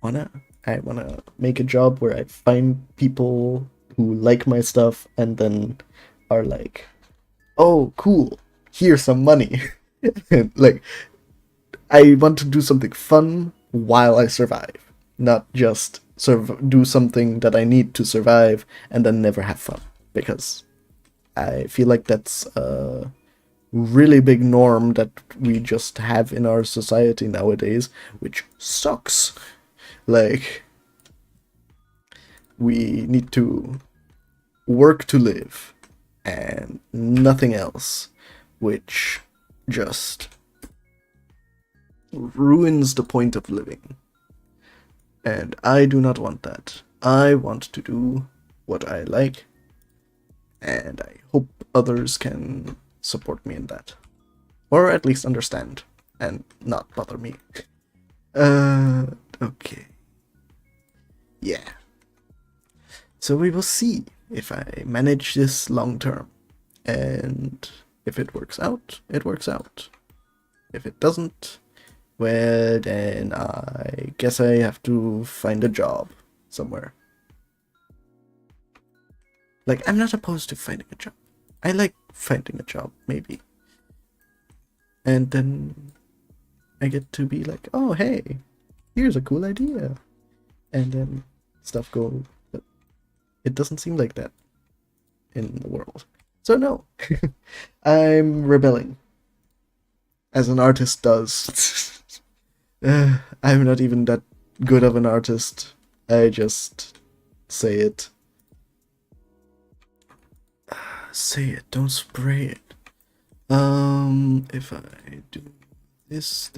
wanna. I wanna make a job where I find people who like my stuff and then are like, oh, cool, here's some money. Like, I want to do something fun while I survive, not just do something that I need to survive and then never have fun, because I feel like that's a really big norm that we just have in our society nowadays, which sucks. Like, we need to work to live and nothing else, which just ruins the point of living. And I do not want that. I want to do what I like, and I hope others can support me in that. Or at least understand and not bother me. Okay. Yeah. So we will see if I manage this long term. And if it works out, it works out. If it doesn't, well, then I guess I have to find a job somewhere. Like, I'm not opposed to finding a job. I like finding a job, maybe. And then I get to be like, oh, hey, here's a cool idea. And then stuff goes. But it doesn't seem like that in the world. So no, I'm rebelling. As an artist does. I'm not even that good of an artist. I just say it. Say it, don't spray it. If I do this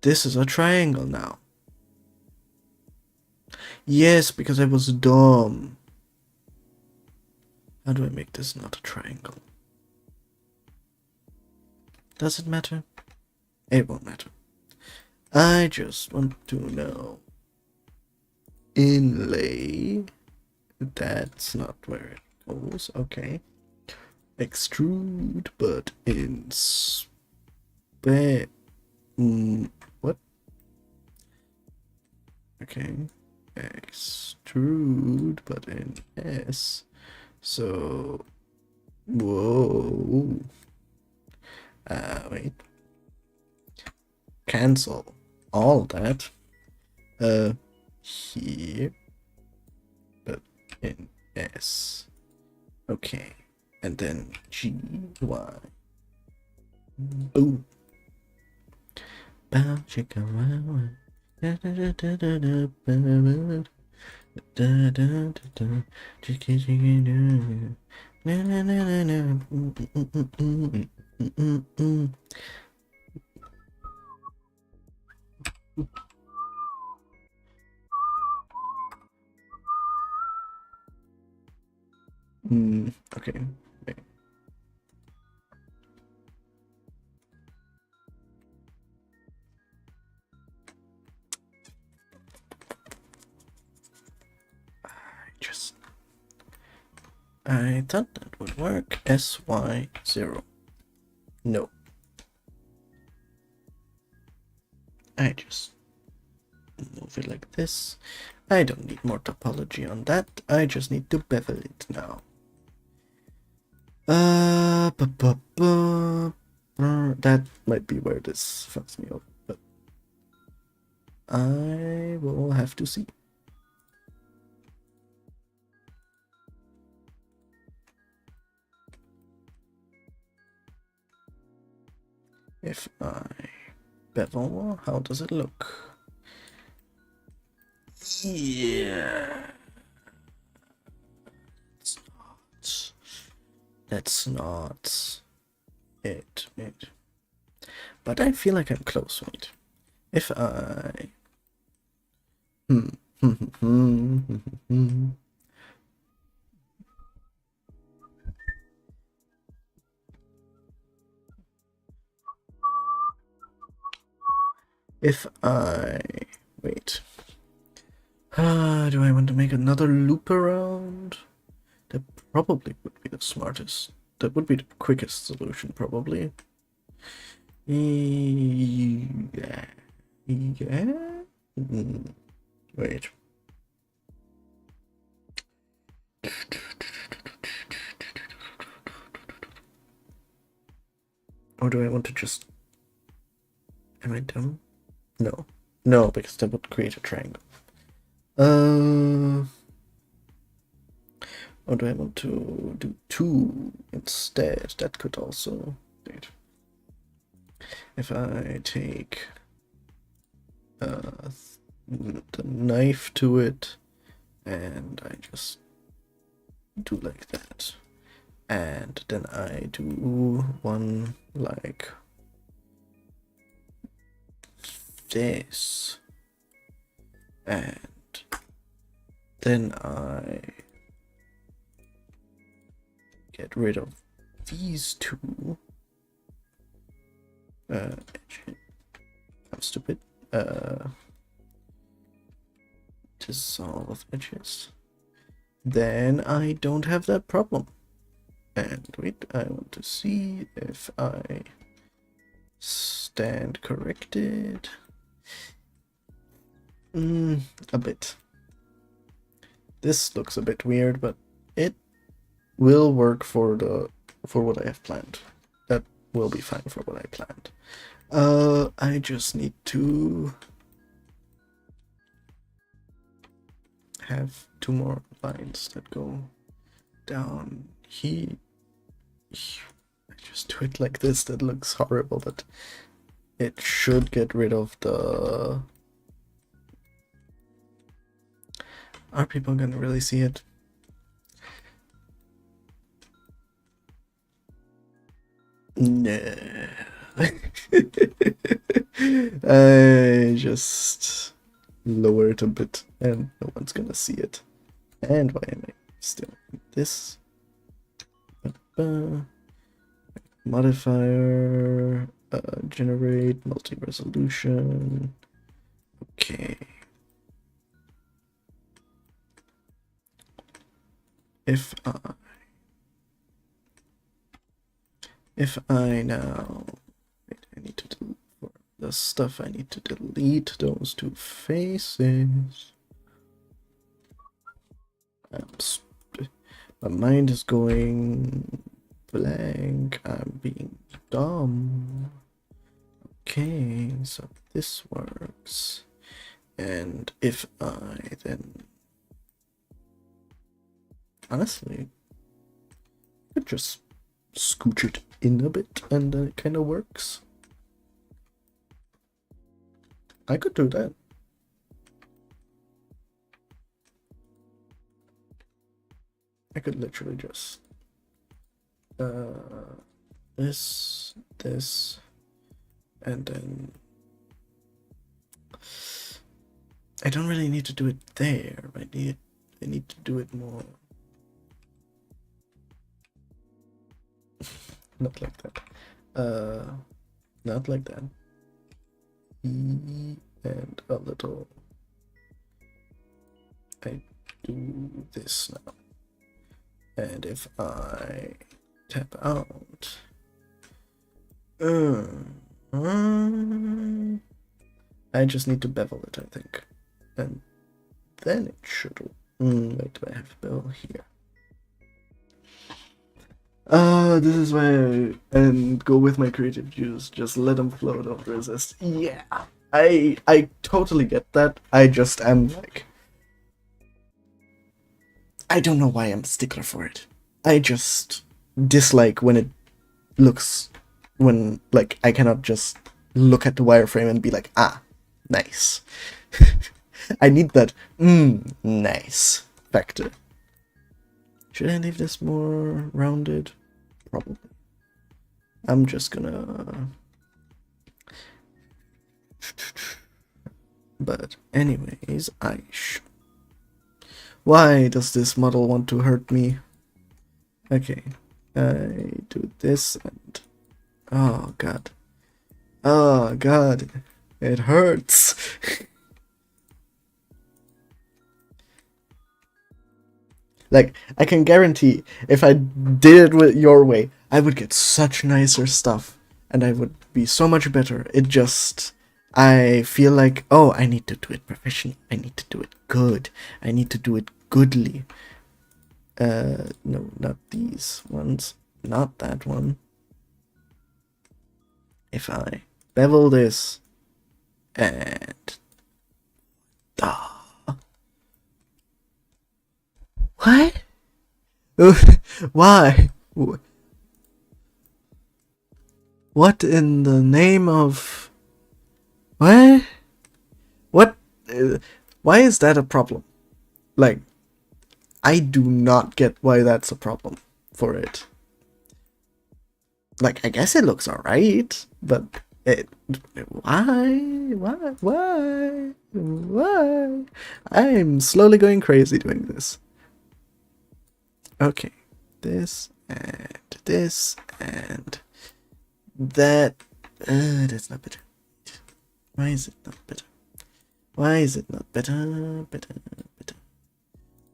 is a triangle now. Yes, because I was dumb. How do I make this not a triangle? Does it matter? It won't matter. I just want to know. Inlay. That's not where it goes. Okay. Extrude, but in what? Okay. Extrude, but in S. So, whoa. Wait. Cancel all that. Here. But in S. Okay. And then G, Y. Boom. Bow, chicka, wow. Da da da da da da da da da da. Chicka, chicka, da. Na na na na na. Okay. Wait. I thought that would work. SY0. No. I just move it like this. I don't need more topology on that. I just need to bevel it now. That might be where this fucks me up, but I will have to see. If I bevel, how does it look? Yeah. That's not it. But I feel like I'm close. Wait. If I if I wait. Do I want to make another loop around? That probably would be the smartest. That would be the quickest solution, probably. Yeah. Wait. Or do I want to just... Am I dumb? No. No, because that would create a triangle. Or do I want to do 2 instead? That could also... Wait. If I take the knife to it, and I just do like that, and then I do one like this, and then I get rid of these 2. I'm stupid. Dissolve edges. Then I don't have that problem. And wait, I want to see if I stand corrected. A bit. This looks a bit weird, but it will work for what I have planned. That will be fine for what I planned. I just need to have 2 more lines that go down here. I just do it like this. That looks horrible, but it should get rid of the... Are people gonna really see it? No. I just lower it a bit and no one's gonna see it. And why am I still in this? Modifier, generate, multi-resolution. Okay. If I now, wait, I need to delete for the stuff. I need to delete those 2 faces. My mind is going blank. I'm being dumb. Okay, so this works. And if I then, honestly, I could just scooch it in a bit and then it kind of works. I could do that. I could literally just this, and then I don't really need to do it there. I need to do it more. Not like that. Not like that. And a little. I do this now. And if I tap out, I just need to bevel it, I think. And then it should. Wait, do I have bevel here? This is why I go with my creative juice. Just let them flow, don't resist. Yeah, I totally get that. I just am like, I don't know why I'm a stickler for it. I just dislike when it looks, when like I cannot just look at the wireframe and be like, ah, nice. I need that nice factor. Should I leave this more rounded? Probably. I'm just gonna... But anyways, Why does this model want to hurt me? Okay, I do this and... Oh god. Oh god. It hurts. Like, I can guarantee if I did it with your way, I would get such nicer stuff and I would be so much better. It just, I feel like, oh, I need to do it professionally. I need to do it good. I need to do it goodly. No, not these ones. Not that one. If I bevel this and What? Why? What in the name of... What? What? Why is that a problem? Like, I do not get why that's a problem for it. Like, I guess it looks alright, but why? I'm slowly going crazy doing this. Okay, this and this and that. That's not better. Why is it not better? Why is it not better? Better.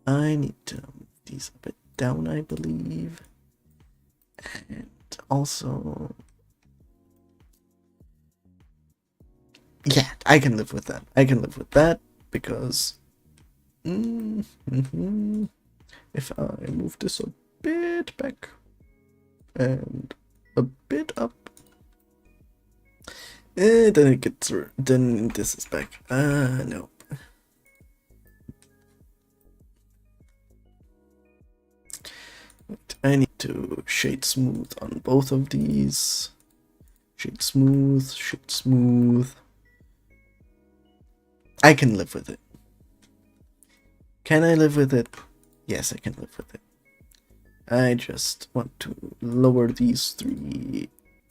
I need to move these a bit down, I believe. And also... Yeah, I can live with that. I can live with that because... If I move this a bit back and a bit up, then it gets... Then this is back. No. I need to shade smooth on both of these. Shade smooth. I can live with it. Can I live with it? Yes, I can live with it. I just want to lower these three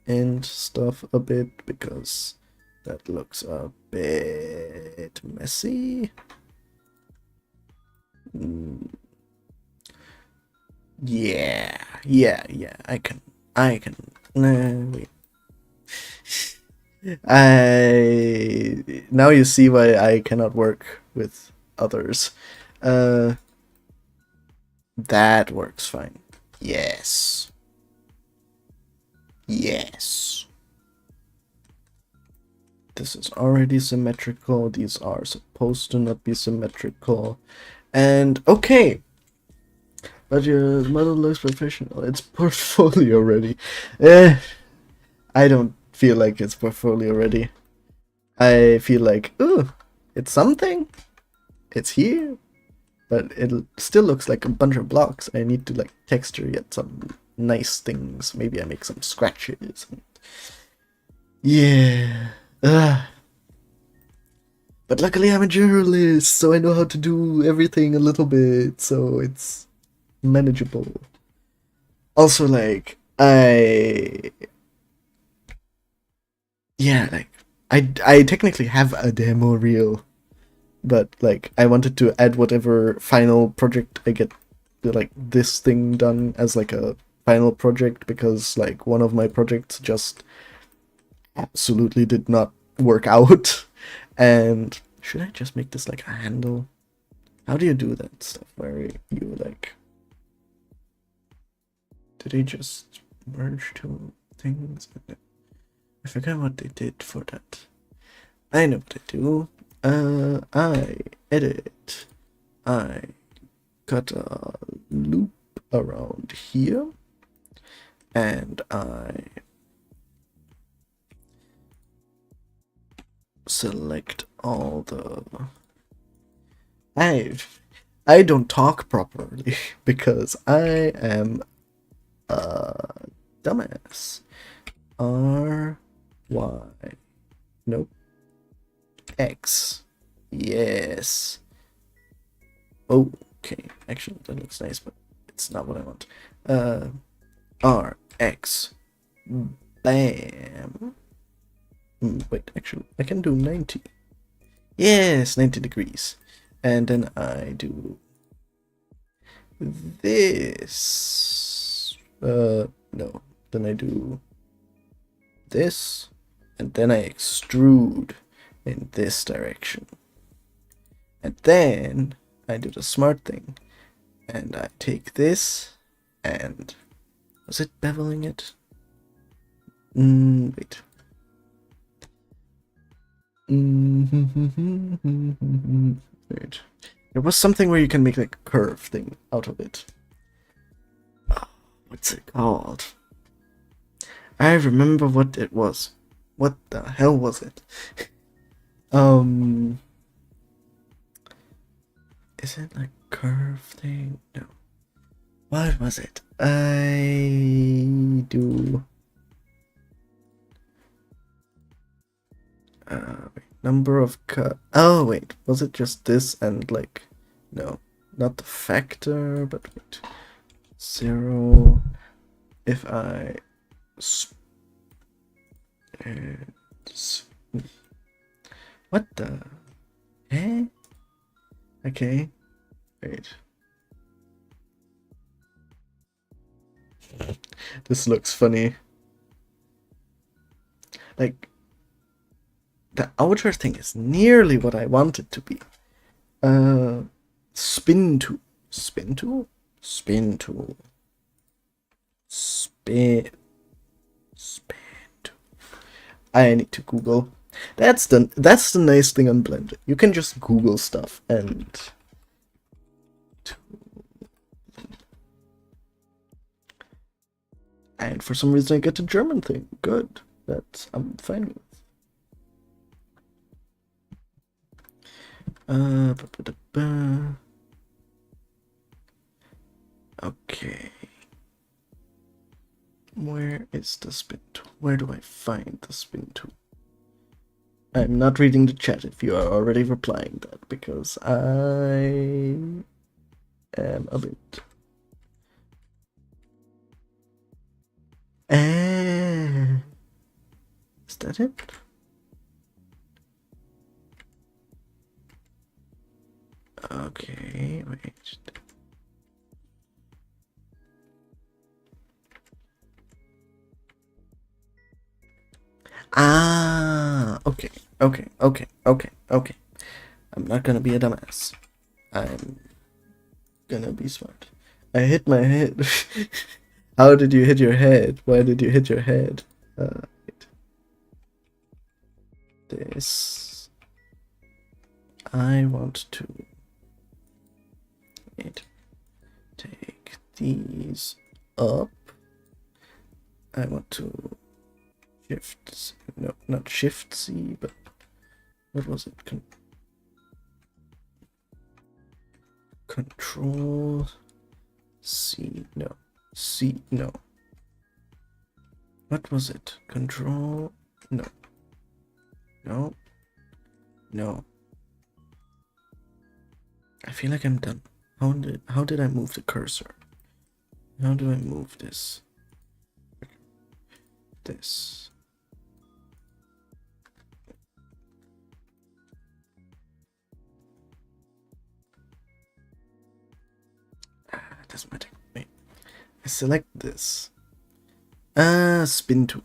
end stuff a bit because that looks a bit messy. Yeah, I can, wait. Now you see why I cannot work with others. That works fine. Yes. This is already symmetrical. These are supposed to not be symmetrical. And okay. But your model looks professional. It's portfolio ready. I don't feel like it's portfolio ready. I feel like, ooh, it's something. It's here. But it still looks like a bunch of blocks. I need to like texture yet some nice things. Maybe I make some scratches. Yeah. But luckily I'm a journalist, so I know how to do everything a little bit. So it's manageable. Also, like, I technically have a demo reel, but like I wanted to add whatever final project I get, like this thing done as like a final project, because like one of my projects just absolutely did not work out. And should I just make this like a handle? How do you do that stuff where you like... Did they just merge two things? I forgot what they did for that. I know what I do. I edit. I cut a loop around here. And I select all the... I don't talk properly because I am a dumbass. R, Y, nope, X, yes. Okay, actually that looks nice, but it's not what I want. R, X, bam. Wait, actually, I can do 90. Yes, 90 degrees. And then I do this. No. Then I do this. And then I extrude in this direction. And then I do the smart thing. And I take this and... Was it beveling it? Wait. Wait. There was something where you can make like a curve thing out of it. Oh, what's it called? I remember what it was. What the hell was it? Is it a curve thing? No. What was it? I do. Wait, number of cut. Oh wait, was it just this and like? No, not the factor, but wait. 0. If I. What the? Eh? Okay. Wait. This looks funny. Like, the outer thing is nearly what I want it to be. Spin tool. Spin tool? Spin tool. Spin tool. I need to Google. That's the nice thing on Blender. You can just Google stuff and for some reason I get a German thing. Good. I'm fine with. Okay. Where is the spin tool? Where do I find the spin tool? I'm not reading the chat if you are already replying that, because I am a bit. Is that it? Okay, wait. Okay. I'm not gonna be a dumbass. I'm gonna be smart. I hit my head. How did you hit your head? Why did you hit your head? Wait. This. I want to take these up. I want to shift. No, not shift C, but what was it? Control C. No. C. No. What was it? Control. No. No. No. I feel like I'm done. How did I move the cursor? How do I move this? This. Doesn't matter. Wait. I select this. Spin tool.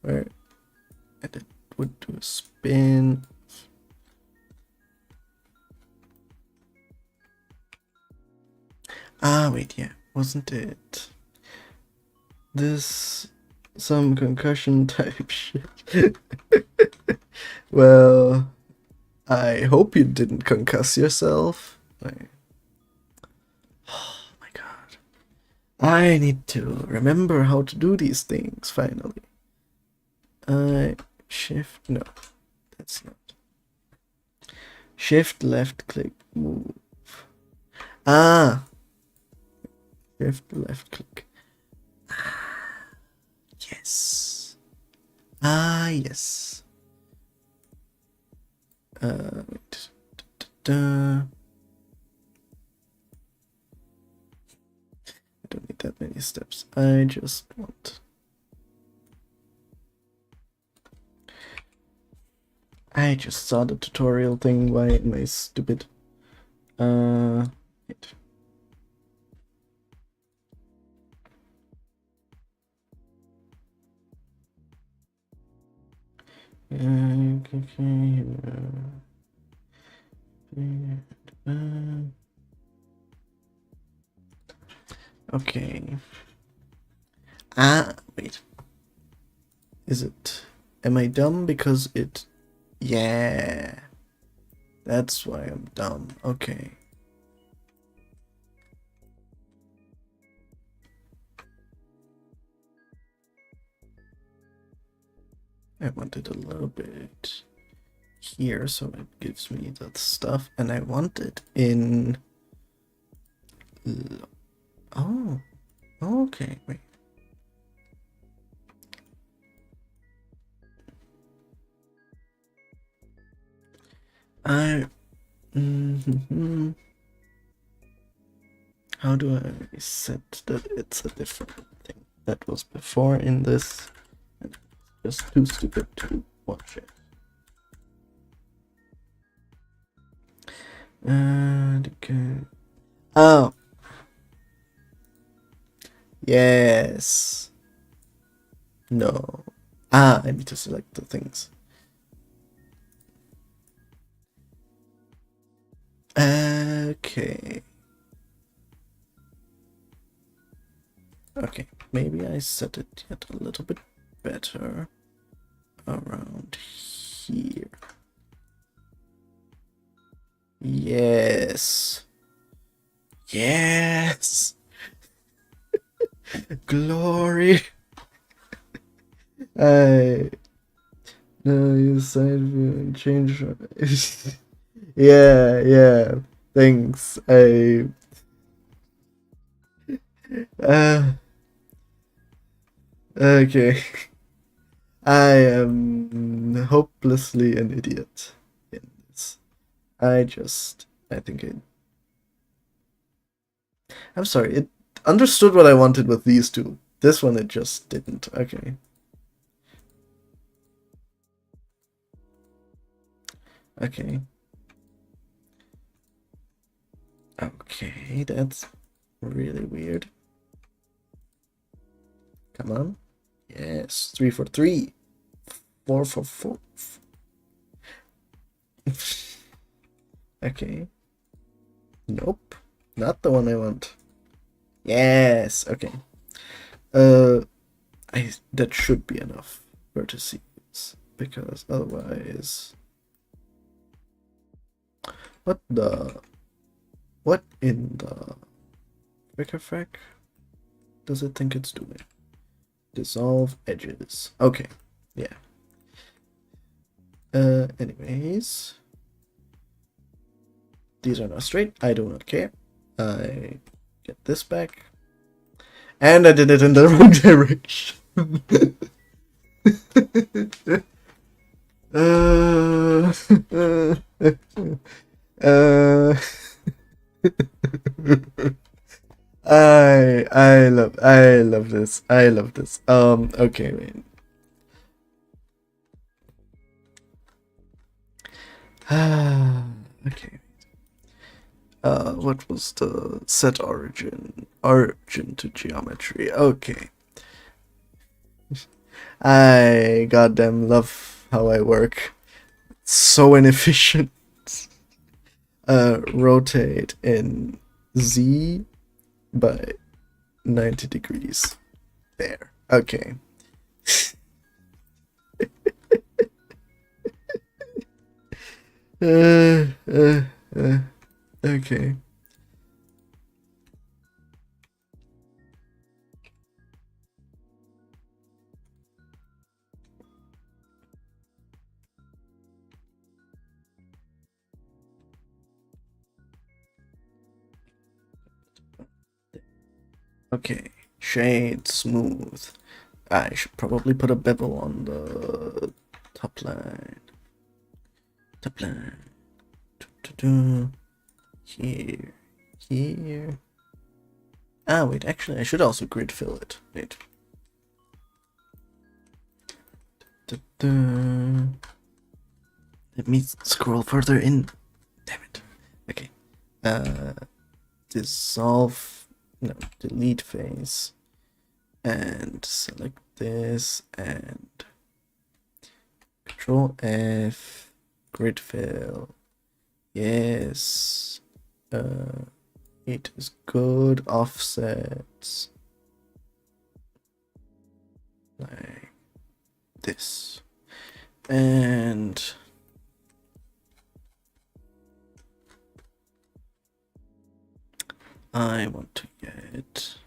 Where? And it would do a spin. Wait, yeah. Wasn't it this some concussion type shit? Well, I hope you didn't concuss yourself. Oh my god. I need to remember how to do these things, finally. Shift, no, that's not. Shift, left click, move. Shift, left click. Yes. Yes. Wait. I don't need that many steps. I just want. I just saw the tutorial thing. Why am I stupid? Wait. Okay. Wait. Is it? Am I dumb because it? Yeah. That's why I'm dumb. Okay. I wanted a little bit here, so it gives me that stuff, and I want it in. Oh, okay, wait. How do I set that it's a different thing? That was before in this, and just too stupid to watch it. Okay. Oh. Yes. No. I need to select the things. Okay. Okay, maybe I set it yet a little bit better around here. Yes. Yes. Glory. I no, you side view and change. Yeah. Thanks. Okay. I am hopelessly an idiot in this. I think I'm sorry, it understood what I wanted with these two. This one it just didn't. Okay. Okay. Okay, that's really weird. Come on. Yes, 3 for 3. 4 for 4. Okay. Nope. Not the one I want. Yes. Okay. That should be enough vertices, because otherwise, what in the frick does it think it's doing? Dissolve edges. Okay. Yeah. Anyways, these are not straight. I do not care. I get this back. And I did it in the wrong direction. I love this. I love this. Okay, wait. Okay. What was the set origin? Origin to geometry. Okay. I goddamn love how I work. It's so inefficient. Rotate in Z by 90 degrees. There. Okay. Okay. Okay. Shade smooth. I should probably put a bevel on the top line. Top line. Here. Here. Wait, actually, I should also grid fill it. Wait. Let me scroll further in. Damn it. Okay. Dissolve. No, delete face. And select this and Control F. Grid fill. Yes. It is good. Offsets. Like this. And I want to get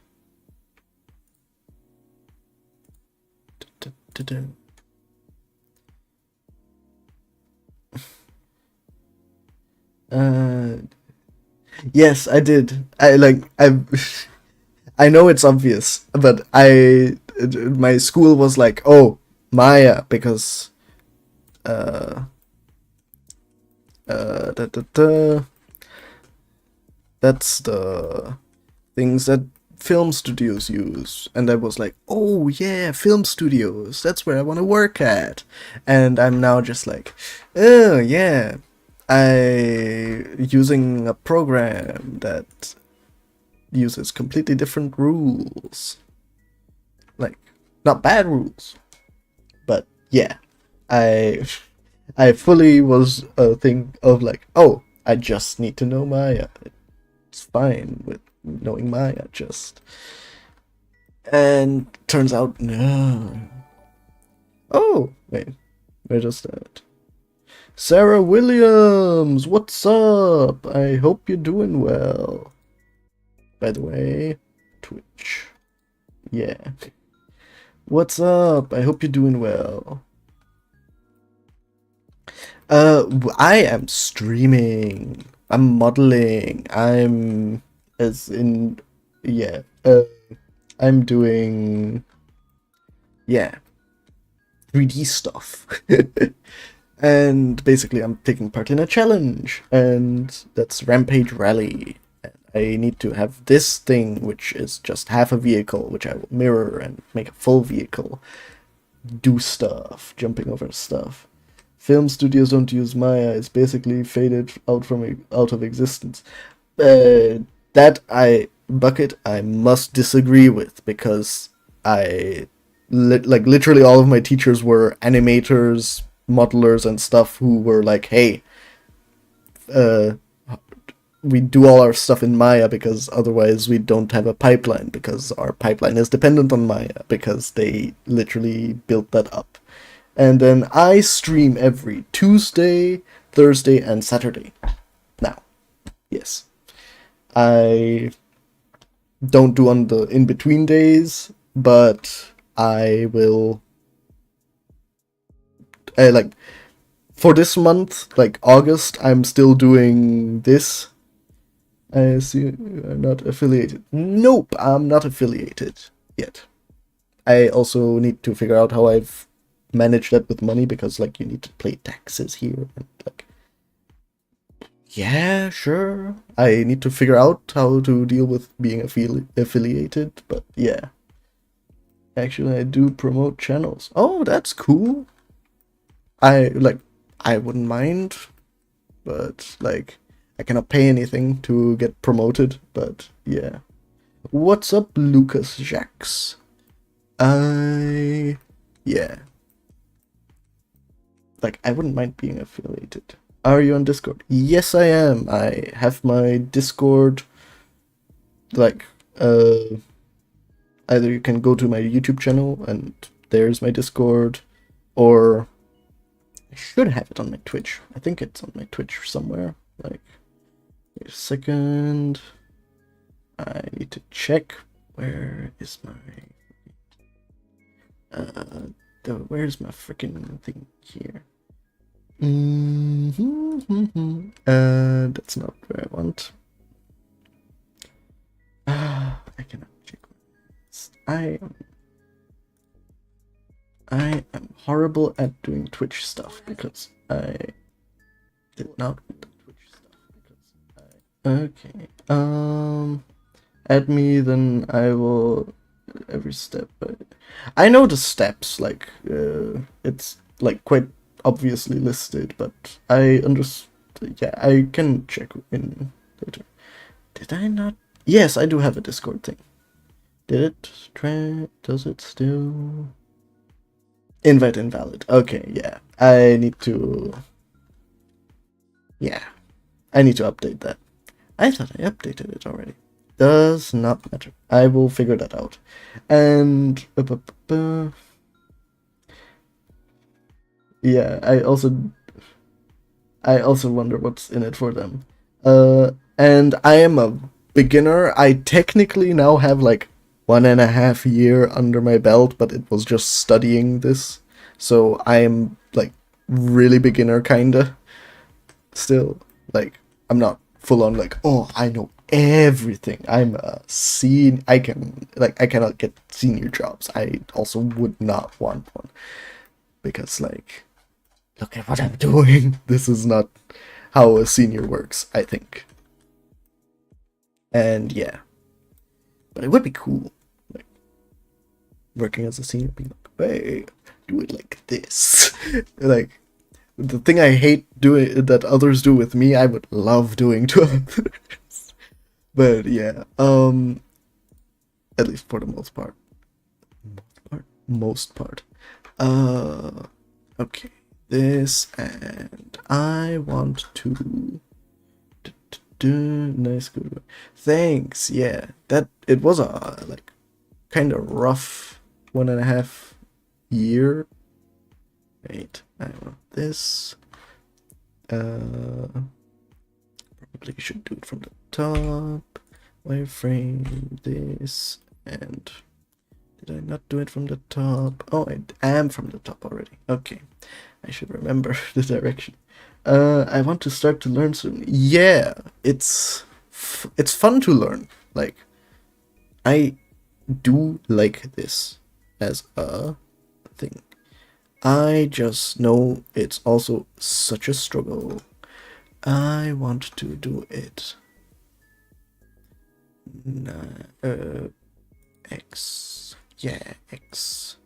Yes, I did. I know it's obvious, but my school was like, oh, Maya, because da, da, da, that's the things that film studios use. And I was like, oh yeah, film studios, that's where I want to work at. And I'm now just like, oh yeah, I using a program that uses completely different rules. Like, not bad rules, but yeah, I I fully was a thing of like, oh, I just need to know Maya. It's fine with knowing Maya, just. And turns out, no. Oh, wait, where does that? Sarah Williams, what's up? I hope you're doing well. By the way, Twitch. Yeah. What's up? I hope you're doing well. I am streaming. I'm modeling. I'm as in, yeah. I'm doing, yeah, 3D stuff. And basically, I'm taking part in a challenge, and that's Rampage Rally. And I need to have this thing, which is just half a vehicle, which I will mirror and make a full vehicle. Do stuff, jumping over stuff. Film studios don't use Maya. It's basically faded out of existence. That bucket I must disagree with, because literally all of my teachers were animators, modelers, and stuff who were like, hey, uh, we do all our stuff in Maya because otherwise we don't have a pipeline, because our pipeline is dependent on Maya, because they literally built that up. And then I stream every Tuesday, Thursday, and Saturday. Now, yes. I don't do on the in-between days, but I will... like, for this month, like August, I'm still doing this. I see you're not affiliated. Nope, I'm not affiliated yet. I also need to figure out how I've managed that with money, because, like, you need to pay taxes here, and, like, yeah, sure. I need to figure out how to deal with being affiliated, but yeah. Actually, I do promote channels. Oh, that's cool. I wouldn't mind, but, like, I cannot pay anything to get promoted, but yeah. What's up, Lucas Jax? Yeah. Like, I wouldn't mind being affiliated. Are you on Discord? Yes, I am. I have my Discord, like, either you can go to my YouTube channel and there's my Discord, or I should have it on my Twitch. I think it's on my Twitch somewhere. Like, wait a second. I need to check. Where is my... where's my freaking thing here? That's not where I want. I cannot check. I am horrible at doing Twitch stuff, because I did not want the Twitch stuff, because okay. Add me, then I will every step. I know the steps, like, it's like quite obviously listed, but I understand. Yeah, I can check in later. Did I not? Yes, I do have a Discord thing. Did it? Does it still? Invite invalid. Okay, yeah. I need to... Yeah. I need to update that. I thought I updated it already. Does not matter. I will figure that out. And... yeah, I also wonder what's in it for them. And I am a beginner. I technically now have, like, 1.5 years under my belt, but it was just studying this. So I am, like, really beginner, kinda. Still. Like, I'm not full on like, oh, I know everything. I'm a I cannot get senior jobs. I also would not want one because like, look at what I'm doing. This is not how a senior works, I think. And yeah, but it would be cool, like working as a senior, being like, hey, do it like this. Like the thing I hate doing that others do with me, I would love doing to others. But yeah, at least for the most part. Most part. Okay, this, and I want to do nice, good. Thanks. Yeah, that it was a like kind of rough 1.5 year. Wait, I want this. Probably should do it from the top. Wireframe this, and did I not do it from the top? Oh, I am from the top already. Okay, I should remember the direction. I want to start to learn soon. Yeah, it's fun to learn. Like, I do like this as a thing. I just know it's also such a struggle. I want to do it. X. Yeah, X.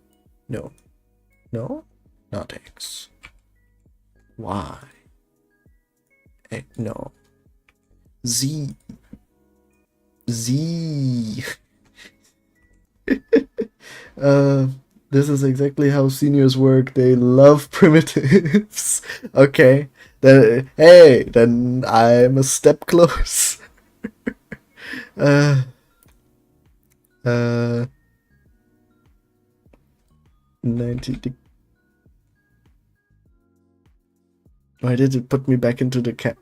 No. No? Not X. Y. No. Z. Z. This is exactly how seniors work. They love primitives. Okay. Then I'm a step close. 90. Why did it put me back into the cap?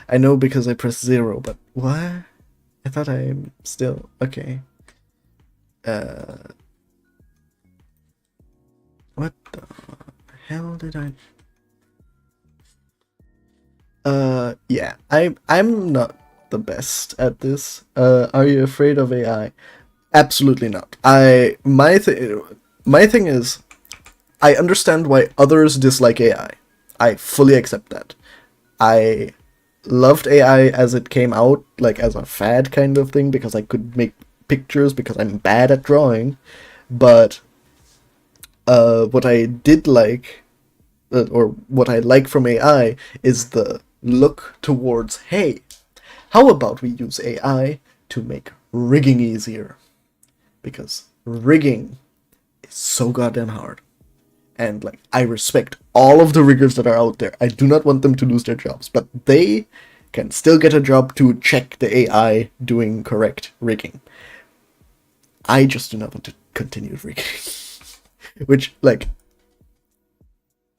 I know because I pressed 0, but what? I thought I'm still okay. What the hell did I? Yeah, I'm not the best at this. Are you afraid of AI? Absolutely not. My thing is, I understand why others dislike AI. I fully accept that. I loved AI as it came out, like as a fad kind of thing, because I could make pictures because I'm bad at drawing. But what I did like, or what I like from AI, is the look towards, hey, how about we use AI to make rigging easier? Because rigging is so goddamn hard. And like, I respect all of the riggers that are out there. I do not want them to lose their jobs, but they can still get a job to check the AI doing correct rigging. I just do not want to continue rigging. Which, like,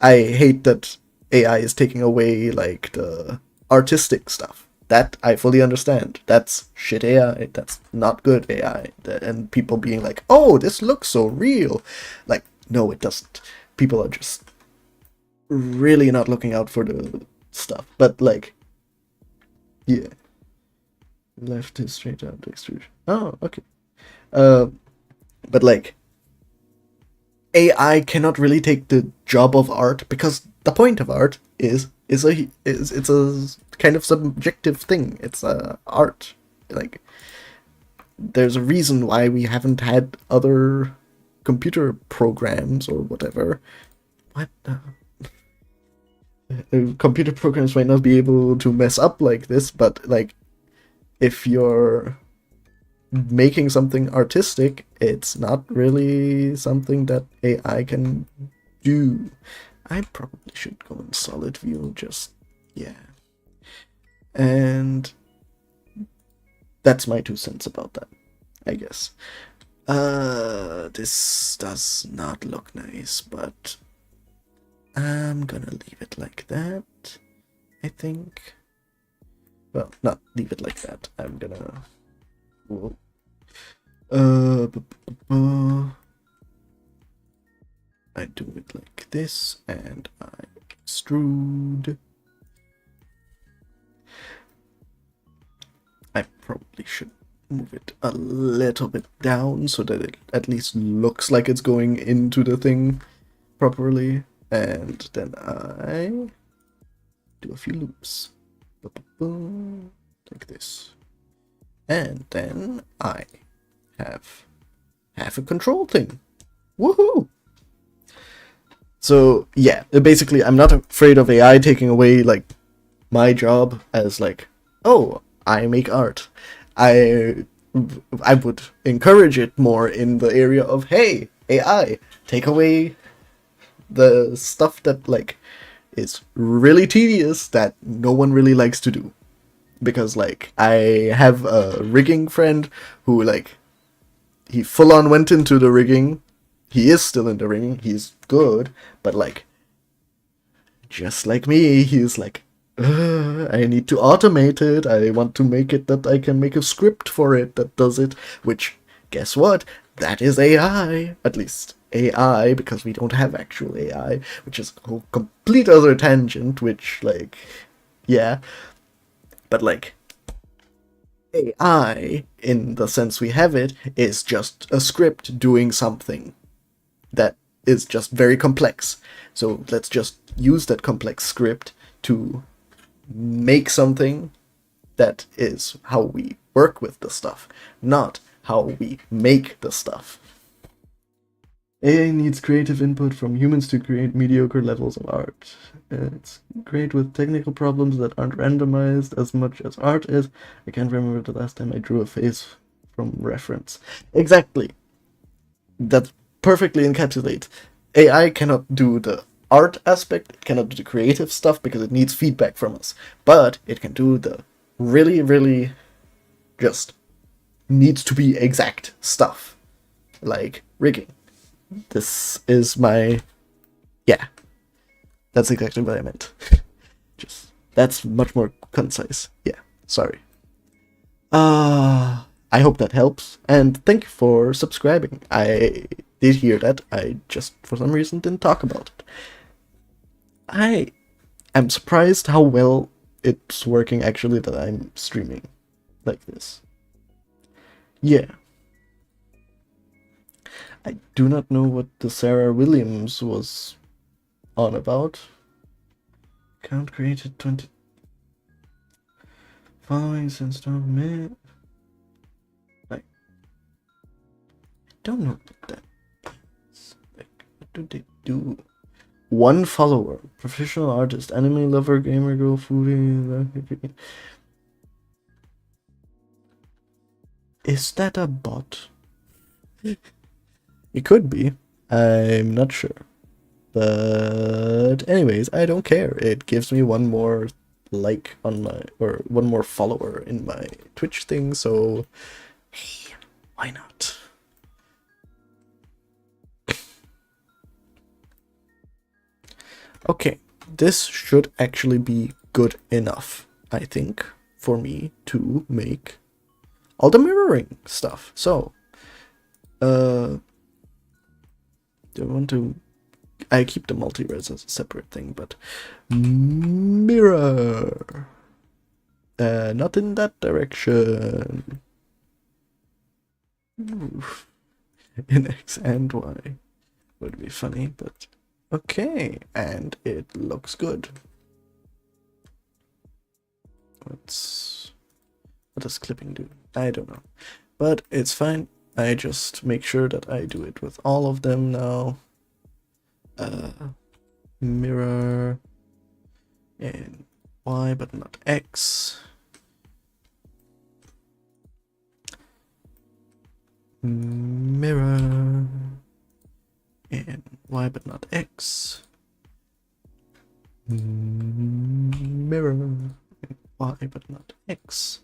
I hate that AI is taking away, like, the artistic stuff. That I fully understand. That's shit AI. That's not good AI. And people being like, oh, this looks so real. Like, no, it doesn't. People are just really not looking out for the stuff. But, like, yeah. Left is straight out extrusion. Oh, okay. But, like, AI cannot really take the job of art because the point of art is it's a kind of subjective thing. It's art. Like, there's a reason why we haven't had other computer programs or whatever. What? Computer programs might not be able to mess up like this, but like, if you're making something artistic, it's not really something that AI can do. I probably should go in solid view, just, yeah. And that's my 2 cents about that, I guess. This does not look nice, but I'm gonna leave it like that, I think. Well, not leave it like that. I'm gonna... Whoa. I do it like this, and I extrude. probably should move it a little bit down so that it at least looks like it's going into the thing properly. And then I do a few loops. Like this. And then I have a control thing. Woohoo! So yeah, basically I'm not afraid of AI taking away like my job as like, oh, I make art. I would encourage it more in the area of, hey, AI, take away the stuff that like is really tedious that no one really likes to do. Because like I have a rigging friend who like he full on went into the rigging. He is still in the rigging. He's good, but like just like me, he's like, I need to automate it. I want to make it that I can make a script for it that does it. Which, guess what? That is AI. At least AI, because we don't have actual AI, which is a whole complete other tangent, which like, yeah. But like, AI, in the sense we have it, is just a script doing something that is just very complex. So let's just use that complex script to make something that is how we work with the stuff, not how we make the stuff. AI needs creative input from humans to create mediocre levels of art. It's great with technical problems that aren't randomized as much as art is. I can't remember the last time I drew a face from reference. Exactly. That perfectly encapsulates. AI cannot do the art aspect, it cannot do the creative stuff because it needs feedback from us. But it can do the really, really just needs to be exact stuff. Like rigging. This is my... Yeah. That's exactly what I meant. Just, that's much more concise. Yeah, sorry. I hope that helps, and thank you for subscribing. I did hear that, I just, for some reason, didn't talk about it. I am surprised how well it's working, actually, that I'm streaming like this. Yeah. I do not know what the Sarah Williams was on about. Account created 20 following since 12 minutes. Like, I don't know what that is. Like, what do they do? 1 follower, professional artist, anime lover, gamer girl, foodie. Is that a bot? It could be. I'm not sure. But anyways, I don't care. It gives me 1 more like on my, or 1 more follower in my Twitch thing, so hey, why not? Okay, this should actually be good enough, I think, for me to make all the mirroring stuff. So, do I want to... I keep the multi-res as a separate thing, but mirror. Not in that direction. Oof. In X and Y would be funny, but okay, and it looks good. What does clipping do? I don't know, but it's fine. I just make sure that I do it with all of them now. Mirror and Y, but not X. Mirror and Y, but not X. Mirror and Y, but not X.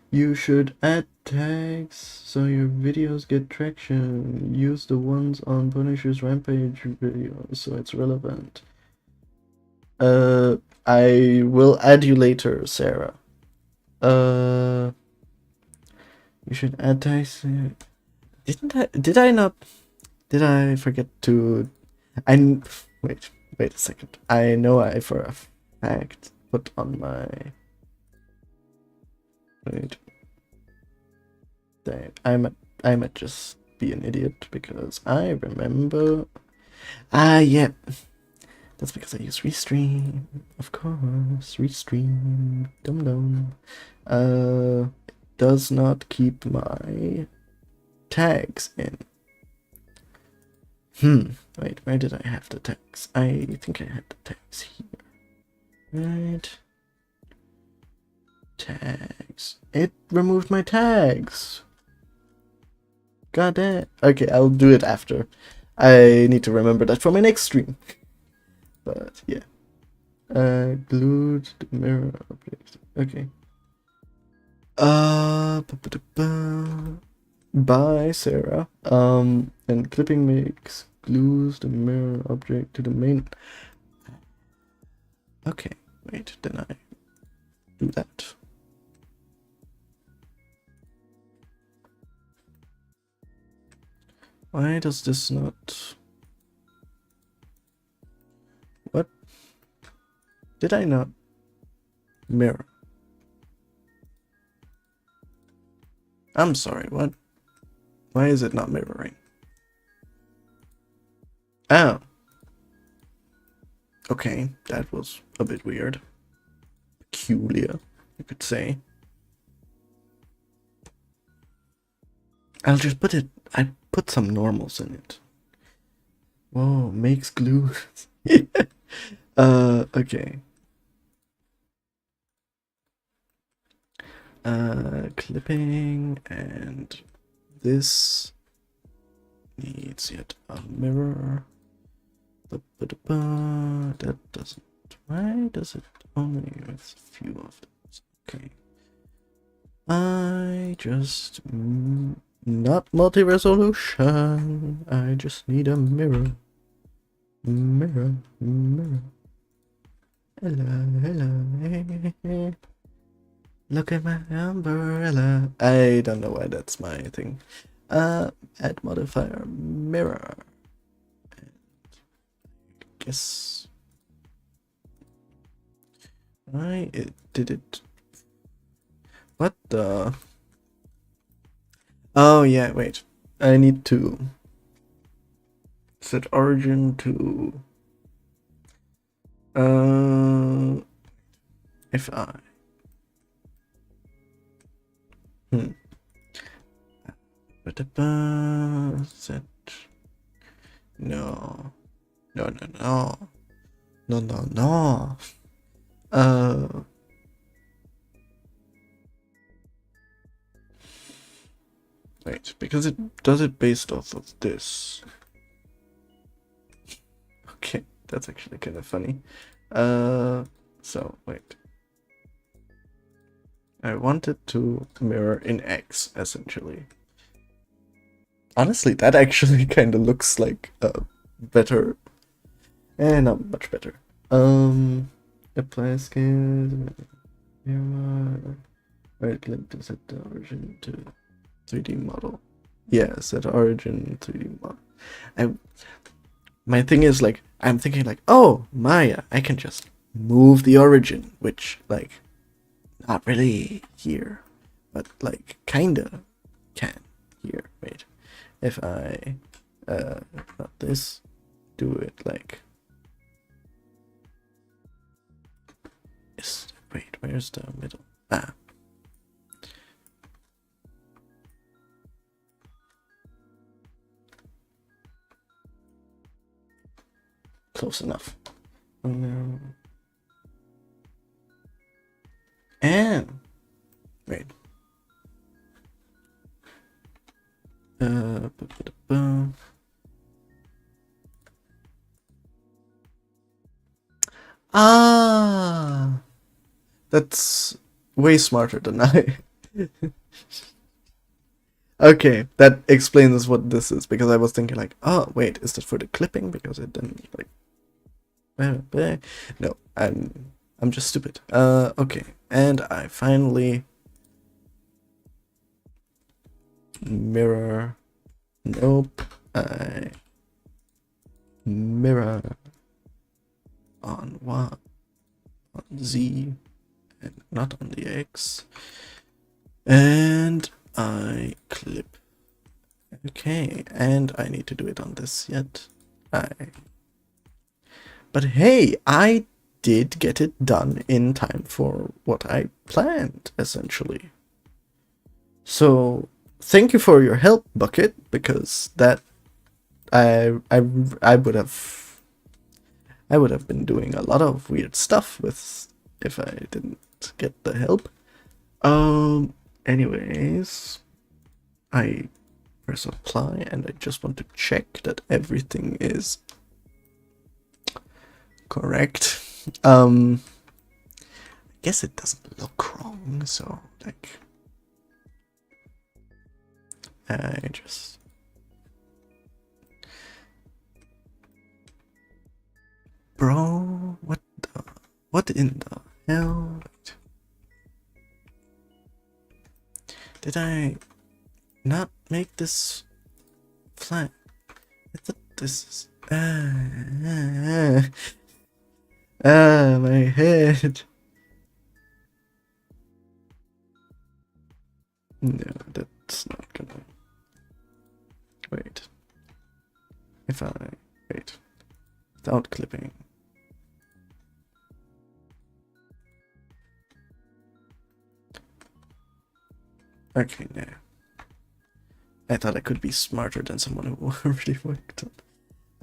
You should add tags so your videos get traction. Use the ones on Punisher's Rampage videos so it's relevant. I will add you later, Sarah. You should add tags. Did I forget to... Wait a second. I know I for a fact put on my... Wait. I might just be an idiot because I remember. Ah, yeah. That's because I use Restream. Of course, Restream. Dum dum. It does not keep my tags in. Wait, where did I have the tags? I think I had the tags here. Right. Tags. It removed my tags. God damn. Okay, I'll do it after. I need to remember that for my next stream. But yeah. Glued the mirror object. Okay. Bye, Sarah. And clipping makes glues the mirror object to the main. Okay, wait, then I do that. Why does this not... What? Did I not mirror? I'm sorry, what? Why is it not mirroring? Oh. Okay, that was a bit weird. Peculiar, you could say. I'll just put it... I put some normals in it. Whoa, makes glue. Okay. Clipping, and this needs yet a mirror. That doesn't. Why does it only with a few of those? Okay. I just not multi-resolution. I just need a mirror. Mirror. Hello. Look at my umbrella. I don't know why that's my thing. Add modifier mirror. And guess why it did it. What the? Oh yeah, wait. I need to set origin to if I set no. Wait, because it does it based off of this. Okay, that's actually kind of funny. So wait. I want it to mirror in X, essentially. Honestly, that actually kind of looks like a better... not much better. Apply scale... Right click to set the origin to 3D model. Yeah, set origin 3D model. My thing is, like, I'm thinking like, oh, Maya, I can just move the origin, which, like, not really here, but, like, kinda can here. Wait, if I, not this, do it like, wait, where's the middle? Ah. Close enough. And wait. Ah, that's way smarter than I. Okay, that explains what this is, because I was thinking like, oh wait, is that for the clipping? Because it didn't like. No, I'm just stupid. Okay, and I finally mirror. Nope, I mirror on Y, on Z, and not on the X. And I clip. Okay, and I need to do it on this yet. But hey, I did get it done in time for what I planned, essentially. So thank you for your help, Bucket, because that I would have been doing a lot of weird stuff with if I didn't get the help. Anyways, I press apply and I just want to check that everything is correct. I guess it doesn't look wrong, so like I just bro, what in the hell? Did I not make this flat? I thought this is my head. No, that's not gonna wait. If I wait without clipping. Okay, no. I thought I could be smarter than someone who already worked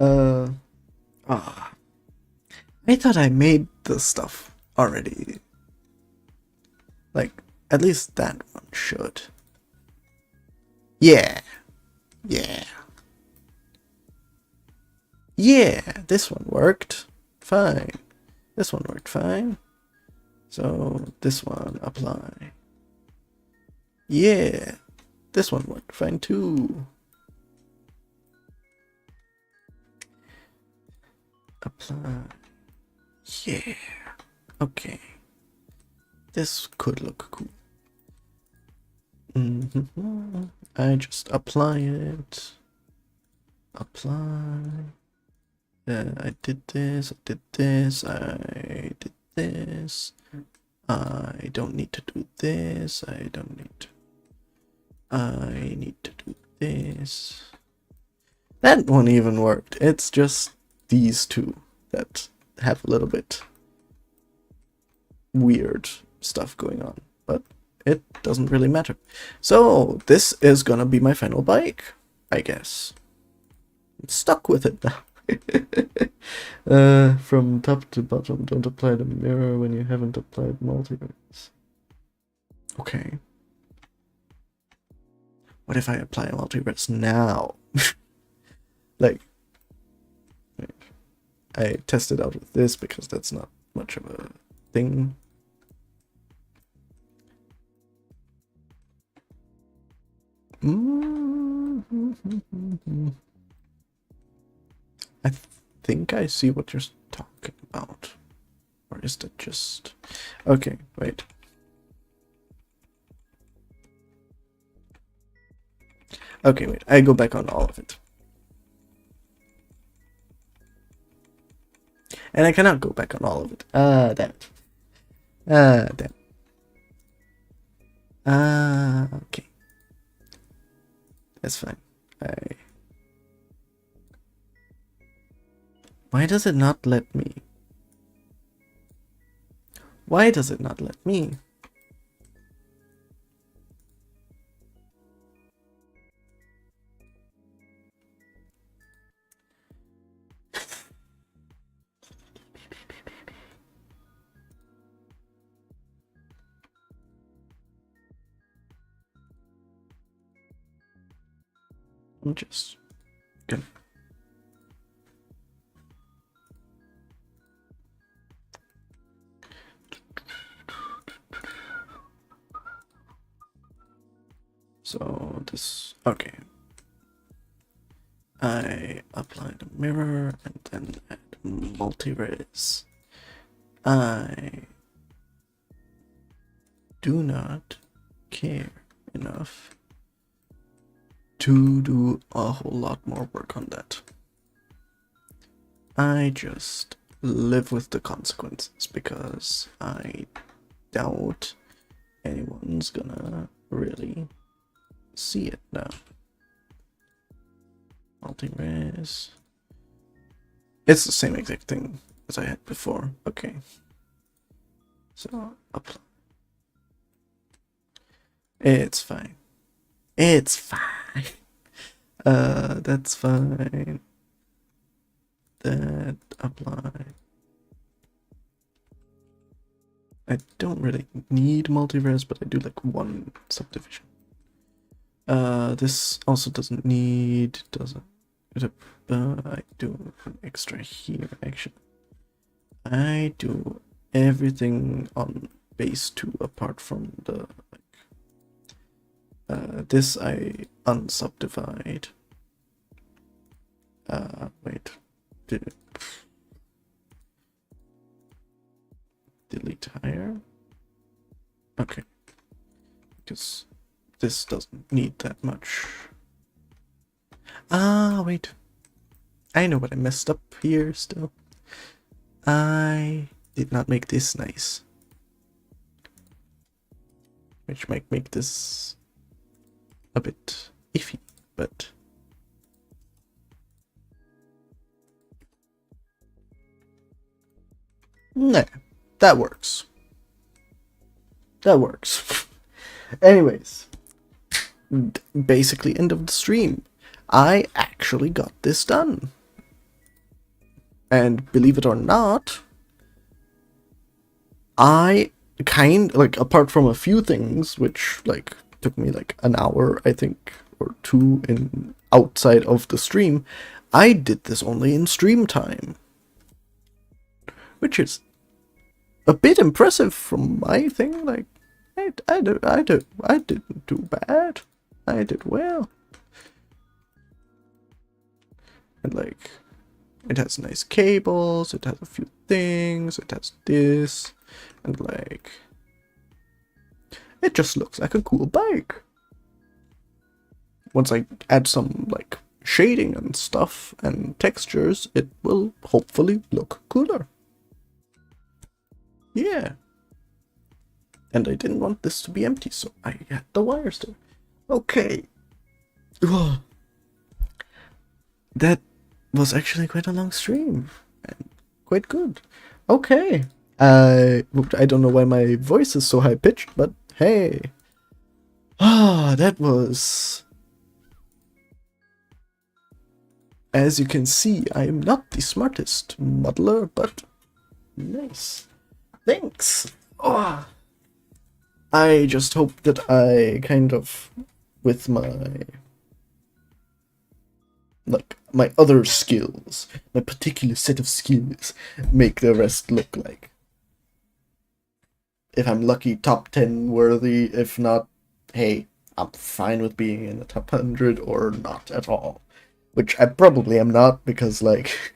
on. I thought I made the stuff already. Like, at least that one should. Yeah. Yeah. Yeah, this one worked. Fine. This one worked fine. So, this one, apply. Yeah. This one worked fine too. Apply. Yeah. Okay. This could look cool. I just apply it. Apply. I did this, I did this, I did this. I don't need to do this, I don't need to. I need to do this. That one even worked. It's just these two that have a little bit weird stuff going on, but it doesn't really matter. So this is gonna be my final bike, I guess. I'm stuck with it now. From top to bottom, don't apply the mirror when you haven't applied multiverse. Okay. What if I apply multiverse now? Like, I tested out with this because that's not much of a thing. I think I see what you're talking about. Or is that just... Okay, wait. Okay, wait. I go back on all of it. And I cannot go back on all of it. Damn it. Damn. Okay. That's fine. Why does it not let me? Why does it not let me? I'm just gonna... So this... Okay. I apply the mirror and then add multi-res. I do not care enough to do a whole lot more work on that. I just live with the consequences because I doubt anyone's gonna really see it now. Multi-res. It's the same exact thing as I had before. Okay. So, apply. It's fine. It's fine. That's fine. That apply. I don't really need multi-res, but I do like one subdivision. This also doesn't need, does it? I do an extra here, actually. I do everything on base 2 apart from the, this I unsubdivide. Wait. Delete higher. Okay. Because this doesn't need that much. Ah, wait. I know what I messed up here still. I did not make this nice. Which might make this a bit iffy, but... Nah, that works. That works. Anyways, basically end of the stream. I actually got this done. And believe it or not, I apart from a few things, which like took me like an hour, I think, or two in outside of the stream, I did this only in stream time. Which is a bit impressive from my thing, like, I didn't do bad. I did well. And like, it has nice cables, it has a few things, it has this, and like, it just looks like a cool bike. Once I add some like shading and stuff and textures, it will hopefully look cooler. Yeah. And I didn't want this to be empty, so I had the wires there. Okay. Ugh. That was actually quite a long stream. And quite good. Okay. I don't know why my voice is so high-pitched, but hey. That was... As you can see, I am not the smartest modeler, but nice. Thanks. Oh. I just hope that I kind of, with my other skills, my particular set of skills, make the rest look like, if I'm lucky, top 10 worthy. If not, hey, I'm fine with being in the top 100 or not at all. Which I probably am not, because, like,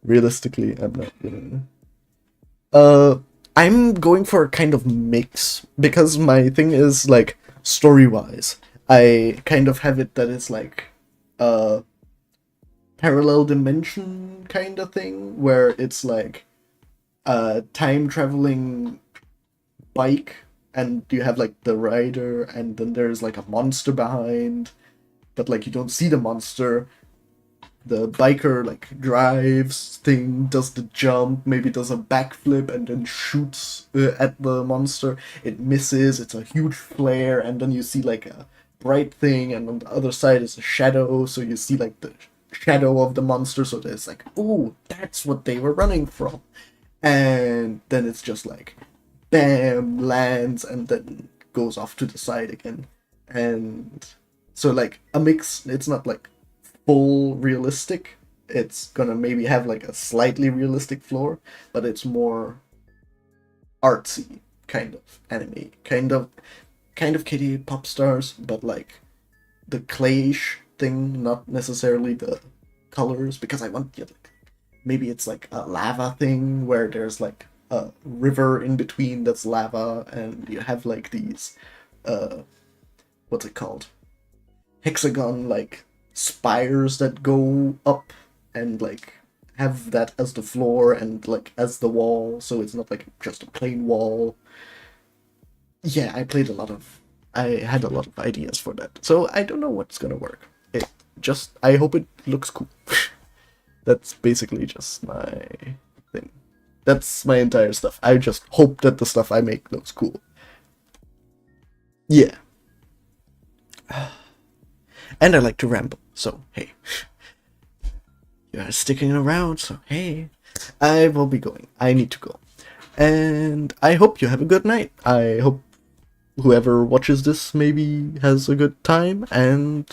realistically, I'm not gonna... I'm going for a kind of mix, because my thing is, like, story-wise. I kind of have it that it's, like, parallel dimension kind of thing, where it's, like, a time-traveling bike, and you have, like, the rider, and then there's, like, a monster behind, but, like, you don't see the monster. The biker, like, drives thing, does the jump, maybe does a backflip, and then shoots at the monster. It misses, it's a huge flare, and then you see, like, a bright thing, and on the other side is a shadow, so you see, like, the shadow of the monster, so there's, like, ooh, that's what they were running from. And then it's just, like, bam, lands, and then goes off to the side again. And so, like, a mix, it's not, like, full realistic. It's gonna maybe have like a slightly realistic floor, but it's more artsy kind of anime, kind of kitty pop stars, but like the clayish thing, not necessarily the colors, because I want maybe it's like a lava thing where there's like a river in between that's lava, and you have like these what's it called, hexagon like spires that go up and like have that as the floor and like as the wall, so it's not like just a plain wall. Yeah, I played a lot of I had a lot of ideas for that. So I don't know what's gonna work. I hope it looks cool. That's basically just my thing. That's my entire stuff. I just hope that the stuff I make looks cool. Yeah. And I like to ramble, so hey. You're sticking around, so hey. I will be going. I need to go. And I hope you have a good night. I hope whoever watches this maybe has a good time, and